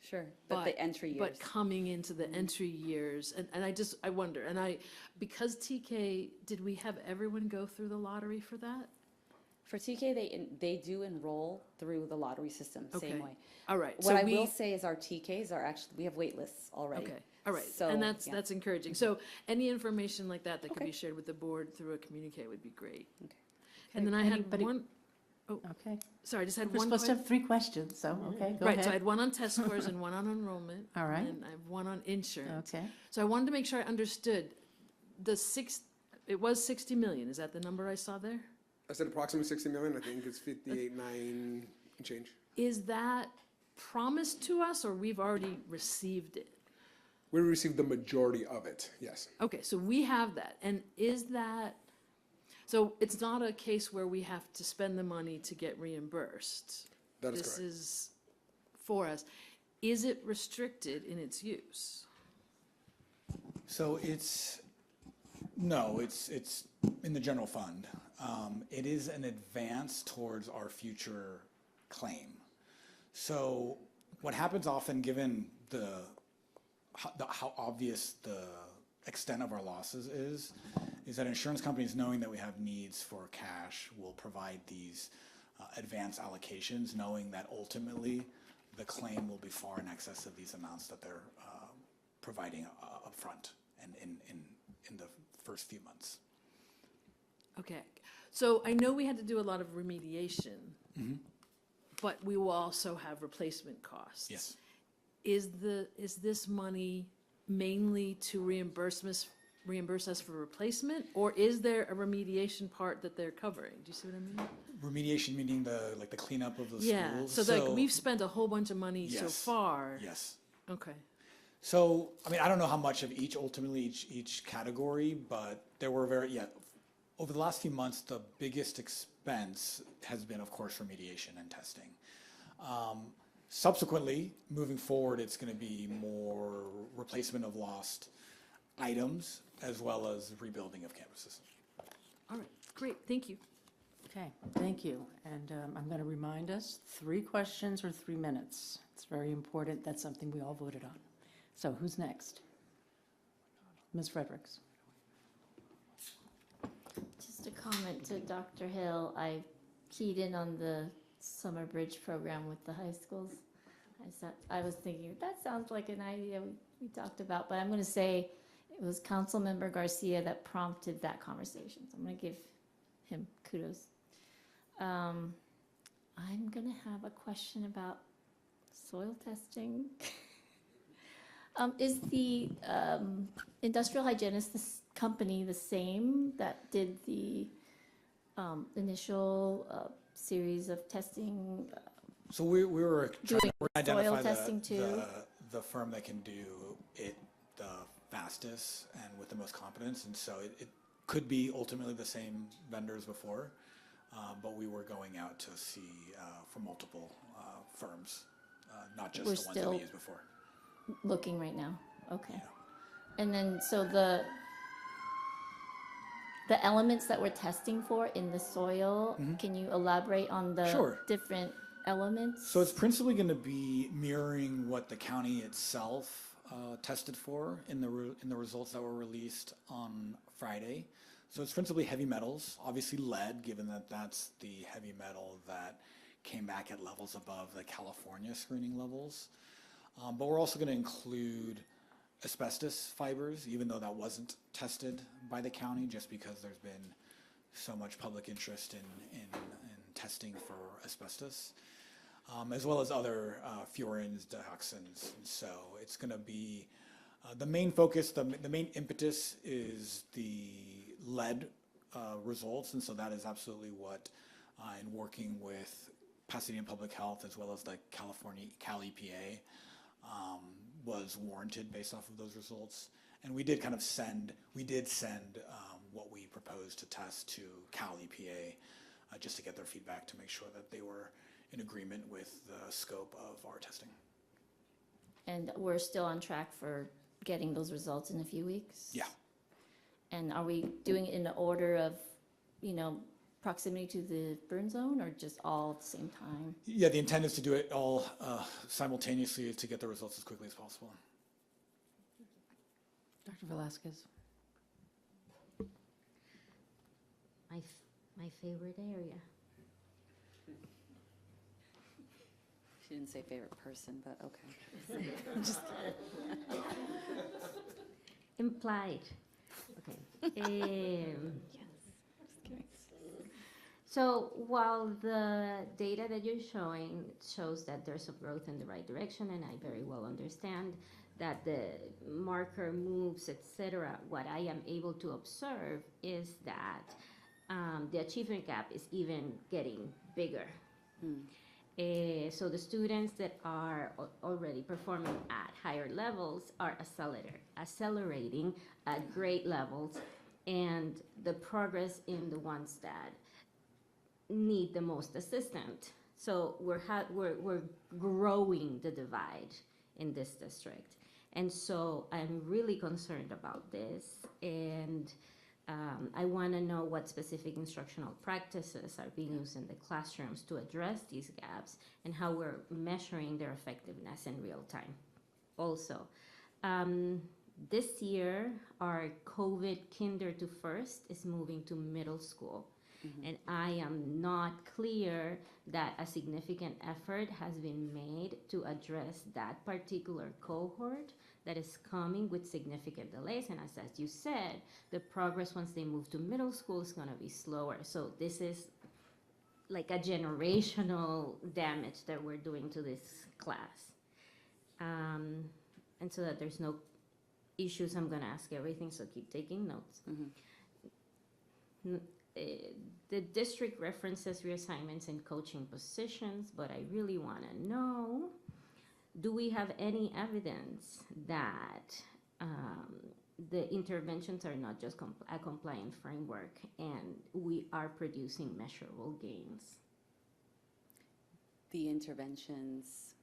O: Sure, but the entry years.
D: But coming into the entry years, and I wonder, because TK, did we have everyone go through the lottery for that?
O: For TK, they do enroll through the lottery system, same way.
D: All right.
O: What I will say is our TKs are actually, we have wait lists already.
D: Okay, all right,
O: so,
D: and that's encouraging. So any information like that could be shared with the board through a communique would be great. Okay. And then I had one. Oh,
A: okay.
D: Sorry, I just had
A: We're
D: one.
A: Supposed to have 3 questions, so okay, go ahead.
D: Right, so I had one on test scores and one on enrollment.
A: All right.
D: And I have one on insurance.
A: Okay.
D: So I wanted to make sure I understood it was 60 million. Is that the number I saw there?
R: I said approximately 60 million. I think it's 58.9 and change.
D: Is that promised to us, or we've already received it?
R: We received the majority of it, yes.
D: Okay, so we have that. And is that, so it's not a case where we have to spend the money to get reimbursed?
R: That is correct.
D: This is for us. Is it restricted in its use?
S: So it's in the general fund. It is an advance towards our future claim. So what happens often, given how obvious the extent of our losses is that insurance companies, knowing that we have needs for cash, will provide these advance allocations, knowing that ultimately the claim will be far in excess of these amounts that they're providing upfront and in the first few months.
D: Okay, so I know we had to do a lot of remediation, but we will also have replacement costs.
S: Yes.
D: Is this money mainly to reimburse us for replacement, or is there a remediation part that they're covering? Do you see what I mean?
S: Remediation meaning the cleanup of the
D: Yeah,
S: schools.
D: so like we've spent a whole bunch of money so
S: Yes.
D: far.
S: Yes.
D: Okay.
S: So, I mean, I don't know how much of each category, but there were over the last few months, the biggest expense has been, of course, remediation and testing. Subsequently, moving forward, it's going to be more replacement of lost items as well as rebuilding of campuses.
D: All right, great, thank you.
A: Okay, thank you. And I'm going to remind us, 3 questions or 3 minutes. It's very important. That's something we all voted on. So who's next? Ms. Fredericks.
E: Just a comment to Dr. Hill. I keyed in on the summer bridge program with the high schools. I was thinking, that sounds like an idea we talked about, but I'm going to say it was Councilmember Garcia that prompted that conversation. So I'm going to give him kudos. I'm going to have a question about soil testing. Is the industrial hygienist company the same that did the initial series of testing?
S: So we were trying to identify
E: soil testing too?
S: the firm that can do it the fastest and with the most competence, and so it could be ultimately the same vendors before, but we were going out to see for multiple firms, not just the ones that we used before.
E: Looking right now, okay. Yeah. And then, so the elements that we're testing for in the soil, can you elaborate on the different elements?
S: So it's principally going to be mirroring what the county itself tested for in the results that were released on Friday. So it's principally heavy metals, obviously lead, given that that's the heavy metal that came back at levels above the California screening levels. But we're also going to include asbestos fibers, even though that wasn't tested by the county, just because there's been so much public interest in testing for asbestos, as well as other furans, dioxins. And so it's going to be the main focus, the main impetus is the lead results, and so that is absolutely what, in working with Pasadena Public Health as well as the California Cal EPA, was warranted based off of those results. And we did send what we proposed to test to Cal EPA just to get their feedback to make sure that they were in agreement with the scope of our testing.
E: And we're still on track for getting those results in a few weeks?
S: Yeah.
E: And are we doing it in the order of, proximity to the burn zone, or just all at the same time?
S: Yeah, the intent is to do it all simultaneously to get the results as quickly as possible.
A: Dr. Velasquez.
K: My favorite area.
O: She didn't say favorite person, but okay. Just
K: Implied. Okay. So while the data that you're showing shows that there's a growth in the right direction, and I very well understand that the marker moves, etc., what I am able to observe is that the achievement gap is even getting bigger. So the students that are already performing at higher levels are accelerating at great levels, and the progress in the ones that need the most assistance. So we're growing the divide in this district. And so I'm really concerned about this. And I want to know what specific instructional practices are being used in the classrooms to address these gaps and how we're measuring their effectiveness in real time. Also, this year, our COVID kinder to first is moving to middle school. And I am not clear that a significant effort has been made to address that particular cohort that is coming with significant delays. And as you said, the progress once they move to middle school is going to be slower. So this is like a generational damage that we're doing to this class. And so that there's no issues, I'm going to ask everything, so keep taking notes. The district references reassignments and coaching positions, but I really want to know, do we have any evidence that the interventions are not just a compliant framework and we are producing measurable gains?
O: The interventions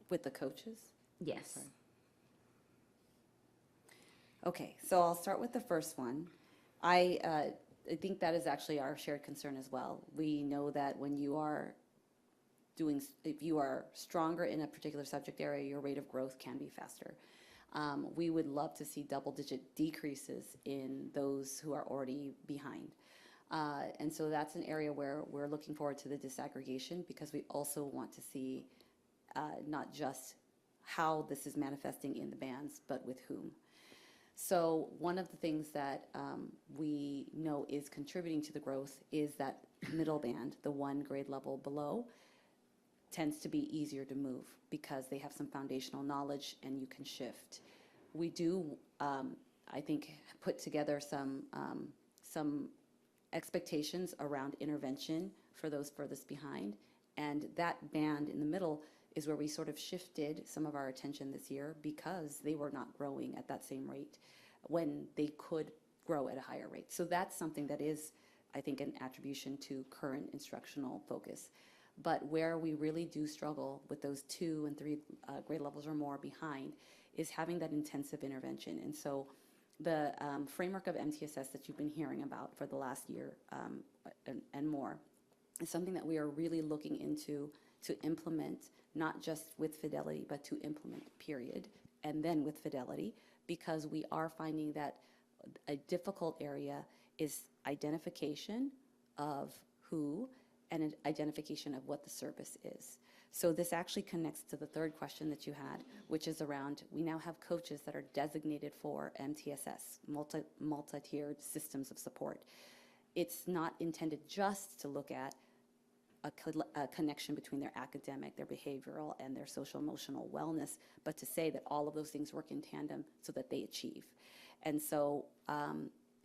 O: with the coaches?
K: Yes.
O: Sorry. Okay, so I'll start with the first one. I think that is actually our shared concern as well. We know that when you are if you are stronger in a particular subject area, your rate of growth can be faster. We would love to see double-digit decreases in those who are already behind. And so that's an area where we're looking forward to the disaggregation, because we also want to see not just how this is manifesting in the bands, but with whom. So one of the things that we know is contributing to the growth is that middle band, the one grade level below, tends to be easier to move because they have some foundational knowledge and you can shift. We do, I think, put together some expectations around intervention for those furthest behind, and that band in the middle is where we sort of shifted some of our attention this year because they were not growing at that same rate when they could grow at a higher rate. So that's something that is, I think, an attribution to current instructional focus. But where we really do struggle with those 2 and 3 grade levels or more behind is having that intensive intervention. And so the framework of MTSS that you've been hearing about for the last year and more is something that we are really looking into to implement, not just with fidelity, but to implement, period, and then with fidelity, because we are finding that a difficult area is identification of who and an identification of what the service is. So this actually connects to the third question that you had, which is around, we now have coaches that are designated for MTSS, multi-tiered systems of support. It's not intended just to look at a connection between their academic, their behavioral, and their social emotional wellness, but to say that all of those things work in tandem so that they achieve. And so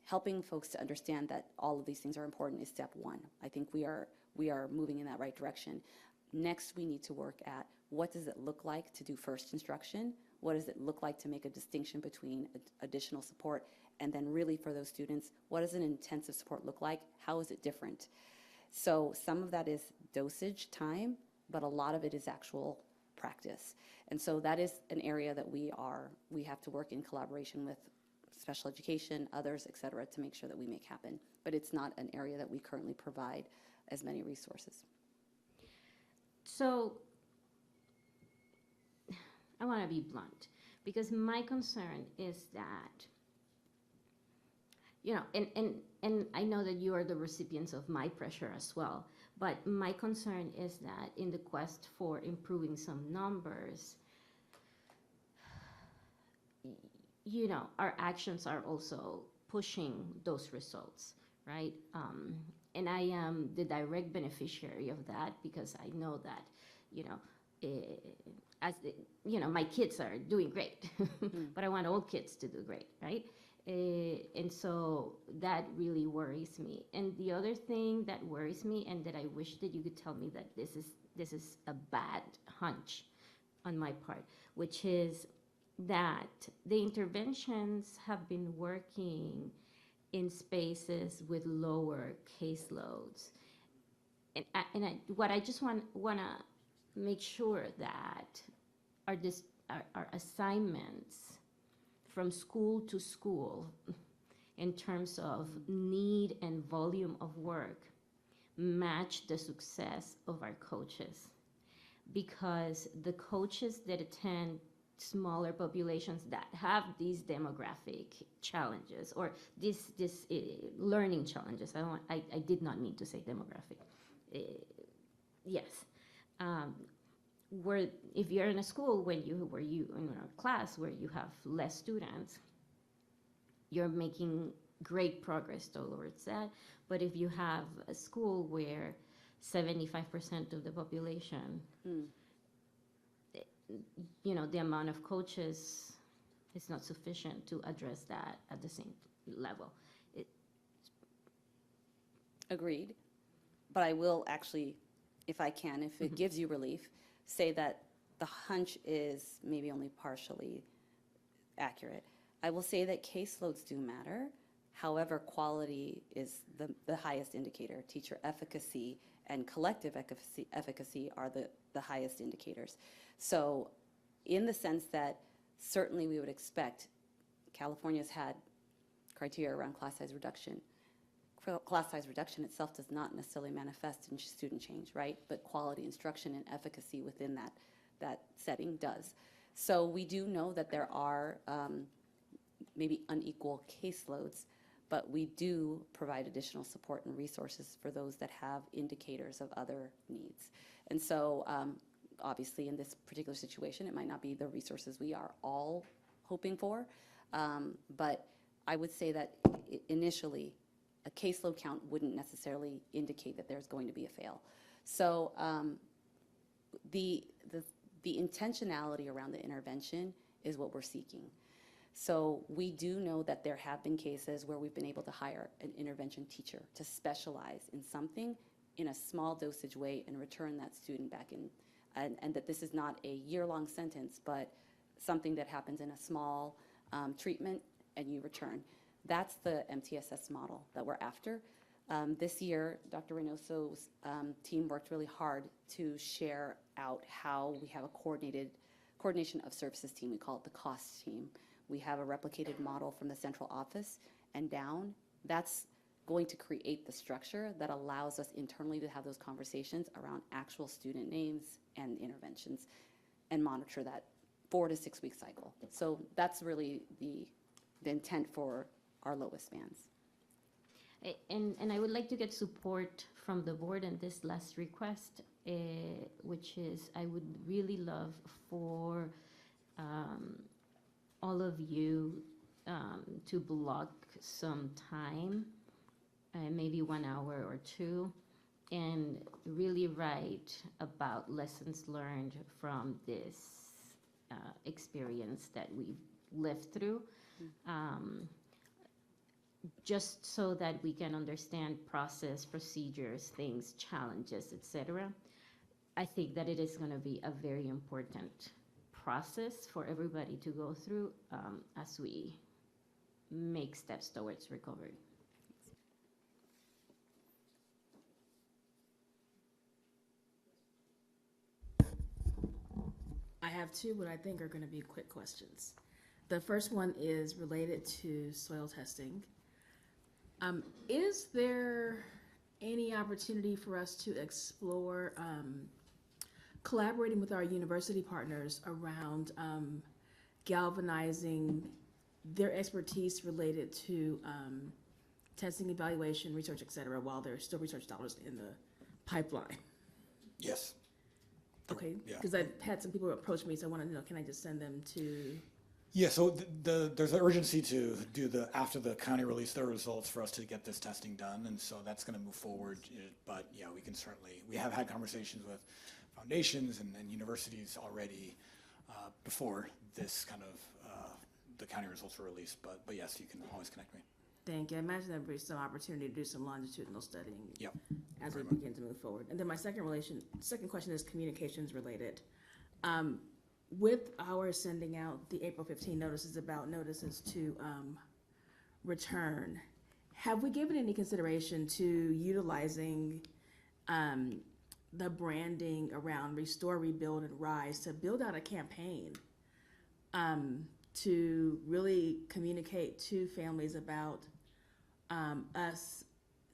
O: helping folks to understand that all of these things are important is step one. I think we are moving in that right direction. Next, we need to work at what does it look like to do first instruction? What does it look like to make a distinction between additional support? And then really for those students, what does an intensive support look like? How is it different? So some of that is dosage time, but a lot of it is actual practice. And so that is an area that we have to work in collaboration with special education, others, et cetera, to make sure that we make happen. But it's not an area that we currently provide as many resources.
K: So I want to be blunt, because my concern is that, you know, and I know that you are the recipients of my pressure as well, but my concern is that in the quest for improving some numbers, you know, our actions are also pushing those results, right? And I am the direct beneficiary of that, because I know that, you know, my kids are doing great, but I want all kids to do great, right? And so that really worries me. And the other thing that worries me, and that I wish that you could tell me that this is a bad hunch on my part, which is that the interventions have been working in spaces with lower caseloads. What I just want to make sure that our assignments from school to school in terms of need and volume of work match the success of our coaches. Because the coaches that attend smaller populations that have these demographic challenges or this learning challenges, I did not mean to say demographic. Yes. Where if you're in a school where you in a class where you have less students, you're making great progress towards that. But if you have a school where 75% of the population, you know, the amount of coaches is not sufficient to address that at the same level.
O: Agreed. But I will actually, if I can, if it gives you relief, say that the hunch is maybe only partially accurate. I will say that caseloads do matter. However, quality is the highest indicator. Teacher efficacy and collective efficacy are the highest indicators. So in the sense that certainly we would expect, California's had criteria around class size reduction. Class size reduction itself does not necessarily manifest in student change, right? But quality instruction and efficacy within that setting does. So we do know that there are maybe unequal caseloads, but we do provide additional support and resources for those that have indicators of other needs. And so obviously in this particular situation, it might not be the resources we are all hoping for, but I would say that initially, a caseload count wouldn't necessarily indicate that there's going to be a fail. So the intentionality around the intervention is what we're seeking. So we do know that there have been cases where we've been able to hire an intervention teacher to specialize in something in a small dosage way and return that student back in, and that this is not a year-long sentence, but something that happens in a small treatment and you return. That's the MTSS model that we're after. This year, Dr. Reynoso's team worked really hard to share out how we have a coordination of services team. We call it the cost team. We have a replicated model from the central office and down. That's going to create the structure that allows us internally to have those conversations around actual student names and interventions and monitor that 4 to 6 week cycle. So that's really the intent for our lowest spans.
K: And I would like to get support from the board in this last request, which is I would really love for all of you to block some time, maybe 1 hour or 2, and really write about lessons learned from this experience that we've lived through. Just so that we can understand process, procedures, things, challenges, etc. I think that it is going to be a very important process for everybody to go through as we make steps towards recovery.
F: I have 2 what I think are going to be quick questions. The first one is related to soil testing. Is there any opportunity for us to explore collaborating with our university partners around galvanizing their expertise related to testing, evaluation, research, et cetera, while there's still research dollars in the pipeline?
S: Yes.
F: Okay,
S: Yeah.
F: because I've had some people approach me, so I want to know, can I just send them to?
S: Yeah, so there's an urgency to do after the county release their results for us to get this testing done, and so that's going to move forward. But yeah, we have had conversations with foundations and universities already before this kind of the county results were released. But yes, you can always connect me.
F: Thank you. I imagine there'll be some opportunity to do some longitudinal studying
S: Yep.
F: as we begin to move forward. And then my second question is communications related. With our sending out the April 15 notices about notices to return, have we given any consideration to utilizing the branding around Restore, Rebuild, and Rise to build out a campaign to really communicate to families about us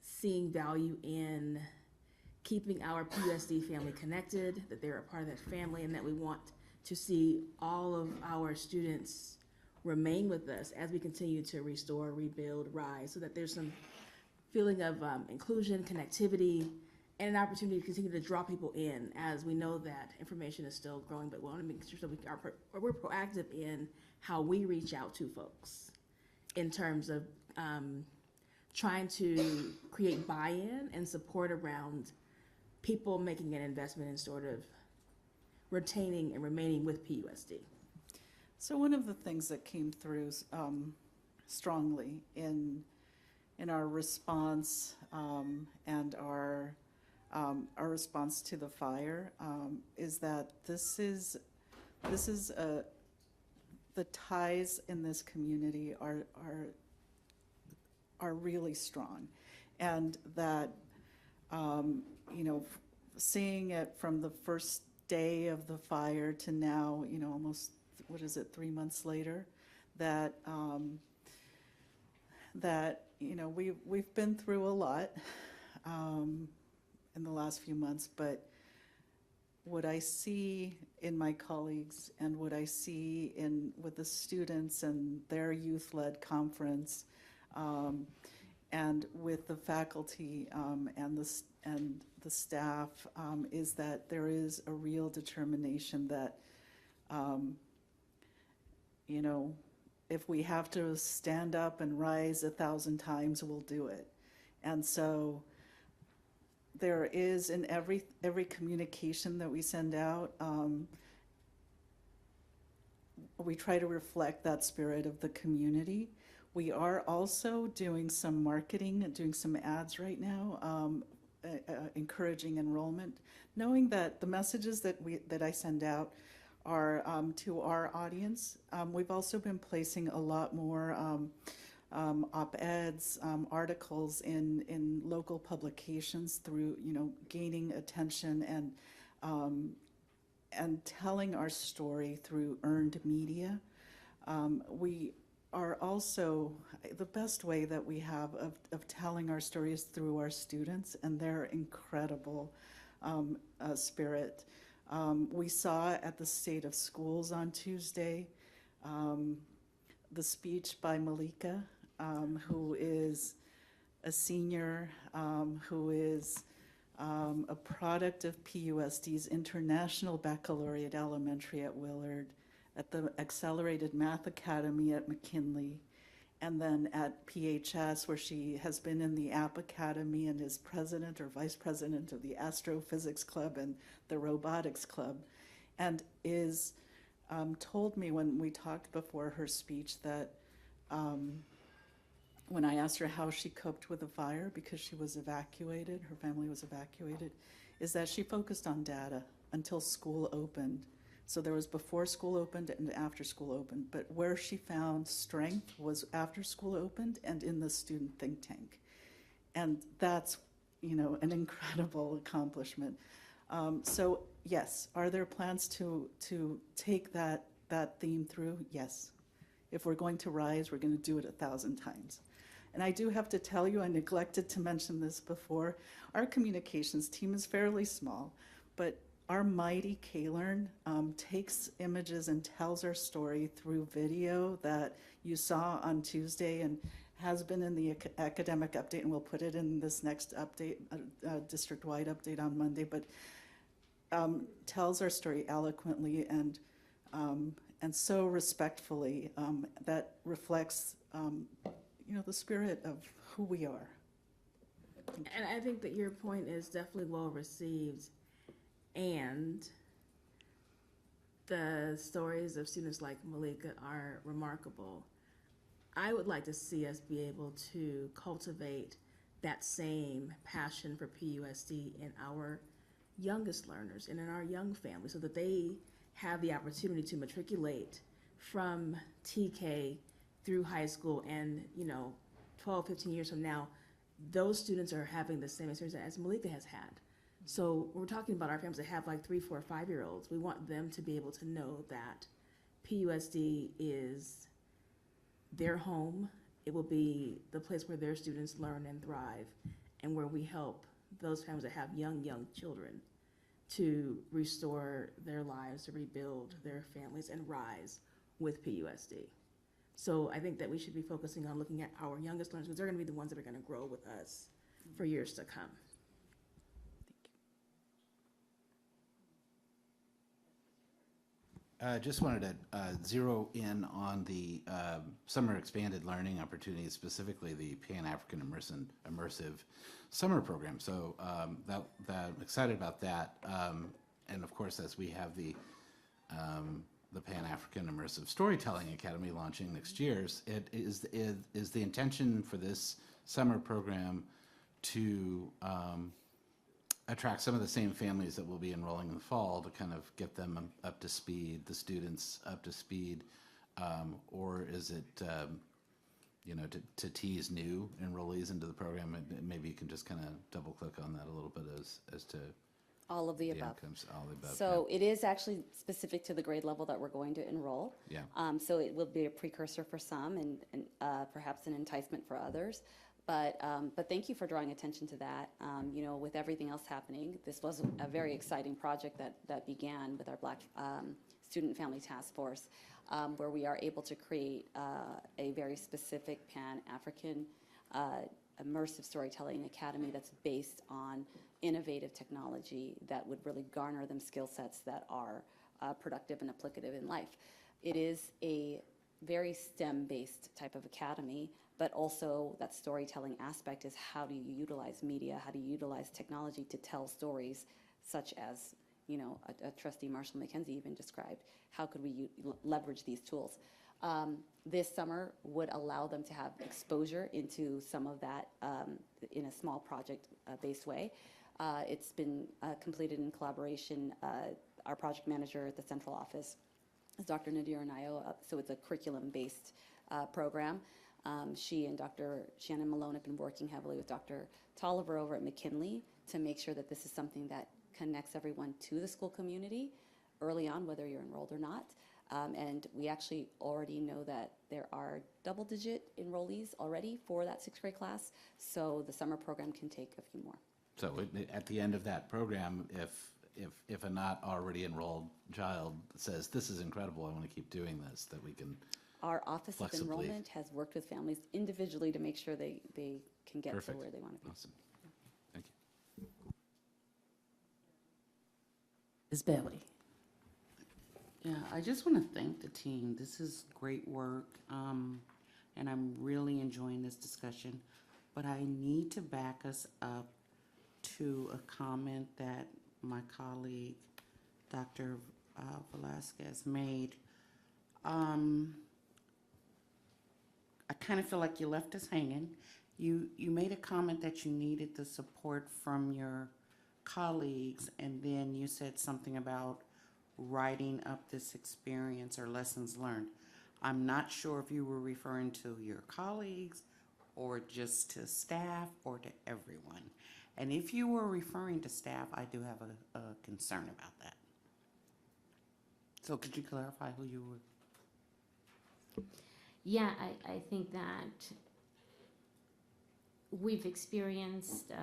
F: seeing value in keeping our PUSD family connected, that they're a part of that family, and that we want to see all of our students remain with us as we continue to restore, rebuild, rise, so that there's some feeling of inclusion, connectivity, and an opportunity to continue to draw people in, as we know that information is still growing, but we want to make sure that we're proactive in how we reach out to folks in terms of trying to create buy-in and support around people making an investment in sort of retaining and remaining with PUSD.
T: So one of the things that came through strongly in our response and our response to the fire is that the ties in this community are really strong, and that seeing it from the first day of the fire to now, almost, what is it, 3 months later, that we've been through a lot in the last few months, but what I see in my colleagues and what I see with the students and their youth-led conference, and with the faculty and the staff, is that there is a real determination that, if we have to stand up and rise 1,000 times, we'll do it. And so there is, in every communication that we send out, we try to reflect that spirit of the community. We are also doing some marketing and doing some ads right now, encouraging enrollment, knowing that the messages that I send out are to our audience. We've also been placing a lot more op-eds, articles in local publications through, gaining attention and telling our story through earned media. We are also, the best way that we have of telling our stories through our students and their incredible spirit. We saw at the State of Schools on Tuesday the speech by Malika, who is a senior, who is a product of PUSD's International Baccalaureate Elementary at Willard, at the Accelerated Math Academy at McKinley, and then at PHS, where she has been in the App Academy and is president or vice president of the Astrophysics Club and the Robotics Club, and is told me when we talked before her speech that when I asked her how she coped with the fire, because she was evacuated, her family was evacuated, is that she focused on data until school opened. So there was before school opened and after school opened, but where she found strength was after school opened and in the student think tank. And that's, an incredible accomplishment. So yes, are there plans to take that theme through? Yes. If we're going to rise, we're going to do it 1,000 times. And I do have to tell you, I neglected to mention this before, our communications team is fairly small, but our mighty K-Learn takes images and tells our story through video that you saw on Tuesday and has been in the academic update, and we'll put it in this next update, district-wide update on Monday, but tells our story eloquently and so respectfully that reflects, the spirit of who we are.
F: And I think that your point is definitely well received. And the stories of students like Malika are remarkable. I would like to see us be able to cultivate that same passion for PUSD in our youngest learners and in our young families, so that they have the opportunity to matriculate from TK through high school, and 12, 15 years from now, those students are having the same experience as Malika has had. So we're talking about our families that have like 3, 4, 5-year-olds. We want them to be able to know that PUSD is their home. It will be the place where their students learn and thrive, and where we help those families that have young children to restore their lives, to rebuild their families and rise with PUSD. So I think that we should be focusing on looking at our youngest learners, because they're going to be the ones that are going to grow with us for years to come.
B: Just wanted to zero in on the summer expanded learning opportunities, specifically the Pan-African immersive summer program. So that I'm excited about that. And of course, as we have the Pan-African Immersive Storytelling Academy launching next year, it is the intention for this summer program to attract some of the same families that will be enrolling in the fall, to kind of get them up to speed, the students up to speed, or is it, to tease new enrollees into the program? And maybe you can just kind of double click on that a little bit as to
O: all of the above.
B: outcomes, all of the above.
O: So it is actually specific to the grade level that we're going to enroll.
B: Yeah.
O: So it will be a precursor for some and perhaps an enticement for others. But thank you for drawing attention to that. With everything else happening, this was a very exciting project that began with our Black Student Family Task Force, where we are able to create a very specific Pan-African immersive storytelling academy that's based on innovative technology that would really garner them skill sets that are productive and applicative in life. It is a very STEM-based type of academy, but also that storytelling aspect is how do you utilize media, how do you utilize technology to tell stories, such as, a trustee Marshall McKenzie even described, how could we leverage these tools? This summer would allow them to have exposure into some of that in a small project-based way. It's been completed in collaboration. Our project manager at the central office is Dr. Nadir Anayo, so it's a curriculum-based program. She and Dr. Shannon Malone have been working heavily with Dr. Tolliver over at McKinley to make sure that this is something that connects everyone to the school community early on, whether you're enrolled or not. And we actually already know that there are double-digit enrollees already for that 6th grade class, so the summer program can take a few more.
B: So at the end of that program, if a not already enrolled child says, this is incredible, I want to keep doing this, that we can
O: Our Office
B: flexibly.
O: of Enrollment has worked with families individually to make sure they can get
B: Perfect.
O: to where they want to be.
B: Awesome. Thank you.
A: Ms. Bailey.
N: Yeah, I just want to thank the team. This is great work, and I'm really enjoying this discussion. But I need to back us up to a comment that my colleague, Dr. Velasquez, made. I kind of feel like you left us hanging. You made a comment that you needed the support from your colleagues, and then you said something about writing up this experience or lessons learned. I'm not sure if you were referring to your colleagues or just to staff or to everyone. And if you were referring to staff, I do have a concern about that. So could you clarify who you were?
K: Yeah, I think that we've experienced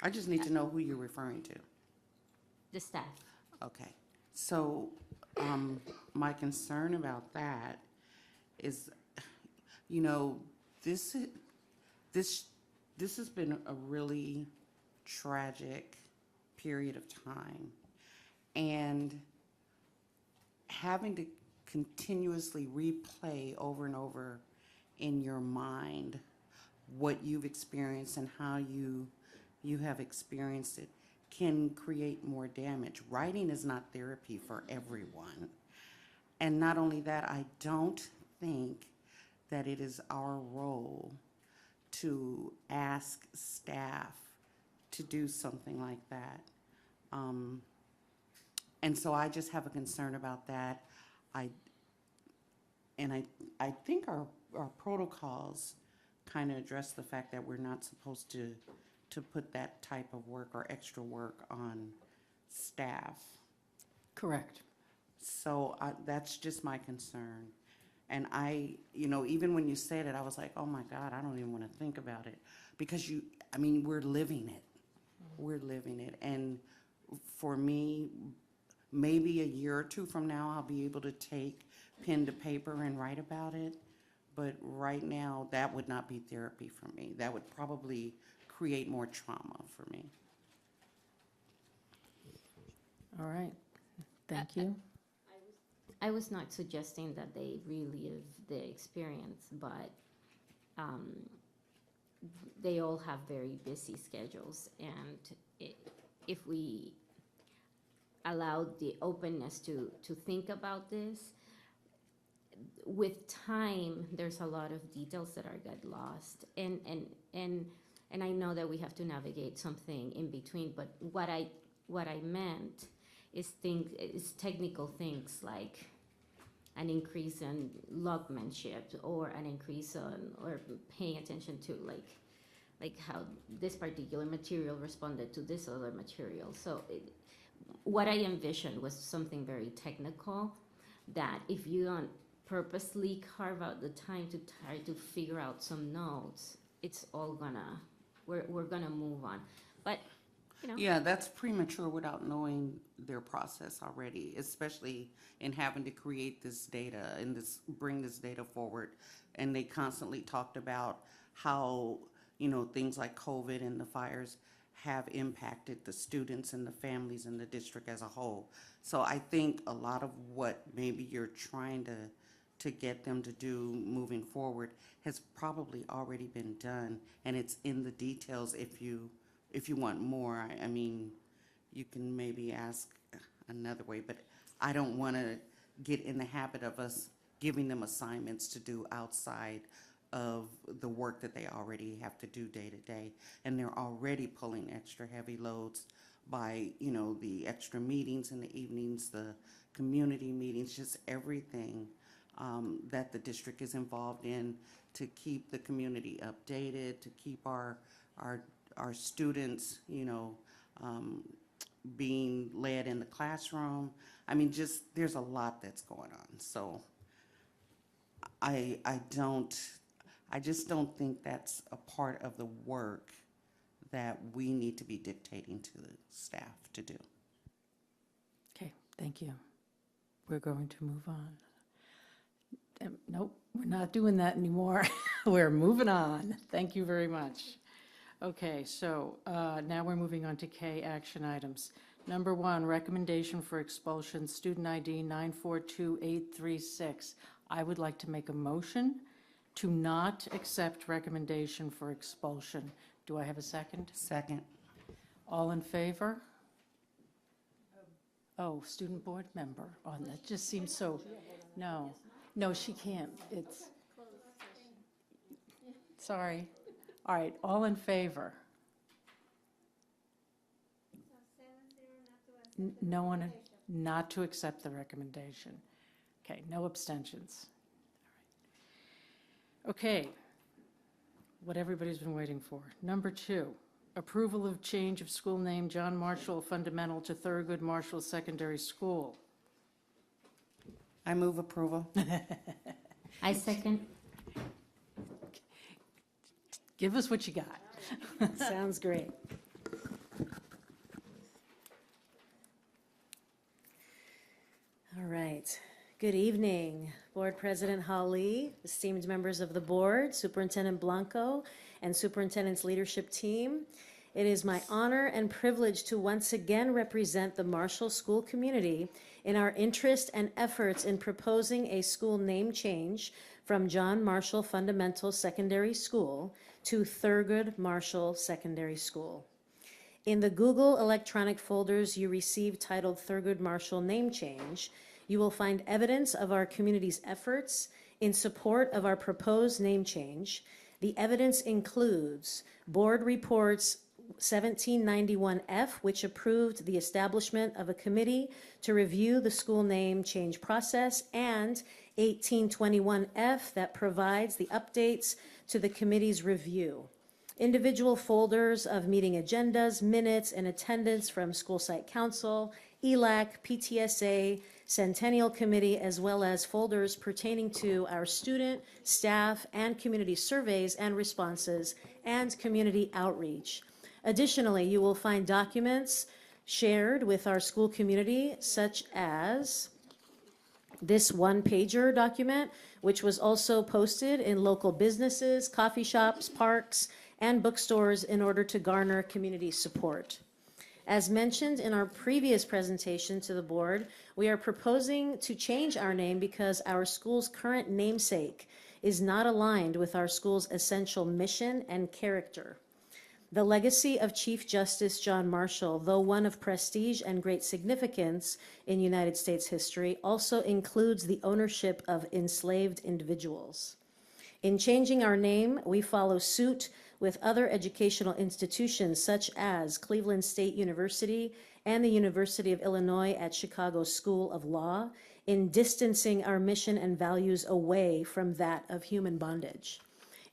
N: I just need to know who you're referring to.
K: the staff.
N: Okay. So my concern about that is, this has been a really tragic period of time, and having to continuously replay over and over in your mind what you've experienced and how you have experienced it can create more damage. Writing is not therapy for everyone. And not only that, I don't think that it is our role to ask staff to do something like that. And so I just have a concern about that. I think our protocols kind of address the fact that we're not supposed to put that type of work or extra work on staff.
A: Correct.
N: So that's just my concern. And even when you said it, I was like, oh my God, I don't even want to think about it. Because we're living it. We're living it. And for me, maybe a year or two from now, I'll be able to take pen to paper and write about it. But right now, that would not be therapy for me. That would probably create more trauma for me.
A: All right, thank you.
K: I was not suggesting that they relive the experience, but they all have very busy schedules, and if we allowed the openness to think about this, with time, there's a lot of details that are get lost, and I know that we have to navigate something in between. But what I meant is technical things like an increase in logmanship, or an increase on, or paying attention to like how this particular material responded to this other material. So what I envisioned was something very technical, that if you don't purposely carve out the time to try to figure out some notes, it's all we're gonna move on. But
N: Yeah, that's premature without knowing their process already, especially in having to create this data and bring this data forward. And they constantly talked about how, things like COVID and the fires have impacted the students and the families in the district as a whole. So I think a lot of what maybe you're trying to get them to do moving forward has probably already been done, and it's in the details. If you want more, you can maybe ask another way, but I don't want to get in the habit of us giving them assignments to do outside of the work that they already have to do day to day. And they're already pulling extra heavy loads by, the extra meetings in the evenings, the community meetings, just everything that the district is involved in to keep the community updated, to keep our students, being led in the classroom. There's a lot that's going on. So I just don't think that's a part of the work that we need to be dictating to the staff to do.
A: Okay, thank you. We're going to move on. Nope, we're not doing that anymore. We're moving on. Thank you very much. Okay, so now we're moving on to K, action items. Number 1, recommendation for expulsion, student ID 942836. I would like to make a motion to not accept recommendation for expulsion. Do I have a second?
N: Second.
A: All in favor? Oh, student board member. Oh, that just seems so, no, she can't. Sorry. All right, all in favor? No one, not to accept the recommendation. Okay, no abstentions. All right. Okay, what everybody's been waiting for. Number 2, approval of change of school name John Marshall Fundamental to Thurgood Marshall Secondary School.
N: I move approval.
K: I second.
A: Give us what you got.
G: Sounds great. All right. Good evening, Board President Holly, esteemed members of the board, Superintendent Blanco, and Superintendent's leadership team. It is my honor and privilege to once again represent the Marshall School community in our interest and efforts in proposing a school name change from John Marshall Fundamental Secondary School to Thurgood Marshall Secondary School. In the Google electronic folders you received titled Thurgood Marshall Name Change, you will find evidence of our community's efforts in support of our proposed name change. The evidence includes Board Reports 1791F, which approved the establishment of a committee to review the school name change process, and 1821F that provides the updates to the committee's review. Individual folders of meeting agendas, minutes, and attendance from school site council ELAC, PTSA, Centennial Committee, as well as folders pertaining to our student, staff, and community surveys and responses, and community outreach. Additionally, you will find documents shared with our school community, such as this one-pager document, which was also posted in local businesses, coffee shops, parks, and bookstores in order to garner community support. As mentioned in our previous presentation to the board, we are proposing to change our name because our school's current namesake is not aligned with our school's essential mission and character. The legacy of Chief Justice John Marshall, though one of prestige and great significance in United States history, also includes the ownership of enslaved individuals. In changing our name, we follow suit with other educational institutions such as Cleveland State University and the University of Illinois at Chicago School of Law in distancing our mission and values away from that of human bondage.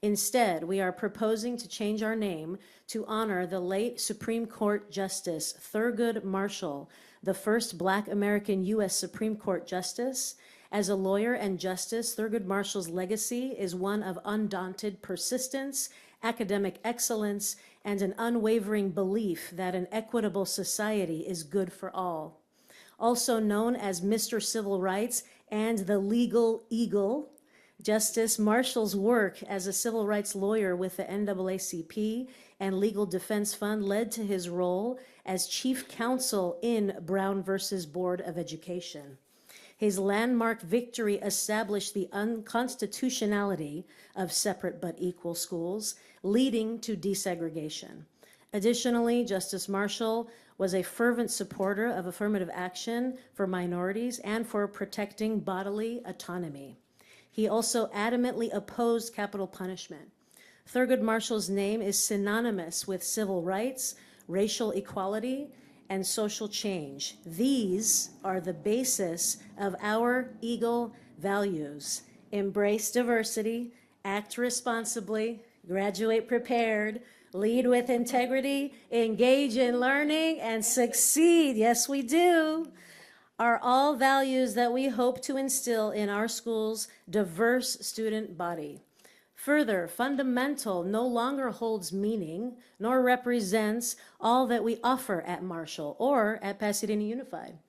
G: Instead, we are proposing to change our name to honor the late Supreme Court Justice Thurgood Marshall, the first Black American U.S. Supreme Court Justice. As a lawyer and justice, Thurgood Marshall's legacy is one of undaunted persistence, academic excellence, and an unwavering belief that an equitable society is good for all. Also known as Mr. Civil Rights and the Legal Eagle, Justice Marshall's work as a civil rights lawyer with the NAACP and Legal Defense Fund led to his role as chief counsel in Brown versus Board of Education. His landmark victory established the unconstitutionality of separate but equal schools, leading to desegregation. Additionally, Justice Marshall was a fervent supporter of affirmative action for minorities and for protecting bodily autonomy. He also adamantly opposed capital punishment. Thurgood Marshall's name is synonymous with civil rights, racial equality, and social change. These are the basis of our Eagle values: embrace diversity, act responsibly, graduate prepared, lead with integrity, engage in learning, and succeed. Yes, we do. Are all values that we hope to instill in our school's diverse student body. Further, fundamental no longer holds meaning nor represents all that we offer at Marshall or at Pasadena Unified.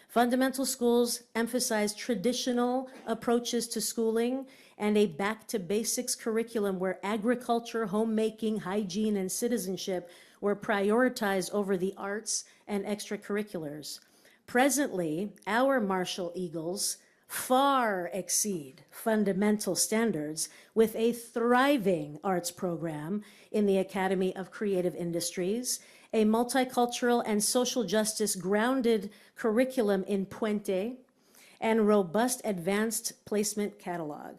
G: Fundamental schools emphasize traditional approaches to schooling and a back-to-basics curriculum where agriculture, homemaking, hygiene, and citizenship were prioritized over the arts and extracurriculars. Presently, our Marshall Eagles far exceed fundamental standards with a thriving arts program in the Academy of Creative Industries, a multicultural and social justice grounded curriculum in Puente, and robust advanced placement catalog.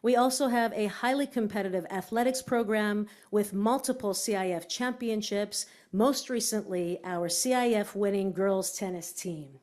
G: We also have a highly competitive athletics program with multiple CIF championships, most recently our CIF winning girls tennis team.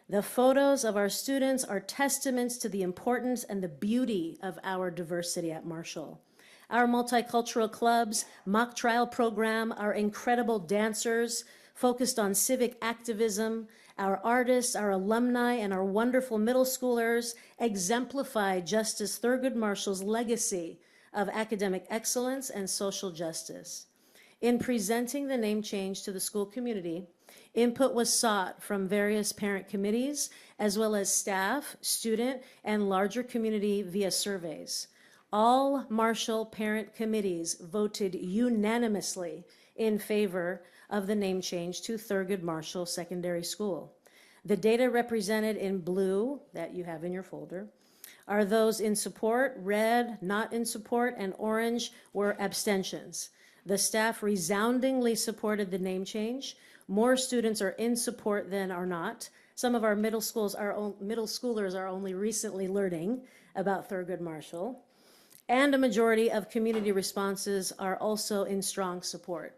G: The photos of our students are testaments to the importance and the beauty of our diversity at Marshall. Our multicultural clubs, mock trial program, our incredible dancers focused on civic activism, our artists, our alumni, and our wonderful middle schoolers exemplify Justice Thurgood Marshall's legacy of academic excellence and social justice. In presenting the name change to the school community, input was sought from various parent committees, as well as staff, student, and larger community via surveys. All Marshall parent committees voted unanimously in favor of the name change to Thurgood Marshall Secondary School. The data represented in blue, that you have in your folder, are those in support. Red, not in support, and orange were abstentions. The staff resoundingly supported the name change. More students are in support than are not. Some of our middle schoolers are only recently learning about Thurgood Marshall. And a majority of community responses are also in strong support.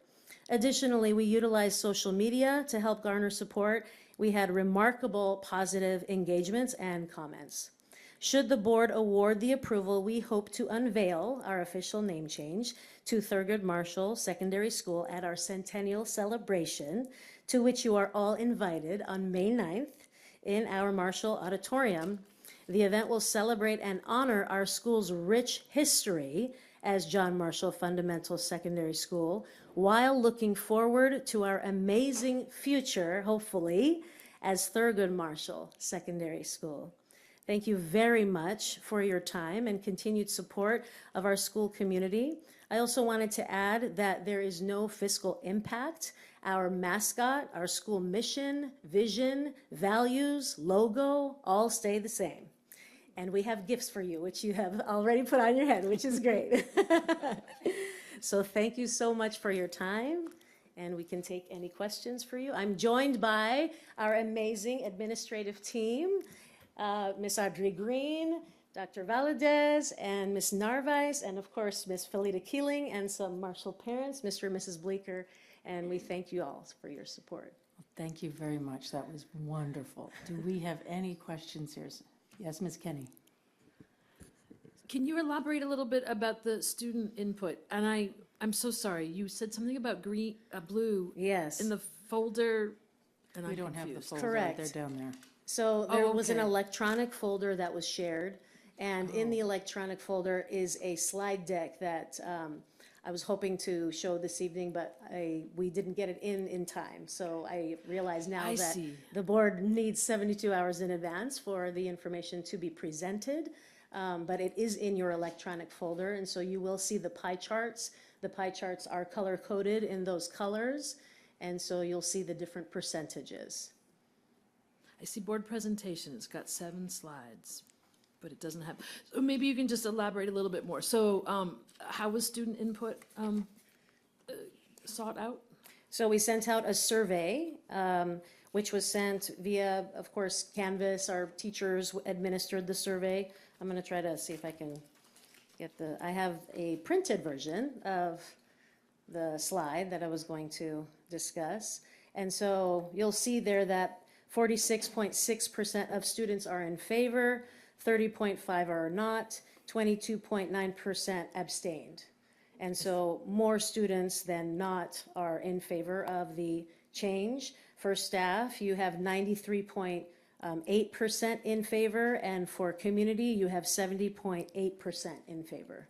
G: Additionally, we utilize social media to help garner support. We had remarkable positive engagements and comments. Should the board award the approval, we hope to unveil our official name change to Thurgood Marshall Secondary School at our centennial celebration to which you are all invited on May 9th in our Marshall Auditorium. The event will celebrate and honor our school's rich history as John Marshall Fundamental Secondary School, while looking forward to our amazing future, hopefully, as Thurgood Marshall Secondary School. Thank you very much for your time and continued support of our school community. I also wanted to add that there is no fiscal impact. Our mascot, our school mission, vision, values, logo, all stay the same. And we have gifts for you, which you have already put on your head, which is great. So thank you so much for your time, and we can take any questions for you. I'm joined by our amazing administrative team, Ms. Audrey Green, Dr. Valadez, and Ms. Narvaez, and of course, Ms. Felita Keeling, and some Marshall parents, Mr. and Mrs. Bleeker, and we thank you all for your support.
A: Thank you very much. That was wonderful. Do we have any questions here? Yes, Ms. Kenny.
D: Can you elaborate a little bit about the student input? And I'm so sorry, you said something about green, blue.
G: Yes.
D: In the folder, and
A: We
D: I'm
A: don't have the
D: confused.
A: folder.
G: Correct.
A: They're down there.
G: So there
D: Oh,
G: was an
D: okay.
G: electronic folder that was shared, and in the electronic folder is a slide deck that I was hoping to show this evening, but we didn't get it in time. So I realize now
D: I
G: that
D: see.
G: the board needs 72 hours in advance for the information to be presented. But it is in your electronic folder, and so you will see the pie charts. The pie charts are color-coded in those colors, and so you'll see the different percentages.
D: I see board presentation, it's got 7 slides, but it doesn't have, so maybe you can just elaborate a little bit more. So how was student input sought out?
G: So we sent out a survey, which was sent via, of course, Canvas. Our teachers administered the survey. I'm going to try to see if I can get I have a printed version of the slide that I was going to discuss. And so you'll see there that 46.6% of students are in favor, 30.5% are not, 22.9% abstained. And so more students than not are in favor of the change. For staff, you have 93.8% in favor, and for community, you have 70.8% in favor.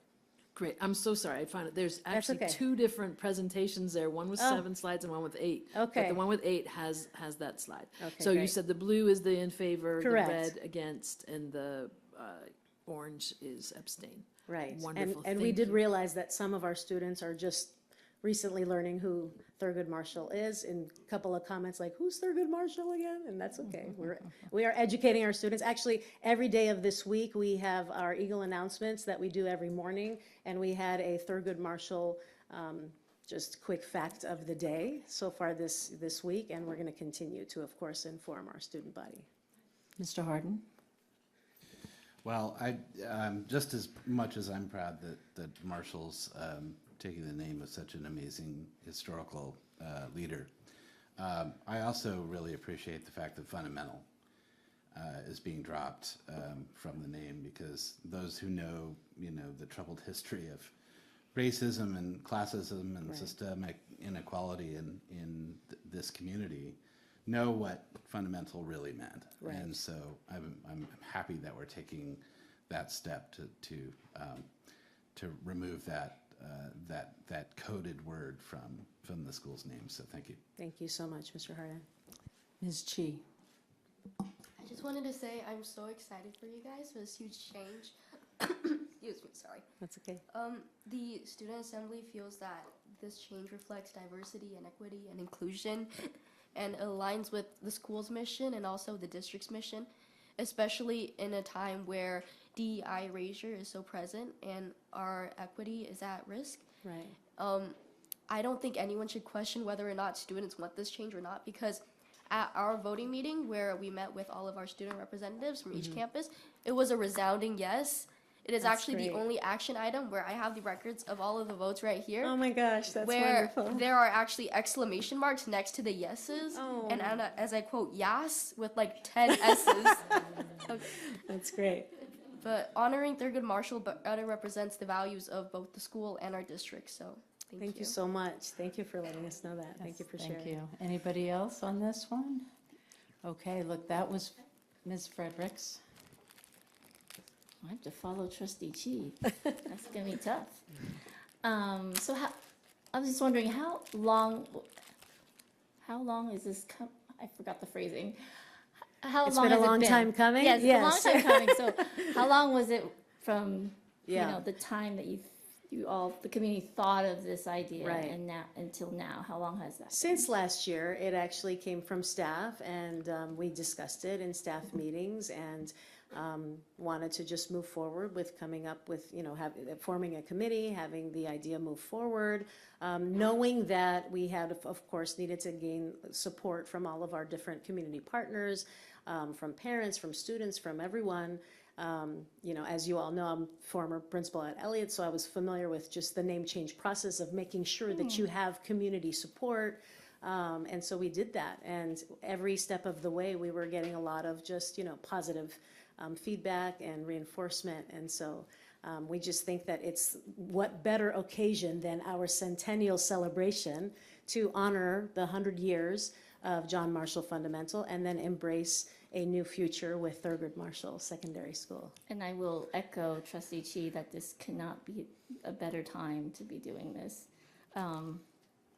D: Great, I'm so sorry, I found it, there's
G: That's
D: actually
G: okay.
D: 2 different presentations there, one with
G: Oh.
D: 7 slides and one with 8. But
G: Okay.
D: the one with 8 has that slide.
G: Okay,
D: So you
G: great.
D: said the blue is the in favor, the
G: Correct.
D: red against, and the orange is abstain.
G: Right.
D: Wonderful,
G: And we
D: thank
G: did
D: you.
G: realize that some of our students are just recently learning who Thurgood Marshall is, and a couple of comments like, who's Thurgood Marshall again? And that's okay. We are educating our students. Actually, every day of this week, we have our Eagle announcements that we do every morning, and we had a Thurgood Marshall just quick fact of the day so far this week, and we're going to continue to, of course, inform our student body.
A: Mr. Harden?
B: Well, just as much as I'm proud that Marshall's taking the name of such an amazing historical leader, I also really appreciate the fact that fundamental is being dropped from the name, because those who know, the troubled history of racism and classism and systemic inequality in this community know what fundamental really meant.
G: Right.
B: And so I'm happy that we're taking that step to remove that coded word from the school's name. So thank you.
G: Thank you so much, Mr. Harden.
A: Ms. Chi?
H: I just wanted to say I'm so excited for you guys for this huge change. Excuse me, sorry.
G: That's okay.
H: The Student Assembly feels that this change reflects diversity and equity and inclusion and aligns with the school's mission and also the district's mission, especially in a time where DEI erasure is so present and our equity is at risk.
G: Right.
H: I don't think anyone should question whether or not students want this change or not, because at our voting meeting where we met with all of our student representatives from each campus, it was a resounding yes. It is
G: That's
H: actually
G: great.
H: the only action item where I have the records of all of the votes right here.
G: Oh my gosh, that's
H: where
G: wonderful.
H: there are actually exclamation marks next to the yeses,
G: Oh.
H: and as I quote, yas, with like 10 S's. Okay.
G: That's great.
H: But honoring Thurgood Marshall better represents the values of both the school and our district, so
G: Thank you so much. Thank you for letting us know that. Thank you for sharing.
A: Thank you. Anybody else on this one? Okay, look, that was Ms. Fredericks.
E: I have to follow Trustee Chi. That's gonna be tough. So I was just wondering how long is this? I forgot the phrasing. How
G: It's
E: long
G: been a
E: has it
G: long time coming?
E: Yes,
G: Yes.
E: a long time coming. So how long was it from
G: Yeah.
E: the time that the community thought of this idea
G: Right.
E: and now until now? How long has that?
G: Since last year, it actually came from staff, and we discussed it in staff meetings, and wanted to just move forward with coming up with, forming a committee, having the idea move forward, knowing that we had, of course, needed to gain support from all of our different community partners, from parents, from students, from everyone. As you all know, I'm former principal at Elliott, so I was familiar with just the name change process of making sure that you have community support. And so we did that. And every step of the way, we were getting a lot of just, positive feedback and reinforcement. And so we just think that it's what better occasion than our centennial celebration to honor the 100 years of John Marshall Fundamental and then embrace a new future with Thurgood Marshall Secondary School.
E: And I will echo Trustee Chi that this cannot be a better time to be doing this.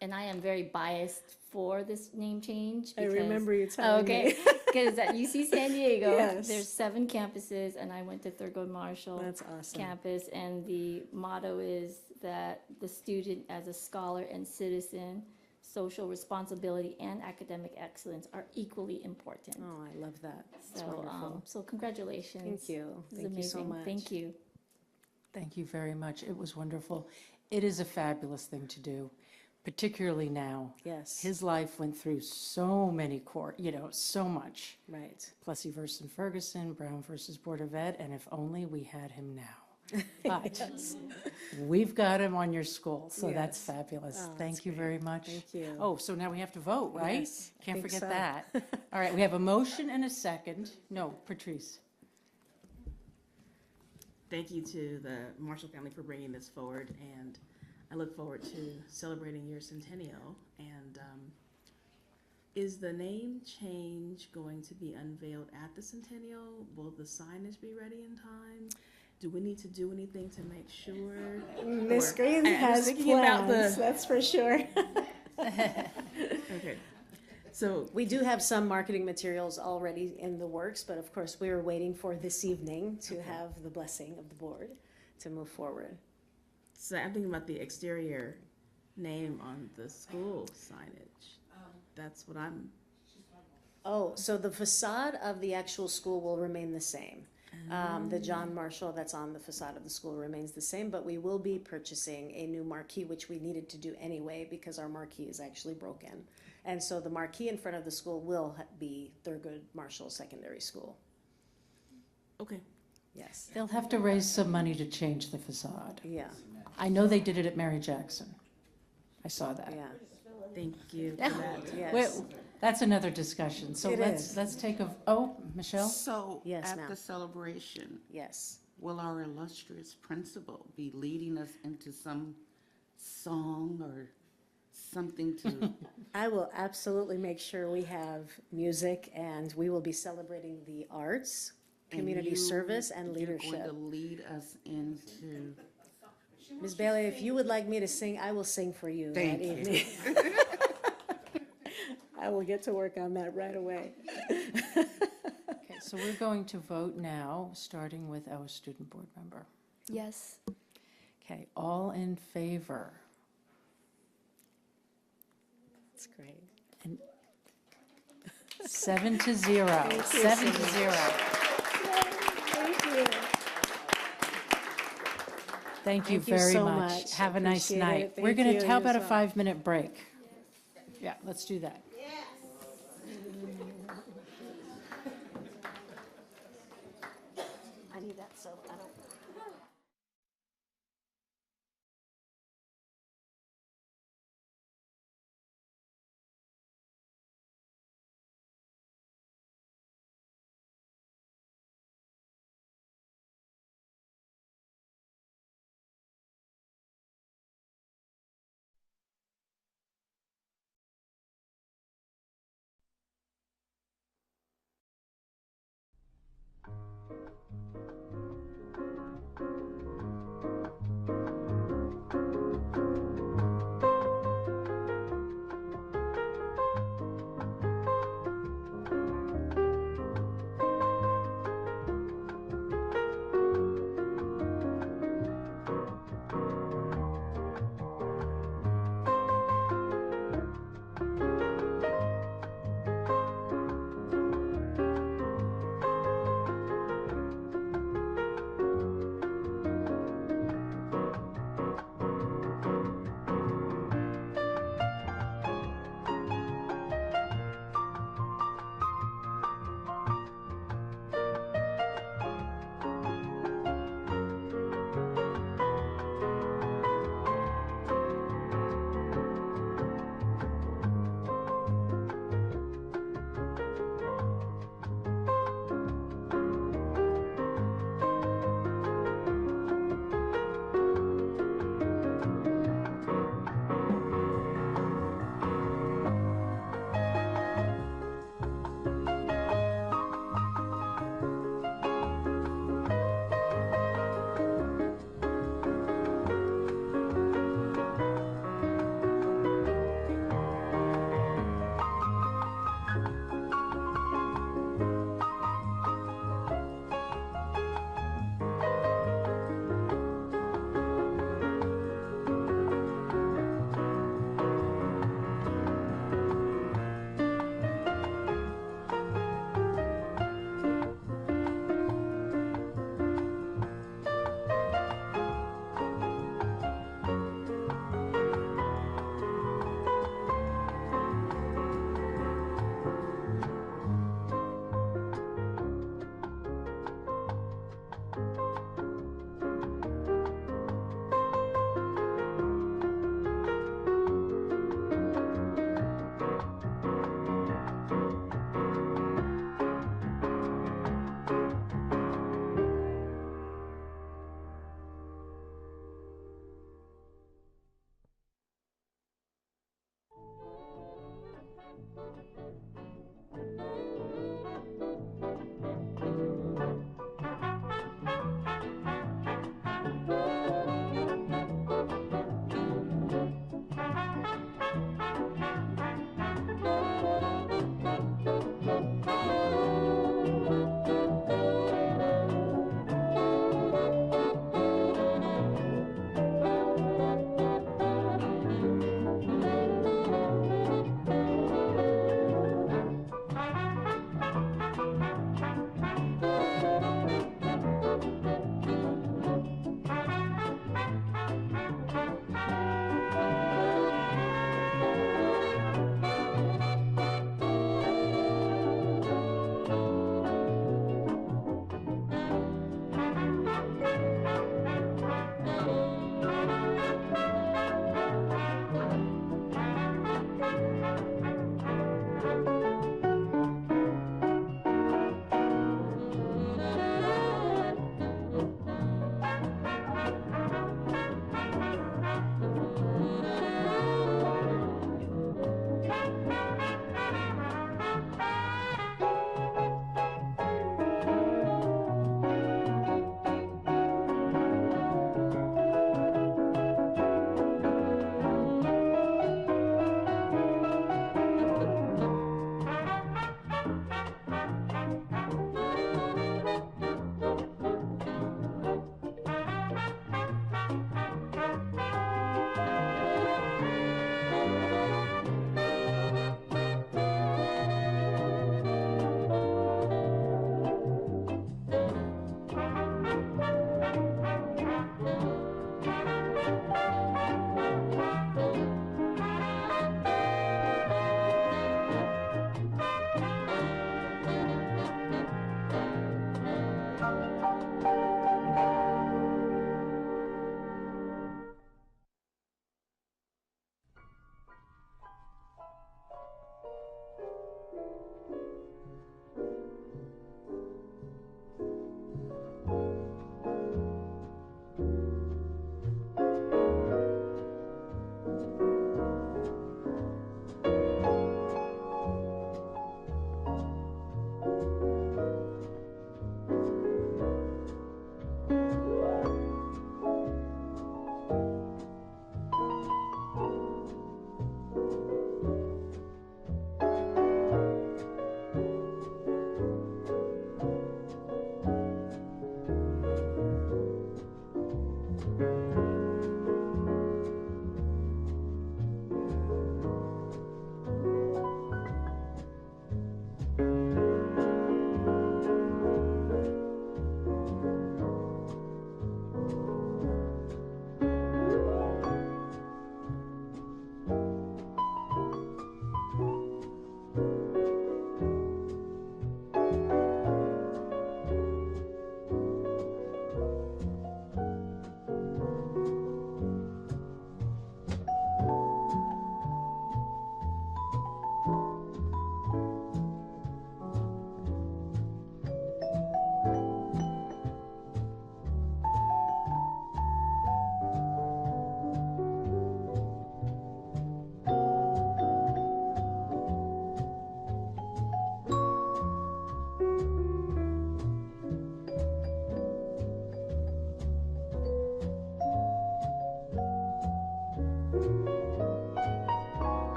E: And I am very biased for this name change.
G: I remember you telling me.
E: Because at UC San Diego,
G: Yes.
E: there's 7 campuses, and I went to Thurgood Marshall
G: That's awesome.
E: campus, and the motto is that the student as a scholar and citizen, social responsibility and academic excellence are equally important.
G: Oh, I love that. It's
E: So,
G: wonderful.
E: so congratulations.
G: Thank you.
E: This is
G: Thank you so
E: amazing.
G: much.
E: Thank you.
A: Thank you very much. It was wonderful. It is a fabulous thing to do, particularly now.
G: Yes.
A: His life went through so many so much.
G: Right.
A: Plessy versus Ferguson, Brown versus Board of Ed, and if only we had him now. But
G: Yes.
A: we've got him on your school, so that's
G: Yes.
A: fabulous.
G: Oh, that's
A: Thank you
G: great.
A: very much.
G: Thank you.
A: Oh, so now we have to vote, right?
G: Yes, I
A: Can't
G: think
A: forget
G: so.
A: that. All right, we have a motion and a second. No, Patrice.
F: Thank you to the Marshall family for bringing this forward, and I look forward to celebrating your centennial. And is the name change going to be unveiled at the centennial? Will the signage be ready in time? Do we need to do anything to make sure?
G: Miss
F: Or-
G: Green
F: I'm
G: has
F: thinking about
G: plans, that's for sure.
F: Okay, so
G: We do have some marketing materials already in the works, but of course, we are waiting for this evening to have the blessing of the board to move forward.
F: So I'm thinking about the exterior name on the school signage. That's what I'm,
G: Oh, so the facade of the actual school will remain the same. The John Marshall that's on the facade of the school remains the same, but we will be purchasing a new marquee, which we needed to do anyway because our marquee is actually broken. And so the marquee in front of the school will be Thurgood Marshall Secondary School.
F: okay.
G: Yes.
A: They'll have to raise some money to change the facade.
G: Yeah,
A: I know they did it at Mary Jackson. I saw that.
G: yeah.
F: Thank you for that.
G: Yes.
A: Well, that's another discussion. So
G: It is.
A: let's take Michelle?
N: So
G: Yes,
N: at
G: ma'am.
N: the celebration,
G: Yes.
N: will our illustrious principal be leading us into some song or something to?
G: I will absolutely make sure we have music, and we will be celebrating the arts, community service, and
N: You're
G: leadership.
N: going to lead us into.
G: Ms. Bailey, if you would like me to sing, I will sing for you that
N: Thank you.
G: evening. I will get to work on that right away.
A: Okay, so we're going to vote now, starting with our student board member.
H: Yes.
A: Okay, all in favor?
G: That's great.
A: And 7-0.
G: Thank you so
A: 7-0.
G: Thank you.
A: Thank you
G: Thank you
A: very
G: so
A: much.
G: much.
A: Have a nice
G: Appreciate
A: night.
G: it.
A: We're
G: Thank
A: going
G: you,
A: to, how
G: you
A: about a
G: as well.
A: 5-minute break? Yeah, let's do that.
G: I need that, so I don't.
K: I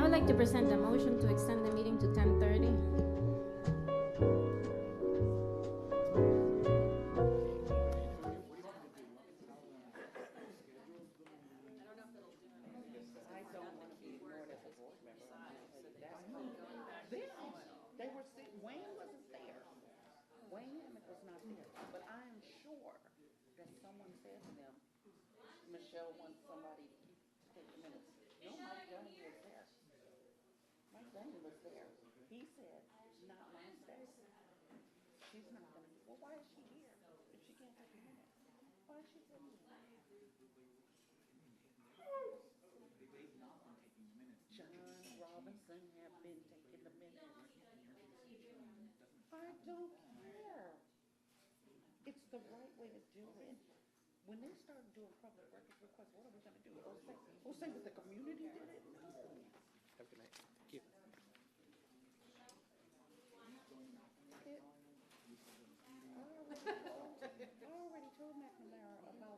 K: would like to present a motion to extend the meeting to 10:30.
N: They were sick. Wayne wasn't there. Wayne Emmett was not there. But I am sure that someone said to them, Michelle wants somebody to take the minutes. No, Mike Dunning was there. Mike Dunning was there. He said, not Wednesday. She's not gonna be. Well, why is she here if she can't take the minutes? Why is she sitting here? John Robinson have been taking the minutes. I don't care. It's the right way to do it. When they start doing public records requests, what are we gonna do? We'll say that the community did it? No.
J: Have a good night. Thank you.
N: I already told McNamara about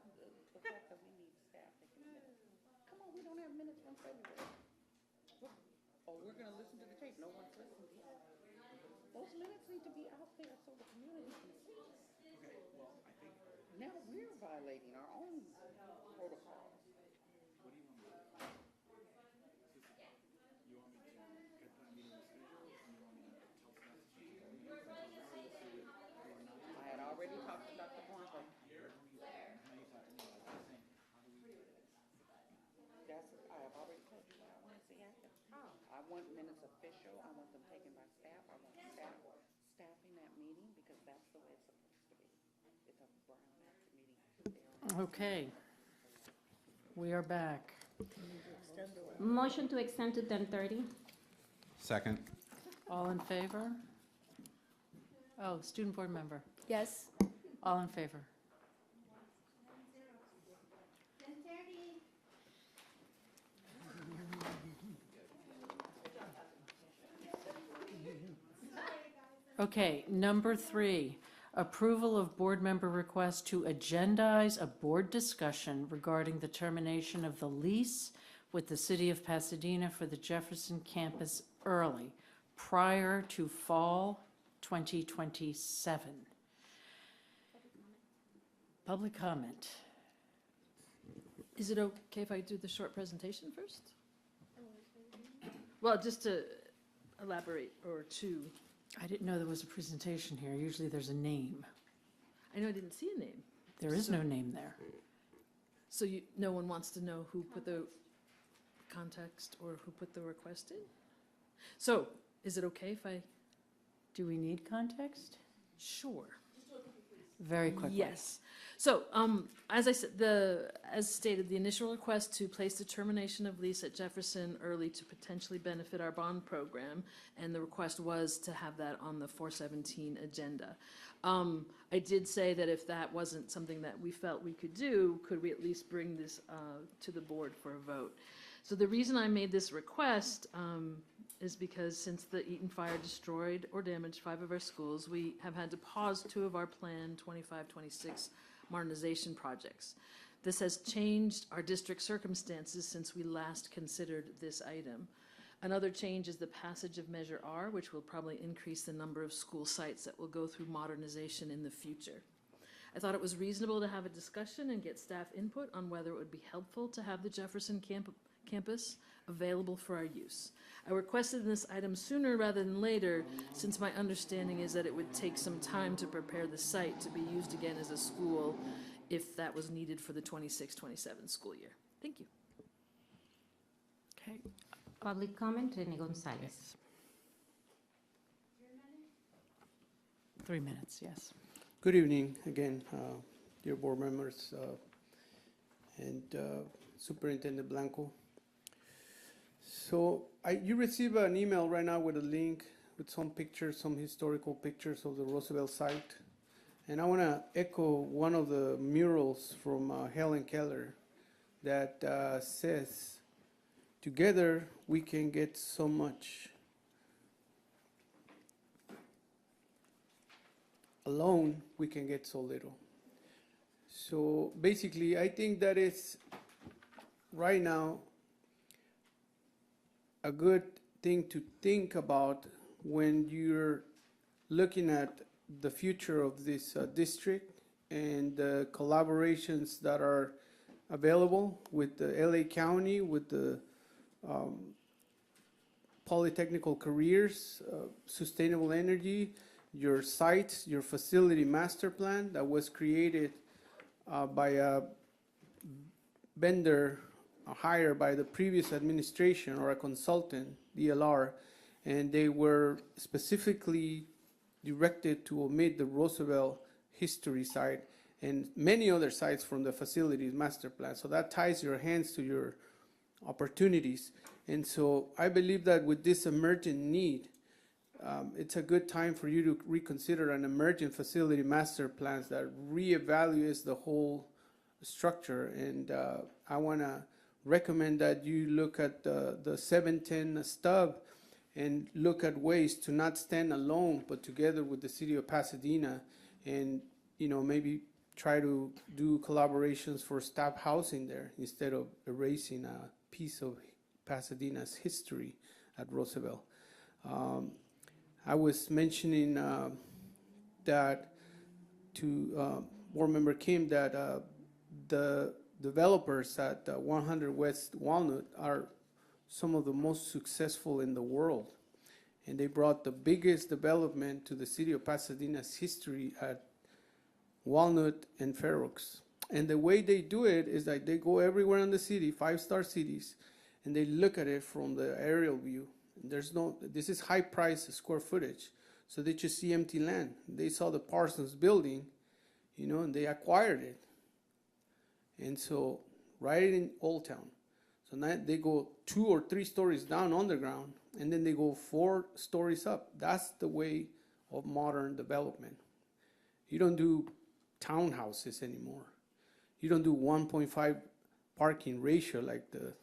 N: the fact that we need staff taking minutes. Come on, we don't have minutes from February. Oh, we're gonna listen to the tape. No one's listened yet. Those minutes need to be out there so the community can see. Okay, well, I think. Now we're violating our own protocols. What do you want me to do? You want me to get that meeting scheduled, or you want me to tell staff I've already told you what I want to see at the top. I want minutes official, I want them taken by staff, I want staff staffing that meeting because that's the way it's supposed to be. It's a Brown Act meeting.
A: Okay. We are back.
K: Motion to extend to 10:30.
B: Second.
A: All in favor? Oh, student board member.
H: Yes.
A: All in favor? Okay, number 3, approval of board member request to agendize a board discussion regarding the termination of the lease with the City of Pasadena for the Jefferson campus early, prior to fall 2027. Public comment.
D: Is it okay if I do the short presentation first? Well, just to elaborate or to,
A: I didn't know there was a presentation here. Usually there's a name.
D: I know I didn't see a name.
A: There is no name there.
D: So no one wants to know who put the context or who put the request in? So, is it okay if I?
A: Do we need context?
D: Sure.
A: Very quickly.
D: Yes. So, as I said, as stated, the initial request to place the termination of lease at Jefferson early to potentially benefit our bond program, and the request was to have that on the 417 agenda. I did say that if that wasn't something that we felt we could do, could we at least bring this to the board for a vote? So the reason I made this request is because since the Eaton fire destroyed or damaged 5 of our schools, we have had to pause 2 of our planned 25-26 modernization projects. This has changed our district circumstances since we last considered this item. Another change is the passage of Measure R, which will probably increase the number of school sites that will go through modernization in the future. I thought it was reasonable to have a discussion and get staff input on whether it would be helpful to have the Jefferson campus available for our use. I requested this item sooner rather than later, since my understanding is that it would take some time to prepare the site to be used again as a school if that was needed for the 26-27 school year. Thank you.
A: Okay.
K: Public comment, Rene Gonzalez.
A: 3 minutes, yes.
I: Good evening again, dear board members and Superintendent Blanco. So you receive an email right now with a link with some pictures, some historical pictures of the Roosevelt site. And I want to echo one of the murals from Helen Keller that says, "Together we can get so much. Alone we can get so little." So basically, I think that is right now a good thing to think about when you're looking at the future of this district and the collaborations that are available with the LA County, with the polytechnical careers, sustainable energy, your sites, your facility master plan that was created by a vendor hired by the previous administration or a consultant, DLR, and they were specifically directed to omit the Roosevelt history site and many other sites from the facilities master plan. So that ties your hands to your opportunities. And so I believe that with this emergent need, it's a good time for you to reconsider an emergent facility master plans that reevaluates the whole structure. And I want to recommend that you look at the 710 stub and look at ways to not stand alone, but together with the city of Pasadena, and maybe try to do collaborations for staff housing there instead of erasing a piece of Pasadena's history at Roosevelt. I was mentioning that to Board Member Kim that the developers at 100 West Walnut are some of the most successful in the world. And they brought the biggest development to the city of Pasadena's history at Walnut, and Fair Oaks. And the way they do it is that they go everywhere in the city, 5-star cities, and they look at it from the aerial view. This is high price square footage. So they just see empty land. They saw the Parsons building, and they acquired it. And so right in Old Town. So now they go 2 or 3 stories down underground, and then they go 4 stories up. That's the way of modern development. You don't do townhouses anymore. You don't do 1.5 parking ratio like the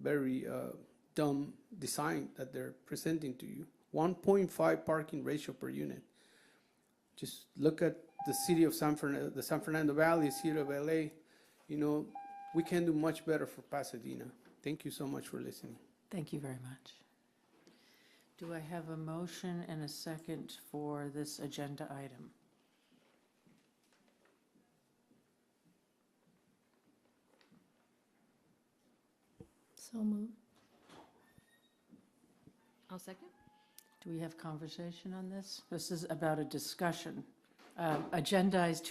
I: very dumb design that they're presenting to you. 1.5 parking ratio per unit. Just look at the city of the San Fernando Valley, city of LA. We can do much better for Pasadena. Thank you so much for listening.
A: Thank you very much. Do I have a motion and a second for this agenda item?
E: So moved.
D: I'll second.
A: Do we have conversation on this? This is about a discussion. Agendize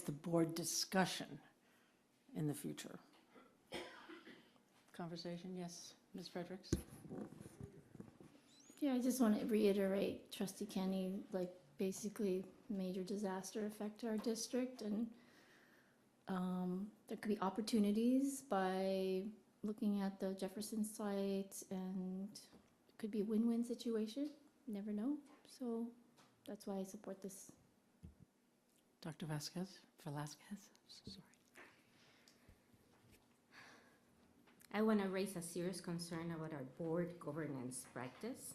A: the board discussion in the future. Conversation, yes, Ms. Fredericks?
E: Yeah, I just want to reiterate, Trustee Kenny, basically major disaster affect our district, and there could be opportunities by looking at the Jefferson site, and it could be a win-win situation. Never know. So that's why I support this.
A: Dr. Velasquez? Sorry.
K: I want to raise a serious concern about our board governance practice.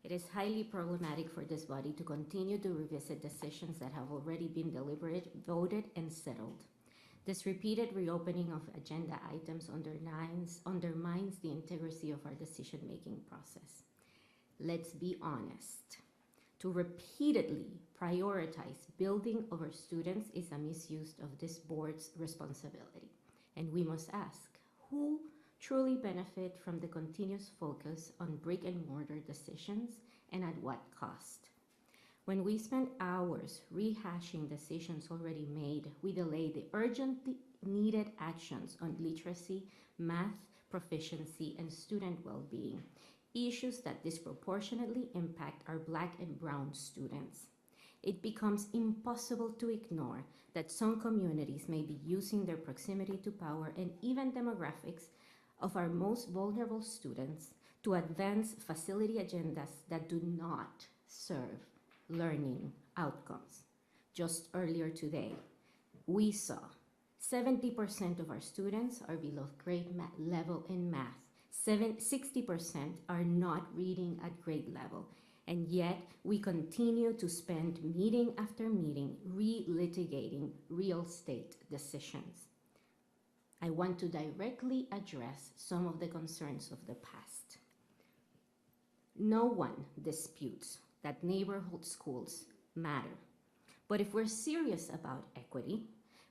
K: It is highly problematic for this body to continue to revisit decisions that have already been deliberated, voted, and settled. This repeated reopening of agenda items undermines the integrity of our decision-making process. Let's be honest. To repeatedly prioritize building over students is a misuse of this board's responsibility. And we must ask, who truly benefit from the continuous focus on brick-and-mortar decisions, and at what cost? When we spend hours rehashing decisions already made, we delay the urgently needed actions on literacy, math, proficiency, and student well-being, issues that disproportionately impact our Black and brown students. It becomes impossible to ignore that some communities may be using their proximity to power and even demographics of our most vulnerable students to advance facility agendas that do not serve learning outcomes. Just earlier today, we saw 70% of our students are below grade level in math. 60% are not reading at grade level. And yet, we continue to spend meeting after meeting relitigating real estate decisions. I want to directly address some of the concerns of the past. No one disputes that neighborhood schools matter. But if we're serious about equity,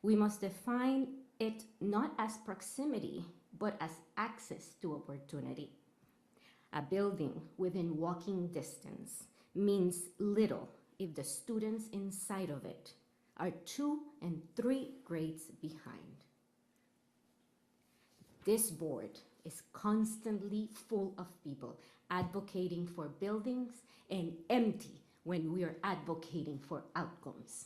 K: we must define it not as proximity, but as access to opportunity. A building within walking distance means little if the students inside of it are 2 and 3 grades behind. This board is constantly full of people advocating for buildings and empty when we are advocating for outcomes.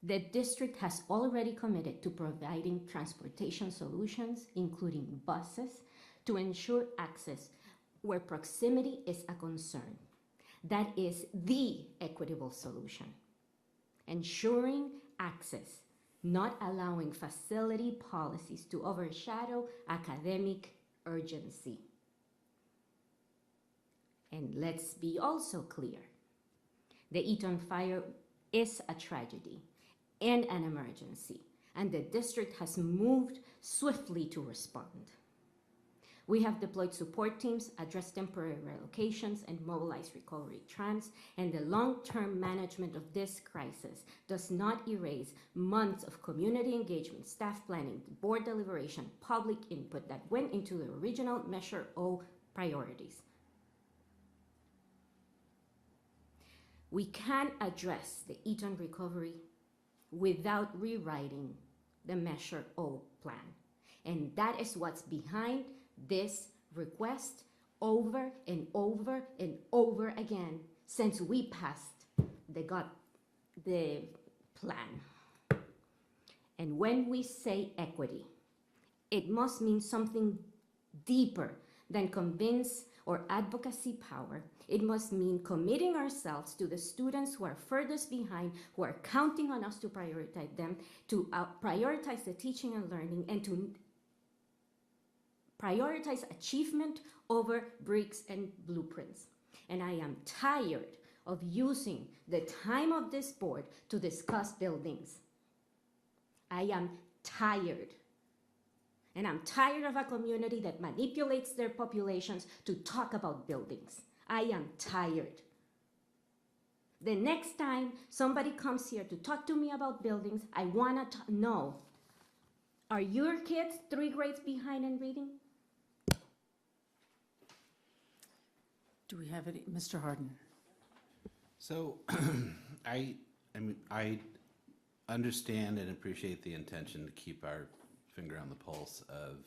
K: The district has already committed to providing transportation solutions, including buses, to ensure access where proximity is a concern. That is the equitable solution. Ensuring access, not allowing facility policies to overshadow academic urgency. And let's be also clear, the Eaton fire is a tragedy and an emergency, and the district has moved swiftly to respond. We have deployed support teams, addressed temporary relocations, and mobilized recovery trams, and the long-term management of this crisis does not erase months of community engagement, staff planning, board deliberation, public input that went into the original Measure O priorities. We can't address the Eton recovery without rewriting the Measure O plan. And that is what's behind this request over and over and over again since we passed the plan. And when we say equity, it must mean something deeper than convince or advocacy power. It must mean committing ourselves to the students who are furthest behind, who are counting on us to prioritize them, to prioritize the teaching and learning, and to prioritize achievement over bricks and blueprints. And I am tired of using the time of this board to discuss buildings. I am tired. And I'm tired of a community that manipulates their populations to talk about buildings. I am tired. The next time somebody comes here to talk to me about buildings, I want to know, are your kids 3 grades behind in reading?
A: Do we have any, Mr. Harden?
B: So I understand and appreciate the intention to keep our finger on the pulse of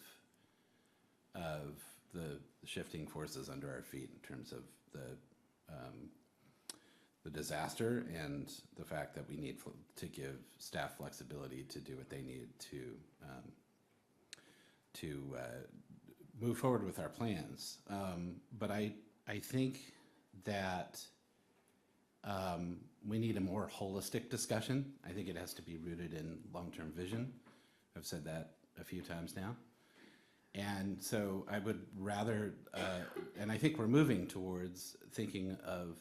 B: the shifting forces under our feet in terms of the disaster and the fact that we need to give staff flexibility to do what they need to move forward with our plans. But I think that we need a more holistic discussion. I think it has to be rooted in long-term vision. I've said that a few times now. And so I would rather, and I think we're moving towards thinking of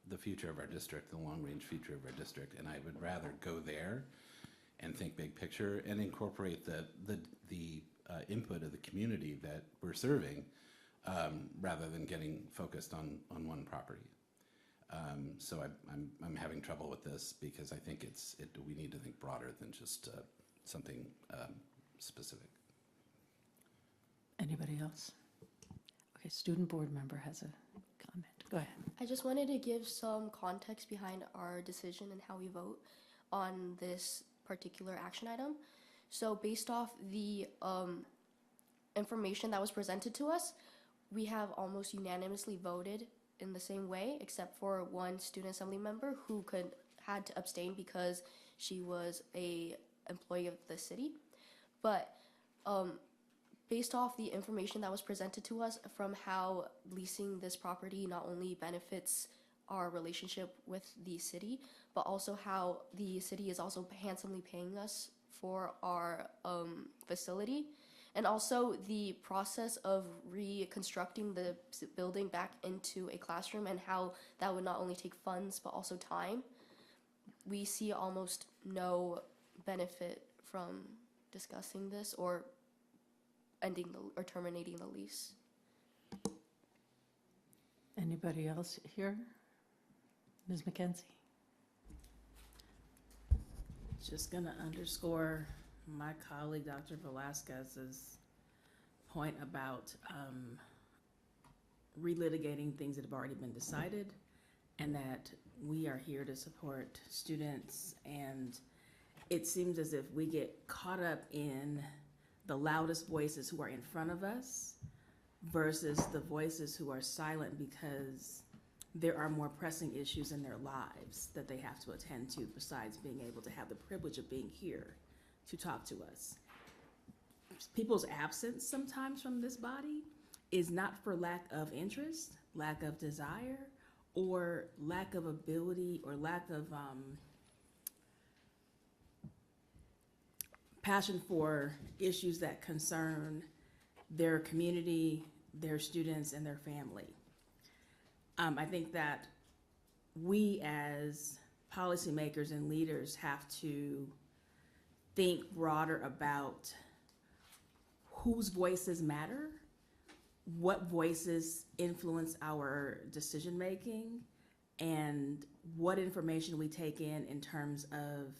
B: the future of our district, the long-range future of our district, and I would rather go there and think big picture and incorporate the input of the community that we're serving, rather than getting focused on one property. So I'm having trouble with this because I think we need to think broader than just something specific.
A: Anybody else? Okay, student board member has a comment. Go ahead.
H: I just wanted to give some context behind our decision and how we vote on this particular action item. So based off the information that was presented to us, we have almost unanimously voted in the same way, except for one student assembly member who had to abstain because she was a employee of the city. But based off the information that was presented to us from how leasing this property not only benefits our relationship with the city, but also how the city is also handsomely paying us for our facility, and also the process of reconstructing the building back into a classroom and how that would not only take funds but also time, we see almost no benefit from discussing this or or terminating the lease.
A: Anybody else here? Ms. McKenzie?
F: Just gonna underscore my colleague, Dr. Velasquez's point about relitigating things that have already been decided, and that we are here to support students. And it seems as if we get caught up in the loudest voices who are in front of us versus the voices who are silent because there are more pressing issues in their lives that they have to attend to besides being able to have the privilege of being here to talk to us. People's absence sometimes from this body is not for lack of interest, lack of desire, or lack of ability, or lack of passion for issues that concern their community, their students, and their family. I think that we as policymakers and leaders have to think broader about whose voices matter, what voices influence our decision making, and what information we take in terms of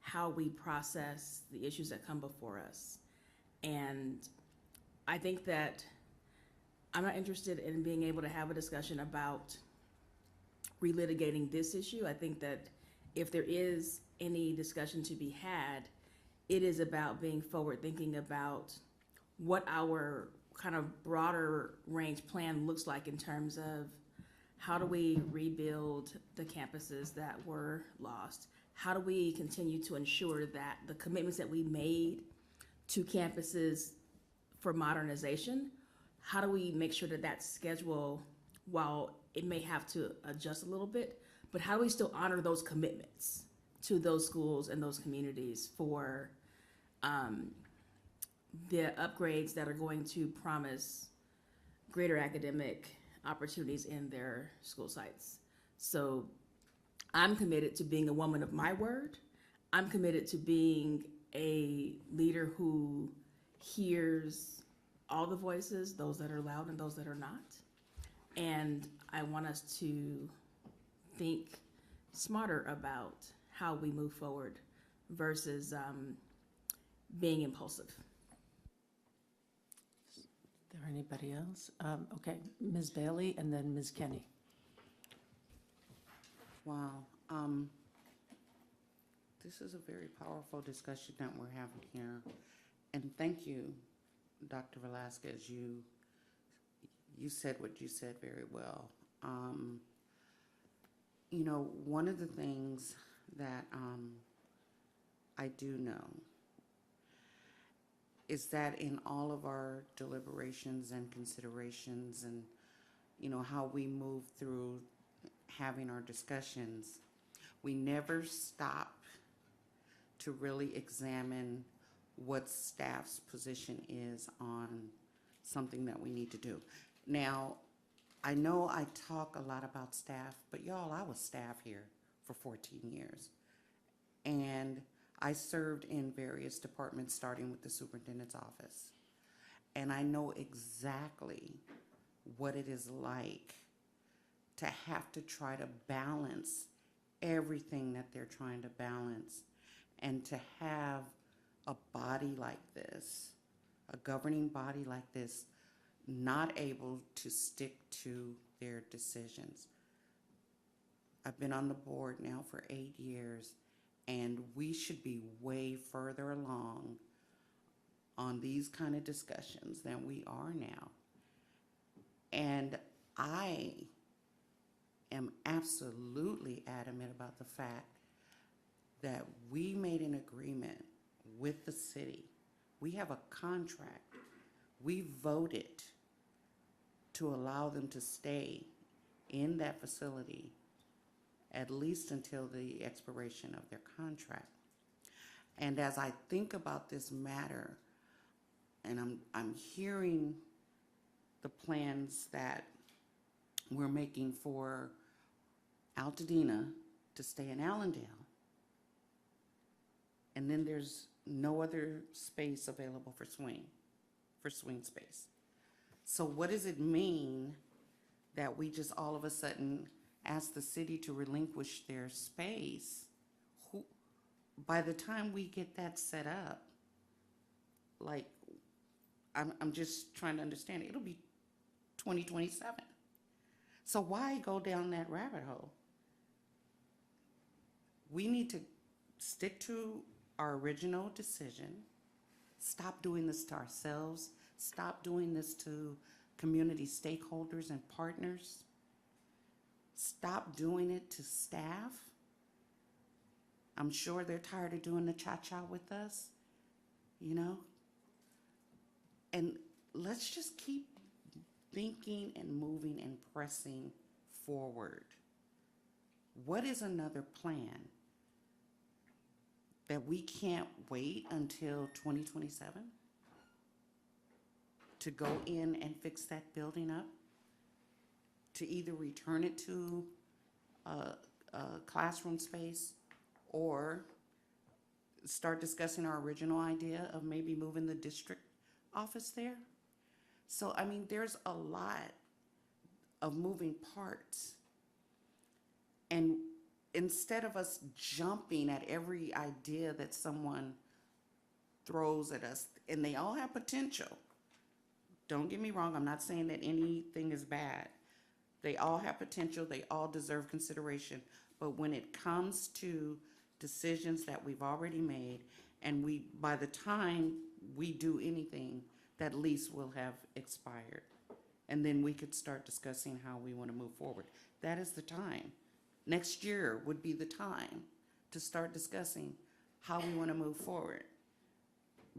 F: how we process the issues that come before us. And I think that I'm not interested in being able to have a discussion about relitigating this issue. I think that if there is any discussion to be had, it is about being forward thinking about what our kind of broader range plan looks like in terms of how do we rebuild the campuses that were lost? How do we continue to ensure that the commitments that we made to campuses for modernization, how do we make sure that that schedule, while it may have to adjust a little bit, but how do we still honor those commitments to those schools and those communities for the upgrades that are going to promise greater academic opportunities in their school sites? So I'm committed to being a woman of my word. I'm committed to being a leader who hears all the voices, those that are loud and those that are not. And I want us to think smarter about how we move forward versus being impulsive.
A: Is there anybody else? Okay, Ms. Bailey and then Ms. Kenny.
N: Wow. This is a very powerful discussion that we're having here. And thank you, Dr. Velasquez. You said what you said very well. You know, one of the things that I do know is that in all of our deliberations and considerations and, you know, how we move through having our discussions, we never stop to really examine what staff's position is on something that we need to do. Now, I know I talk a lot about staff, but y'all, I was staff here for 14 years. And I served in various departments, starting with the superintendent's office. And I know exactly what it is like to have to try to balance everything that they're trying to balance, and to have a body like this, a governing body like this, not able to stick to their decisions. I've been on the board now for 8 years, and we should be way further along on these kind of discussions than we are now. And I am absolutely adamant about the fact that we made an agreement with the city. We have a contract. We voted to allow them to stay in that facility at least until the expiration of their contract. And as I think about this matter, and I'm hearing the plans that we're making for Altadena to stay in Allendale, and then there's no other space available for swing space. So what does it mean that we just all of a sudden ask the city to relinquish their space? By the time we get that set up, like, I'm just trying to understand, it'll be 2027. So why go down that rabbit hole? We need to stick to our original decision, stop doing this to ourselves, stop doing this to community stakeholders and partners, stop doing it to staff. I'm sure they're tired of doing the cha-cha with us, you know? And let's just keep thinking and moving and pressing forward. What is another plan that we can't wait until 2027 to go in and fix that building up, to either return it to a classroom space or start discussing our original idea of maybe moving the district office there? So, I mean, there's a lot of moving parts. And instead of us jumping at every idea that someone throws at us, and they all have potential. Don't get me wrong, I'm not saying that anything is bad, They all have potential, they all deserve consideration, but when it comes to decisions that we've already made, and by the time we do anything, that lease will have expired. And then we could start discussing how we want to move forward. That is the time. Next year would be the time to start discussing how we want to move forward.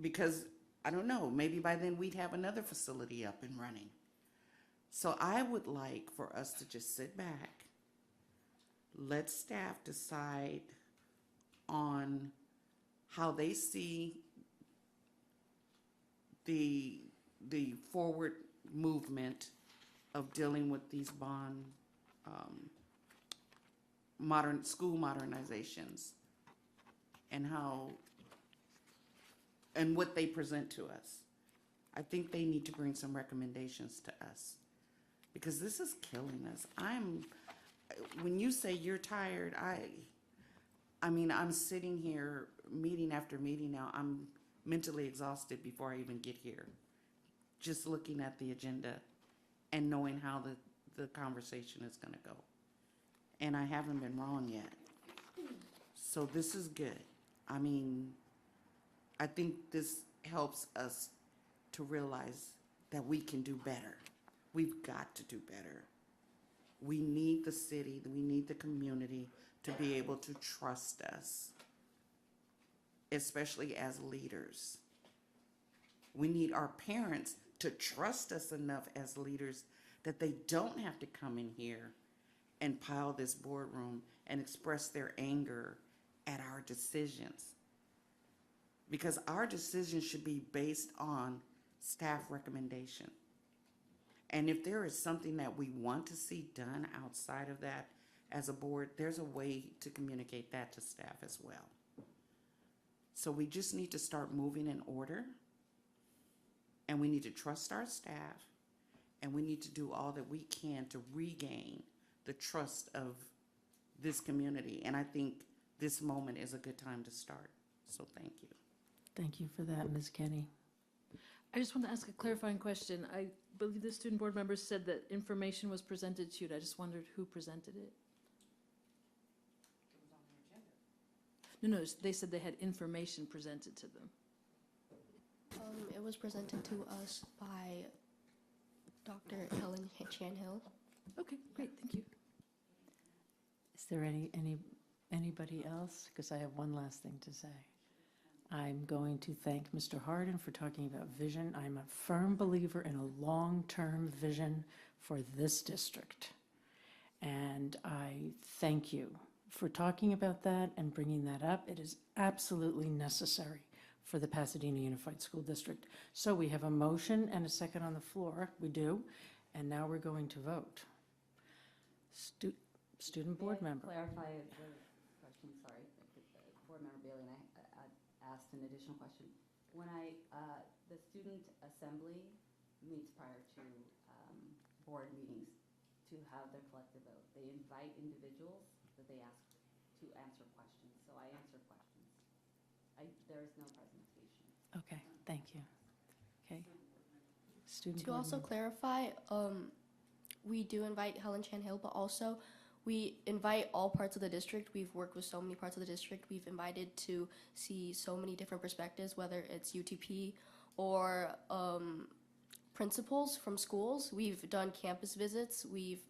N: Because, I don't know, maybe by then we'd have another facility up and running. So I would like for us to just sit back, let staff decide on how they see the forward movement of dealing with these bond modern school modernizations, and what they present to us. I think they need to bring some recommendations to us, because this is killing us. When you say you're tired, I mean, I'm sitting here meeting after meeting now. I'm mentally exhausted before I even get here, just looking at the agenda and knowing how the conversation is going to go. And I haven't been wrong yet. So this is good. I mean, I think this helps us to realize that we can do better. We've got to do better. We need the city, we need the community to be able to trust us, especially as leaders. We need our parents to trust us enough as leaders that they don't have to come in here and pile this boardroom and express their anger at our decisions. Because our decisions should be based on staff recommendation. And if there is something that we want to see done outside of that as a board, there's a way to communicate that to staff as well. So we just need to start moving in order, and we need to trust our staff, and we need to do all that we can to regain the trust of this community. And I think this moment is a good time to start. So thank you.
A: Thank you for that, Ms. Kenny.
D: I just want to ask a clarifying question. I believe the student board members said that information was presented to you. I just wondered who presented it. No, they said they had information presented to them.
H: It was presented to us by Dr. Helen Chanhill.
D: Okay, great, thank you.
A: Is there anybody else? Because I have one last thing to say. I'm going to thank Mr. Hardin for talking about vision. I'm a firm believer in a long-term vision for this district. And I thank you for talking about that and bringing that up. It is absolutely necessary for the Pasadena Unified School District. So we have a motion and a second on the floor. We do. And now we're going to vote. Student board member.
O: Clarify a question, sorry. Board member Bailey and I asked an additional question. When the student assembly meets prior to board meetings to have their collective vote, they invite individuals that they ask to answer questions. So I answer questions. There is no presentation.
A: Okay, thank you. Okay. Student
H: To
A: board
H: also
A: member.
H: clarify, we do invite Helen Chanhill, but also we invite all parts of the district. We've worked with so many parts of the district. We've invited to see so many different perspectives, whether it's UTP or principals from schools. We've done campus visits. We've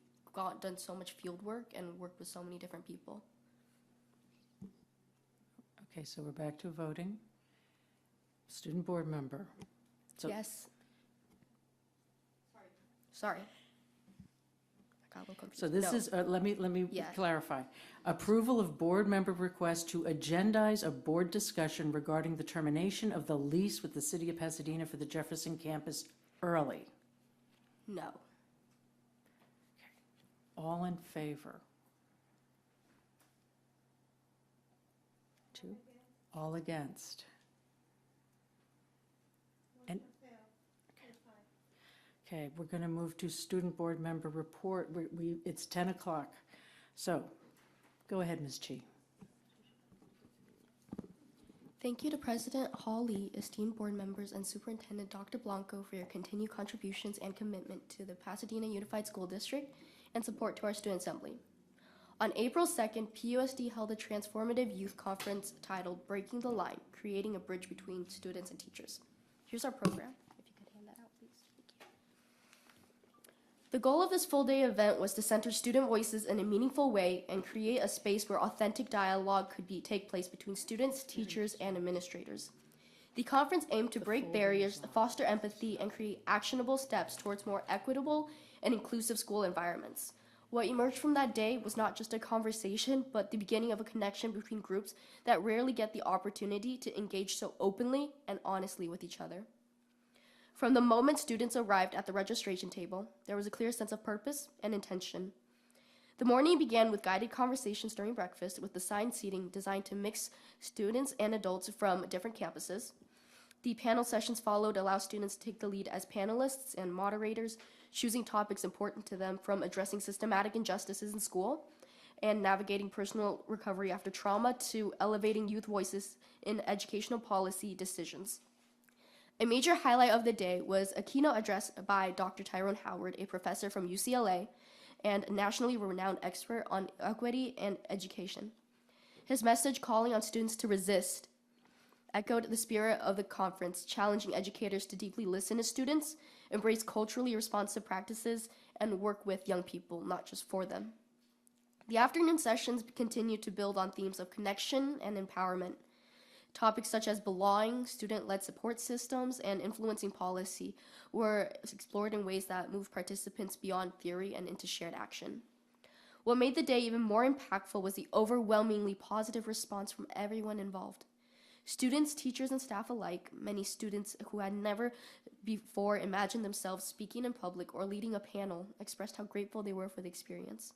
H: done so much field work and worked with so many different people.
A: Okay, so we're back to voting. Student board member. So
H: Yes. Sorry. I got a little confused.
A: So this
H: No.
A: is, let me
H: Yeah.
A: clarify. Approval of board member request to agendize a board discussion regarding the termination of the lease with the city of Pasadena for the Jefferson campus early.
H: No.
A: All in favor? Two. All against? And okay, we're going to move to student board member report. It's 10 o'clock. So, go ahead, Ms. Chi.
H: Thank you to President Hawley, esteemed board members, and Superintendent Dr. Blanco for your continued contributions and commitment to the Pasadena Unified School District and support to our Student Assembly. On April 2nd, PUSD held a transformative youth conference titled Breaking the Line, Creating a Bridge Between Students and Teachers. Here's our program. If you could hand that out, please. Thank you. The goal of this full-day event was to center student voices in a meaningful way and create a space where authentic dialogue could take place between students, teachers, and administrators. The conference aimed to break barriers, foster empathy, and create actionable steps towards more equitable and inclusive school environments. What emerged from that day was not just a conversation, but the beginning of a connection between groups that rarely get the opportunity to engage so openly and honestly with each other. From the moment students arrived at the registration table, there was a clear sense of purpose and intention. The morning began with guided conversations during breakfast with assigned seating designed to mix students and adults from different campuses. The panel sessions followed to allow students to take the lead as panelists and moderators, choosing topics important to them, from addressing systematic injustices in school and navigating personal recovery after trauma to elevating youth voices in educational policy decisions. A major highlight of the day was a keynote address by Dr. Tyrone Howard, a professor from UCLA and a nationally renowned expert on equity and education. His message calling on students to resist echoed the spirit of the conference, challenging educators to deeply listen to students, embrace culturally responsive practices, and work with young people, not just for them. The afternoon sessions continued to build on themes of connection and empowerment. Topics such as belonging, student-led support systems, and influencing policy were explored in ways that moved participants beyond theory and into shared action. What made the day even more impactful was the overwhelmingly positive response from everyone involved. Students, teachers, and staff alike, many students who had never before imagined themselves speaking in public or leading a panel, expressed how grateful they were for the experience.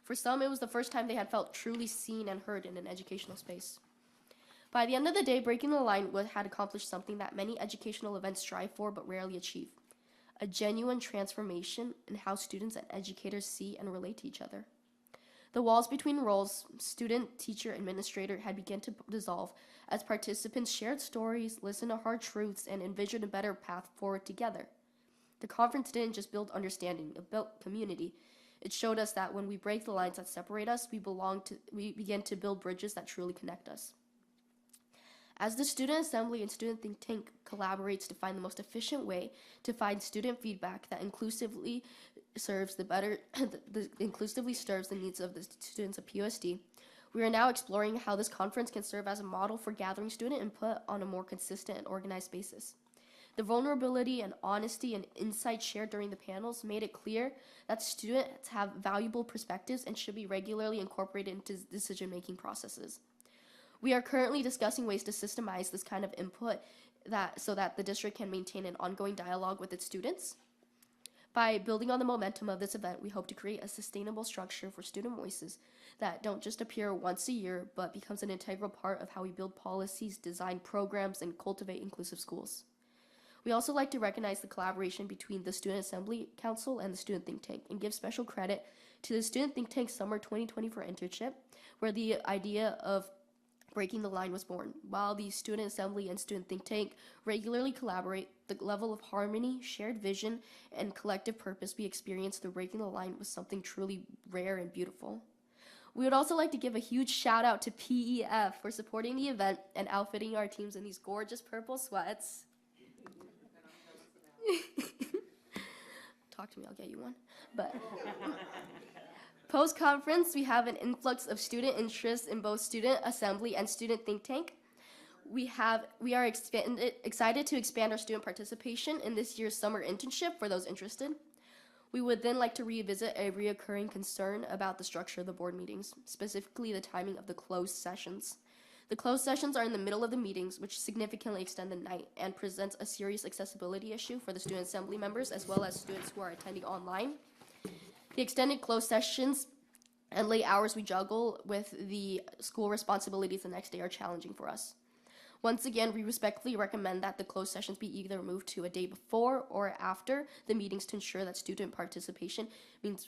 H: For some, it was the first time they had felt truly seen and heard in an educational space. By the end of the day, Breaking the Line had accomplished something that many educational events strive for but rarely achieve: a genuine transformation in how students and educators see and relate to each other. The walls between roles, student, teacher, administrator, had begun to dissolve as participants shared stories, listened to hard truths, and envisioned a better path forward together. The conference didn't just build understanding, it built community. It showed us that when we break the lines that separate us, we begin to build bridges that truly connect us. As the Student Assembly and Student Think Tank collaborates to find the most efficient way to find student feedback that inclusively serves the needs of the students of PUSD, we are now exploring how this conference can serve as a model for gathering student input on a more consistent and organized basis. The vulnerability and honesty and insight shared during the panels made it clear that students have valuable perspectives and should be regularly incorporated into decision-making processes. We are currently discussing ways to systemize this kind of input so that the district can maintain an ongoing dialogue with its students. By building on the momentum of this event, we hope to create a sustainable structure for student voices that don't just appear once a year, but becomes an integral part of how we build policies, design programs, and cultivate inclusive schools. We also like to recognize the collaboration between the Student Assembly Council and the Student Think Tank, and give special credit to the Student Think Tank Summer 2024 internship, where the idea of Breaking the Line was born. While the Student Assembly and Student Think Tank regularly collaborate, the level of harmony, shared vision, and collective purpose we experienced through Breaking the Line was something truly rare and beautiful. We would also like to give a huge shout out to PEF for supporting the event and outfitting our teams in these gorgeous purple sweats. Talk to me, I'll get you one. But post-conference, we have an influx of student interest in both Student Assembly and Student Think Tank. We are excited to expand our student participation in this year's summer internship for those interested. We would then like to revisit a reoccurring concern about the structure of the board meetings, specifically the timing of the closed sessions. The closed sessions are in the middle of the meetings, which significantly extend the night and presents a serious accessibility issue for the Student Assembly members as well as students who are attending online. The extended closed sessions and late hours we juggle with the school responsibilities the next day are challenging for us. Once again, we respectfully recommend that the closed sessions be either moved to a day before or after the meetings to ensure that student participation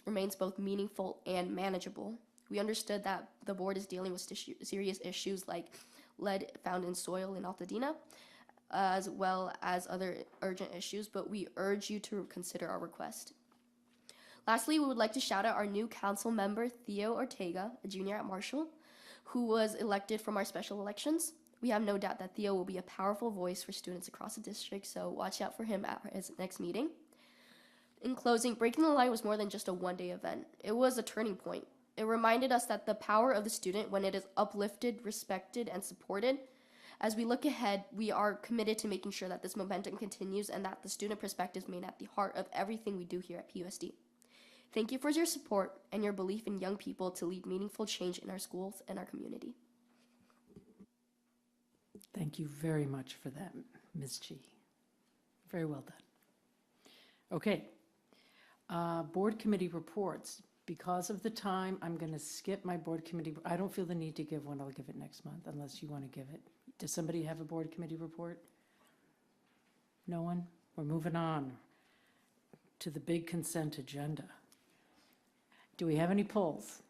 H: remains both meaningful and manageable. We understood that the board is dealing with serious issues like lead found in soil in Pasadena, as well as other urgent issues, but we urge you to consider our request. Lastly, we would like to shout out our new council member, Theo Ortega, a junior at Marshall, who was elected from our special elections. We have no doubt that Theo will be a powerful voice for students across the district, so watch out for him at his next meeting. In closing, Breaking the Line was more than just a one-day event. It was a turning point. It reminded us that the power of the student, when it is uplifted, respected, and supported. As we look ahead, we are committed to making sure that this momentum continues and that the student perspective is made at the heart of everything we do here at PUSD. Thank you for your support and your belief in young people to lead meaningful change in our schools and our community.
A: Thank you very much for that, Ms. Chi. Very well done. Okay. Board committee reports. Because of the time, I'm going to skip my board committee. I don't feel the need to give one. I'll give it next month unless you want to give it. Does somebody have a board committee report? No one? We're moving on to the big consent agenda. Do we have any polls?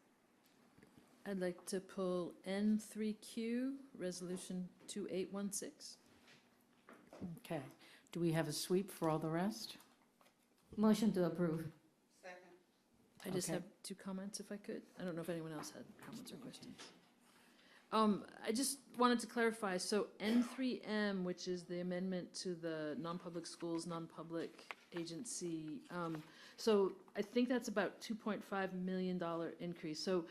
D: I'd like to pull N3Q, Resolution 2816.
A: Okay. Do we have a sweep for all the rest?
K: Motion to approve.
D: I just
A: Okay.
D: have two comments, if I could. I don't know if anyone else had comments or questions. I just wanted to clarify, so N3M, which is the amendment to the non-public schools, non-public agency, so I think that's about $2.5 million increase. So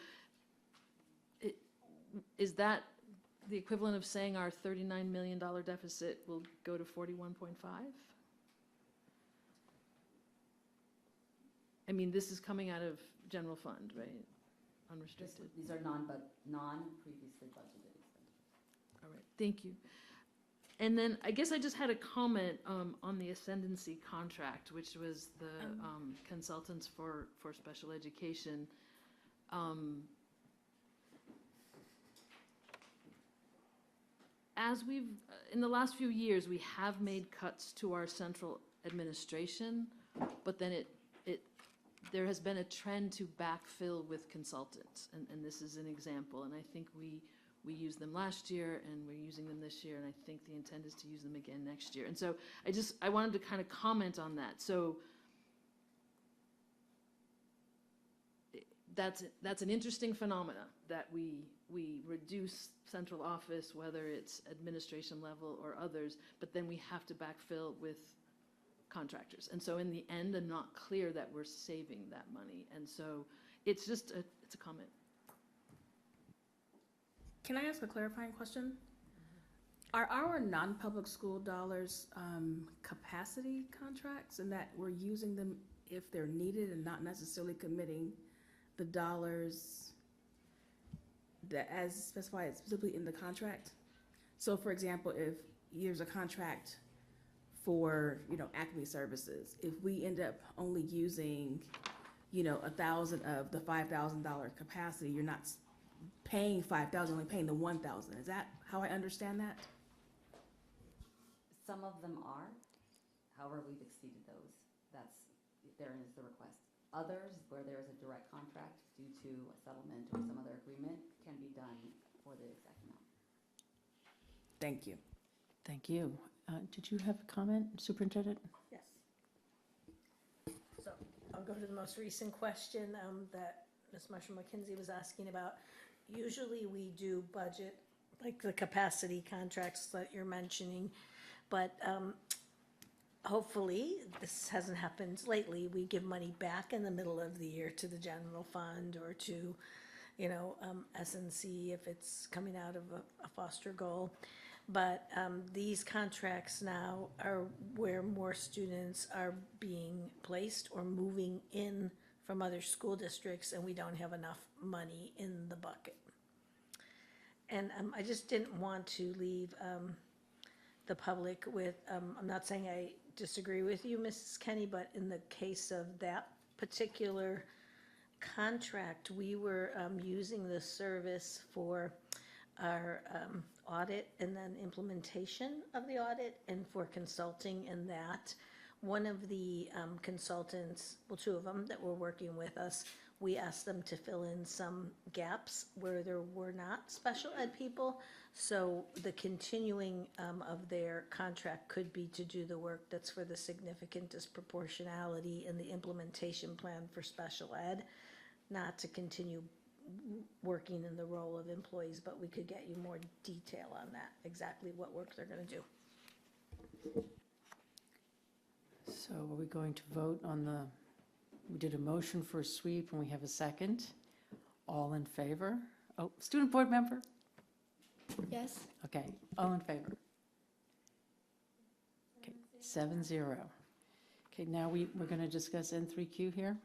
D: is that the equivalent of saying our $39 million deficit will go to 41.5? I mean, this is coming out of general fund, right? Unrestricted.
O: These are non-previously budgeted expenditures.
D: All right, thank you. And then I guess I just had a comment on the Ascendancy contract, which was the consultants for special education. As we've, in the last few years, we have made cuts to our central administration, but then there has been a trend to backfill with consultants, and this is an example, and I think we used them last year, and we're using them this year, and I think the intent is to use them again next year. And so I wanted to kind of comment on that. So that's an interesting phenomena, that we reduce central office, whether it's administration level or others, but then we have to backfill with contractors. And so in the end, I'm not clear that we're saving that money. And so it's just it's a comment.
F: Can I ask a clarifying question? Are our non-public school dollars capacity contracts, and that we're using them if they're needed and not necessarily committing the dollars that as specified specifically in the contract? So for example, if there's a contract for, Acme services, if we end up only using, 1,000 of the $5,000 capacity, you're not paying 5,000, only paying the 1,000. Is that how I understand that?
O: Some of them are, however, we've exceeded those. There is the request. Others, where there is a direct contract due to a settlement or some other agreement, can be done for the exact amount.
F: Thank you.
A: Thank you. Did you have a comment, Superintendent?
C: Yes. So I'll go to the most recent question that Ms. Marshall-McKenzie was asking about. Usually we do budget, like the capacity contracts that you're mentioning, but hopefully, this hasn't happened lately, we give money back in the middle of the year to the general fund or to, SNC if it's coming out of a foster goal. But these contracts now are where more students are being placed or moving in from other school districts, and we don't have enough money in the bucket. And I just didn't want to leave the public with, I'm not saying I disagree with you, Mrs. Kenny, but in the case of that particular contract, we were using the service for our audit and then implementation of the audit, and for consulting in that. one of the consultants, well, two of them that were working with us, we asked them to fill in some gaps where there were not special ed people. So the continuing of their contract could be to do the work that's for the significant disproportionality in the implementation plan for special ed, not to continue working in the role of employees, but we could get you more detail on that, exactly what work they're gonna do.
A: So are we going to vote on the, we did a motion for a sweep and we have a second. All in favor? Oh, student board member?
H: Yes.
A: Okay, all in favor? Okay, 7-0. Okay, now we're going to discuss N3Q here.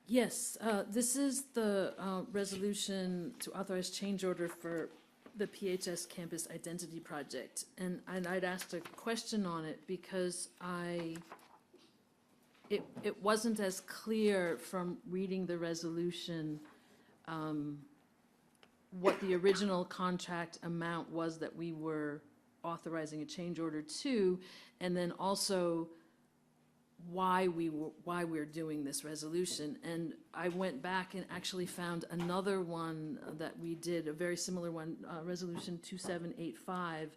D: Yes, this is the resolution to authorize change order for the PHS Campus Identity Project. And I'd asked a question on it because it wasn't as clear from reading the resolution what the original contract amount was that we were authorizing a change order to, and then also why we're doing this resolution. And I went back and actually found another one that we did, a very similar one, Resolution 2785,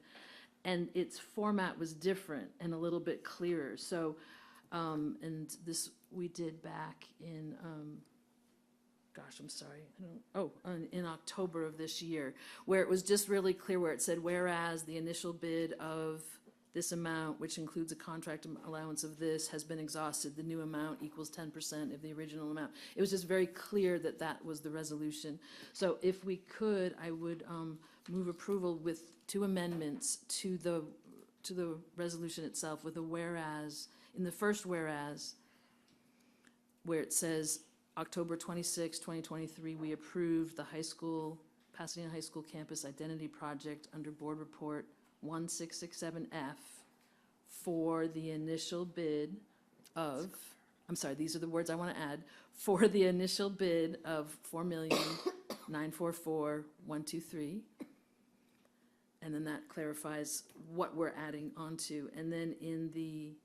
D: and its format was different and a little bit clearer. So, and this we did back in, gosh, I'm sorry, in October of this year, where it was just really clear, where it said, whereas the initial bid of this amount, which includes a contract allowance of this, has been exhausted, the new amount equals 10% of the original amount. It was just very clear that that was the resolution. So if we could, I would move approval with 2 amendments to the resolution itself, with a whereas. In the first whereas, where it says, October 26, 2023, we approved the Pasadena High School Campus Identity Project under Board Report 1667F for the initial bid of, I'm sorry, these are the words I want to add, for the initial bid of $4,944,123. And then that clarifies what we're adding onto. And then in the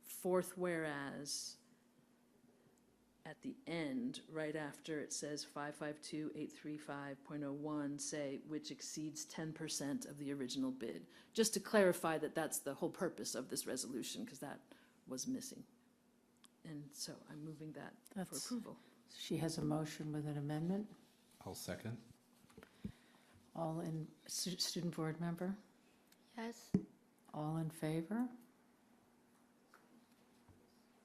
D: fourth whereas, at the end, right after it says 552-835.01, say, which exceeds 10% of the original bid. Just to clarify that that's the whole purpose of this resolution, because that was missing. And so I'm moving that for approval.
A: She has a motion with an amendment.
B: I'll second.
A: All in, student board member?
H: Yes.
A: All in favor?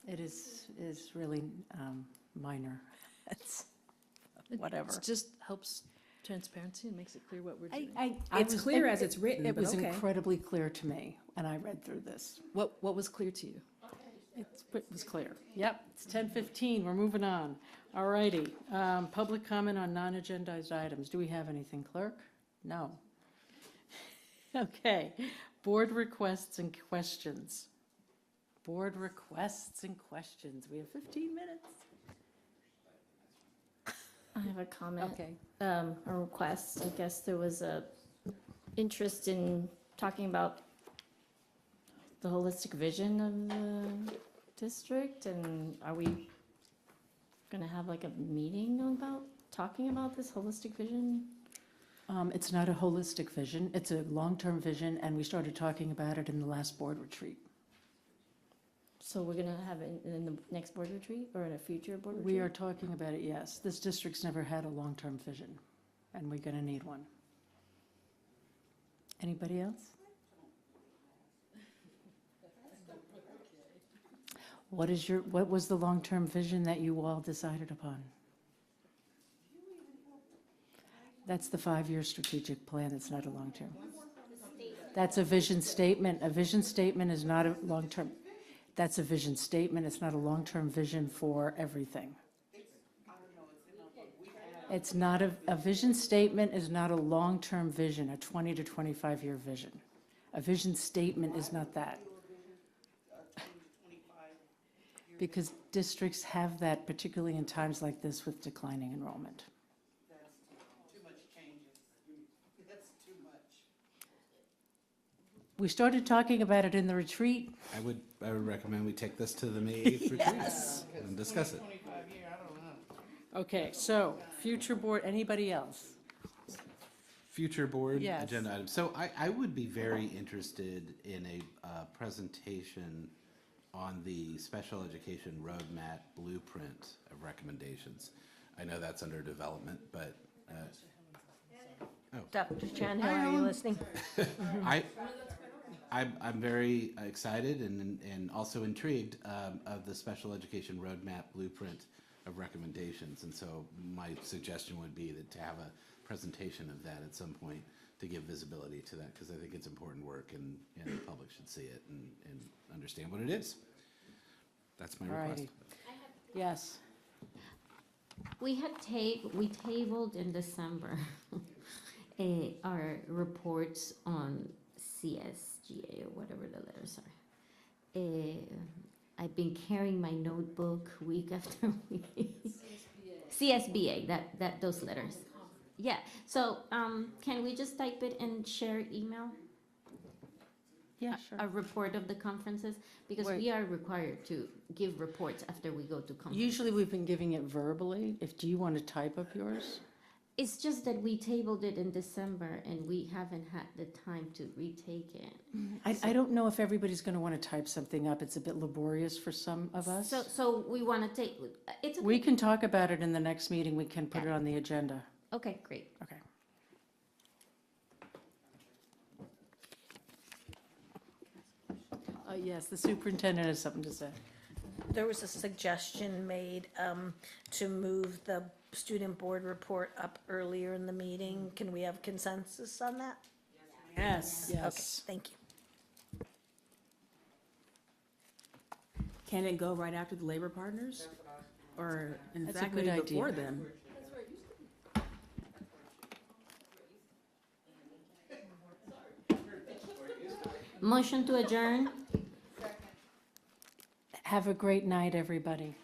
A: It is really minor. It's whatever.
D: It just helps transparency and makes it clear what we're doing.
F: It's clear as it's written,
A: It
F: but
A: was
F: okay.
A: incredibly clear to me, and I read through this.
D: What was clear to you?
A: It was clear. Yep, it's 10:15, we're moving on. All righty, public comment on non-agendized items. Do we have anything, clerk? No. Okay, board requests and questions. Board requests and questions. We have 15 minutes.
E: I have a comment.
A: Okay.
E: A request. I guess there was a interest in talking about the holistic vision of the district, and are we gonna have like a meeting about talking about this holistic vision?
A: It's not a holistic vision, it's a long-term vision, and we started talking about it in the last board retreat.
E: So we're gonna have it in the next board retreat or in a future board retreat?
A: We are talking about it, yes. This district's never had a long-term vision, and we're gonna need one. Anybody else? What was the long-term vision that you all decided upon? That's the 5-year strategic plan. It's not a long-term. That's a vision statement. A vision statement is not a long-term. That's a vision statement. It's not a long-term vision for everything. It's not a vision statement is not a long-term vision, a 20 to 25-year vision. A vision statement is not that. Because districts have that, particularly in times like this with declining enrollment. We started talking about it in the retreat.
B: I would recommend we take this to the May 8th retreat and discuss it.
A: Okay, so future board, anybody else?
B: Future board
A: Yes.
B: agenda items. So I would be very interested in a presentation on the special education roadmap blueprint of recommendations. I know that's under development, but
C: Dr. Chan, how are you listening?
B: I'm very excited and also intrigued of the special education roadmap blueprint of recommendations. And so my suggestion would be that to have a presentation of that at some point to give visibility to that, because I think it's important work and the public should see it and understand what it is. That's my request.
A: Alrighty. Yes.
K: We tabled in December our reports on CSGA or whatever the letters are. I've been carrying my notebook week after week. CSBA, that those letters. Yeah, so can we just type it and share email?
A: Yeah, sure.
K: A report of the conferences, because
A: Wait.
K: we are required to give reports after we go to conferences.
A: Usually we've been giving it verbally. Do you want to type up yours?
K: It's just that we tabled it in December and we haven't had the time to retake it.
A: I don't know if everybody's going to want to type something up. It's a bit laborious for some of us.
K: So we want to take, it's okay.
A: We can talk about it in the next meeting. We can put it on the agenda.
K: Okay, great.
A: Okay. Yes, the superintendent has something to say.
C: There was a suggestion made to move the student board report up earlier in the meeting. Can we have consensus on that?
A: Yes.
C: Okay,
A: Yes.
C: thank you.
F: Can it go right after the labor partners? Or in
A: That's a
F: fact,
A: good
F: maybe
A: idea.
F: before them?
K: Motion to adjourn?
A: Have a great night, everybody.